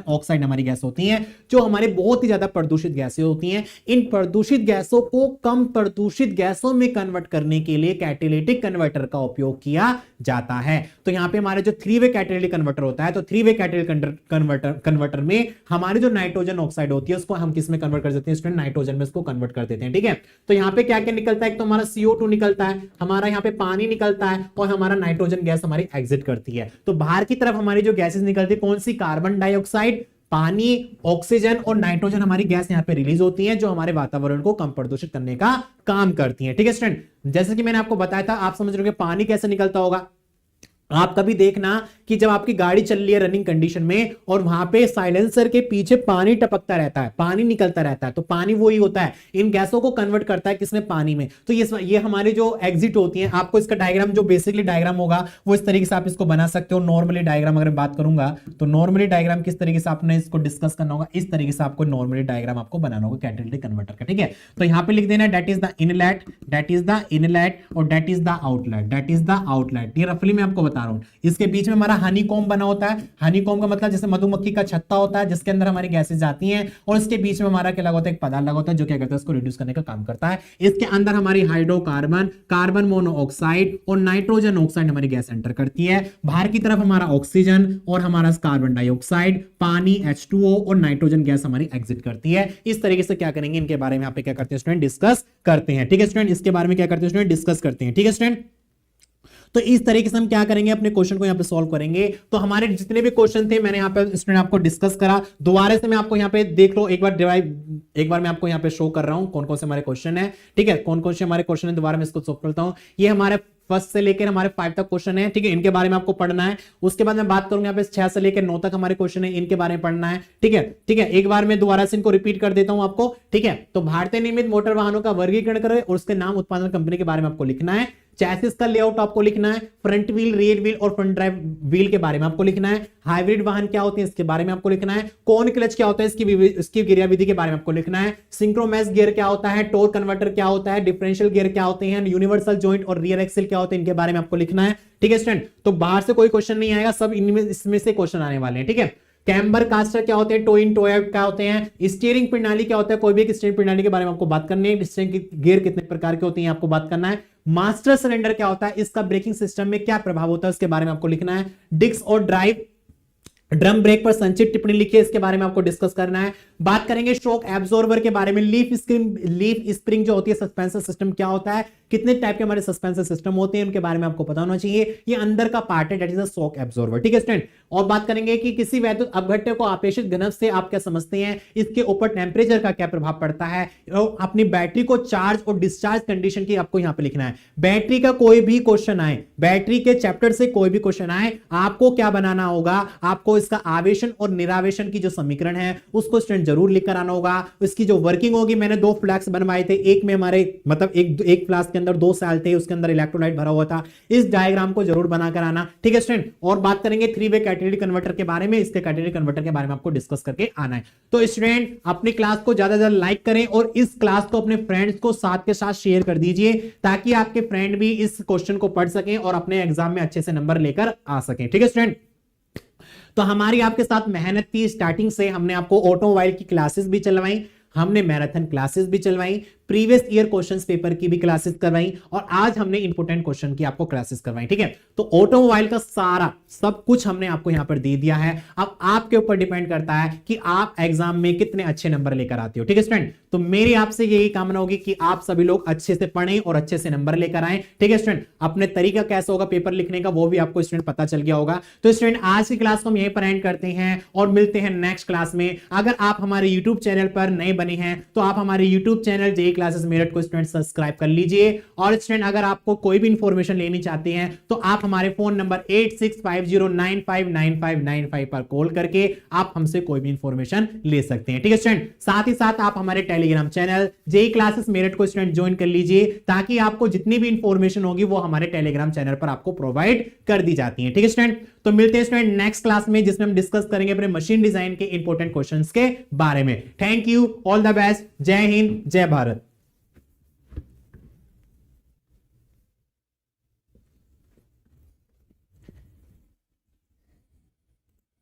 oxide, हमारी गैस होती हैं जो हमारे बहुत ही ज्यादा प्रदूषित गैसें होती हैं। इन प्रदूषित गैसों को कम प्रदूषित गैसों में कन्वर्ट करने के लिए कैटालिटिक कन्वर्टर का उपयोग किया जाता है। तो यहां पे हमारे जो 3-वे कैटालिटिक कन्वर्टर होता है, तो 3-वे कैटालिटिक कन्वर्टर में हमारी जो नाइट्रोजन ऑक्साइड होती है उसको हम किस में कन्वर्ट कर देते हैं स्टूडेंट, नाइट्रोजन में उसको कन्वर्ट कर देते हैं। ठीक है, तो यहां पे क्या क्या निकलता है, एक तो हमारा CO2 निकलता है, हमारा यहां पे पानी निकलता है, और हमारा नाइट्रोजन गैस हमारी एग्जिट करती है। तो बाहर की तरफ हमारी जो गैसेस निकलती है कौन सी, कार्बन डाइऑक्साइड, पानी, ऑक्सीजन और नाइट्रोजन हमारी गैस यहां पे रिलीज होती है, जो हमारे वातावरण को कम प्रदूषित करने का काम करती है। ठीक है स्टूडेंट, जैसे कि मैंने आपको बताया था, आप समझ रहे हो कि पानी कैसे निकलता होगा। आप कभी देखना कि जब आपकी गाड़ी चल रही है रनिंग कंडीशन में और वहां पे साइलेंसर के पीछे पानी टपकता रहता है, पानी निकलता रहता है, तो पानी वही होता है, इन गैसों को कन्वर्ट करता है किसमें, पानी में। तो ये हमारी जो एग्जिट होती है, आपको इसका डायग्राम जो बेसिकली डायग्राम होगा वो इस तरीके से आप इसको बना सकते हो। नॉर्मली डायग्राम अगर बात करूंगा तो नॉर्मली डायग्राम किस तरीके से आपने इसको डिस्कस करना होगा, इस तरीके से आपको नॉर्मली डायग्राम आपको बनाना होगा कैटालिटिक कन्वर्टर का। ठीक है, तो यहां पे लिख देना दैट इज द इनलेट, और दैट इज द आउटलेट। ये रफली मैं आपको बता रहा हूं। इसके बीच में हमारा हनी कॉम्ब बना होता है। हनी कॉम्ब का मतलब जैसे मधुमक्खी का छत्ता होता है जिसके अंदर हमारी गैसेज जाती हैं, और इसके बीच में हमारा क्या लगा होता है, एक पदार्थ लगा होता है जो क्या करता है, इसको रिड्यूस करने का काम करता है। इसके अंदर हमारी हाइड्रोकार्बन, कार्बन मोनोऑक्साइड और नाइट्रोजन ऑक्साइड हमारी गैस एंटर करती है। बाहर की तरफ हमारा ऑक्सीजन और हमारा कार्बन डाइऑक्साइड, पानी, H2O और नाइट्रोजन गैस हमारी एग्जिट करती है। इस तरीके से क्या करेंगे, इनके बारे में यहाँ पे क्या करते हैं स्टूडेंट, डिस्कस करते हैं। ठीक है स्टूडेंट, इसके बारे में क्या करते हैं स्टूडेंट, डिस्कस करते हैं। ठीक है स्टूडेंट, तो इस तरीके से हम क्या करेंगे, अपने क्वेश्चन को यहां पे सॉल्व करेंगे। तो हमारे जितने भी क्वेश्चन थे मैंने यहां पे स्टूडेंट आपको डिस्कस करा। दोबारा से मैं आपको यहां पे देख लो एक बार मैं आपको यहां पे शो कर रहा हूं कौन कौन से हमारे क्वेश्चन है। ठीक है, कौन कौन से हमारे क्वेश्चन है, दोबारा मैं इसको सॉल्व करता हूं। ये हमारे फर्स्ट से लेकर हमारे 5 तक क्वेश्चन है, ठीक है, इनके बारे में आपको पढ़ना है। उसके बाद मैं बात करूंगा यहाँ पे 6 से लेकर 9 तक हमारे क्वेश्चन है, इनके बारे में पढ़ना है, ठीक है, ठीक है। एक बार मैं दोबारा से इनको रिपीट कर देता हूं आपको, ठीक है। तो भारतीय निर्मित मोटर वाहनों का वर्गीकरण करें और उसके नाम, उत्पादन कंपनी के बारे में आपको लिखना है। चैसिस का लेआउट आपको लिखना है, फ्रंट व्हील, रियर व्हील और फ्रंट ड्राइव व्हील के बारे में आपको लिखना है। हाइब्रिड वाहन क्या होते हैं इसके बारे में आपको लिखना है। कौन क्लच क्या होता है इसकी क्रियाविधि के बारे में आपको लिखना है। सिंक्रोमैस गियर क्या होता है, टॉर्क कन्वर्टर क्या होता है, डिफरेंशियल गियर क्या होते हैं, यूनिवर्सल जॉइंट और रियर एक्सिल क्या होते हैं, इनके बारे में आपको लिखना है, ठीक है स्टूडेंट। तो बाहर से कोई क्वेश्चन नहीं आएगा, सब इनमें इसमें से क्वेश्चन आने वाले हैं, ठीक है। कैम्बर कास्टर क्या होते हैं, टो इन टो आउट क्या होते हैं, स्टीयरिंग प्रणाली क्या होता है, कोई भी एक स्टीयरिंग प्रणाली के बारे में आपको बात करनी है। स्टीयरिंग गियर कितने प्रकार के होते हैं आपको बात करना है। मास्टर सिलेंडर क्या होता है, इसका ब्रेकिंग सिस्टम में क्या प्रभाव होता है उसके बारे में आपको लिखना है। डिस्क और ड्राइव ड्रम ब्रेक पर संचित टिप्पणी लिखिए, इसके बारे में आपको डिस्कस करना है। बात करेंगे शॉक एब्जॉर्बर के बारे में। लीफ स्प्रिंग जो होती है, सस्पेंशन सिस्टम क्या होता है, कितने टाइप के हमारे सस्पेंशन सिस्टम होते हैं, उनके बारे में आपको पता होना चाहिए। ये अंदर का पार्ट है, that is a shock absorber, ठीक है स्टूडेंट। और बात करेंगे कि किसी वैद्युत अपघट्य को आपेक्षित घनत्व से आप क्या समझते हैं, इसके ऊपर टेम्परेचर का क्या प्रभाव पड़ता है। और अपनी बैटरी को चार्ज और डिस्चार्ज कंडीशन की आपको यहां पे लिखना है। बैटरी का कोई भी क्वेश्चन आए, बैटरी के चैप्टर से कोई भी क्वेश्चन आए, आपको क्या बनाना होगा, आपको इसका आवेशन और निरावेशन की जो समीकरण है उसको स्टूडेंट जरूर लिख कर आना होगा। इसकी जो वर्किंग होगी, मैंने 2 फ्लास्क बनवाए थे, एक में हमारे मतलब एक फ्लास्क के अंदर 2 सेल थे, उसके अंदर इलेक्ट्रोलाइट भरा हुआ था। इस डायग्राम को जरूर बनाकर आना, ठीक है स्टूडेंट। और बात करेंगे 3 वे कैटेगरी कन्वर्टर के बारे में, इसके कैटेगरी कन्वर्टर के बारे में आपको डिस्कस करके आना है। तो स्टूडेंट अपनी क्लास को ज्यादा से ज्यादा लाइक करें और इस क्लास को अपने फ्रेंड्स को साथ के साथ शेयर कर दीजिए, ताकि आपके फ्रेंड भी इस क्वेश्चन को पढ़ सकें और अपने एग्जाम में अच्छे से नंबर लेकर आ सकें, ठीक है स्टूडेंट। तो हमारी आपके साथ मेहनत थी, स्टार्टिंग से हमने आपको ऑटोमोबाइल की क्लासेस भी चलवाई, हमने मैराथन क्लासेस भी चलवाई, प्रीवियस ईयर क्वेश्चंस पेपर की भी क्लासेस करवाई, और आज हमने इंपोर्टेंट क्वेश्चन की आपको क्लासेस करवाई, ठीक है। तो ऑटोमोबाइल का सारा सब कुछ हमने आपको यहां पर दे दिया है। अब आपके ऊपर डिपेंड करता है कि आप एग्जाम में कितने अच्छे नंबर लेकर आते हो, ठीक है स्टूडेंट। तो मेरी आपसे यही कामना होगी कि आप सभी लोग अच्छे से पढ़ें और अच्छे से नंबर लेकर आए, ठीक है स्टूडेंट। अपने तरीका कैसा होगा पेपर लिखने का वो भी आपको स्टूडेंट पता चल गया होगा। तो स्टूडेंट आज की क्लास को हम यहीं पर एंड करते हैं और मिलते हैं नेक्स्ट क्लास में। अगर आप हमारे यूट्यूब चैनल पर नए बने हैं तो आप हमारे YouTube channel JEE classes Meerut को स्टूडेंट सब्सक्राइब कर लीजिए। और स्टूडेंट अगर आपको कोई भी इंफॉर्मेशन लेनी चाहते हैं तो आप हमारे फोन नंबर 8650959595 पर कॉल करके आप हमसे कोई भी इंफॉर्मेशन ले सकते हैं, ठीक है स्टूडेंट। साथ ही साथ आप हमारे Telegram channel JEE classes Meerut को स्टूडेंट ज्वाइन कर लीजिए, ताकि आपको जितनी भी इंफॉर्मेशन होगी वो हमारे टेलीग्राम चैनल पर आपको प्रोवाइड कर दी जाती है, ठीक है स्टूडेंट। तो मिलते हैं स्टूडेंट नेक्स्ट क्लास में, जिसमें हम डिस्कस करेंगे अपने मशीन डिजाइन के इंपॉर्टेंट क्वेश्चंस के बारे में। Thank you, all the best, जय हिंद, जय भारत।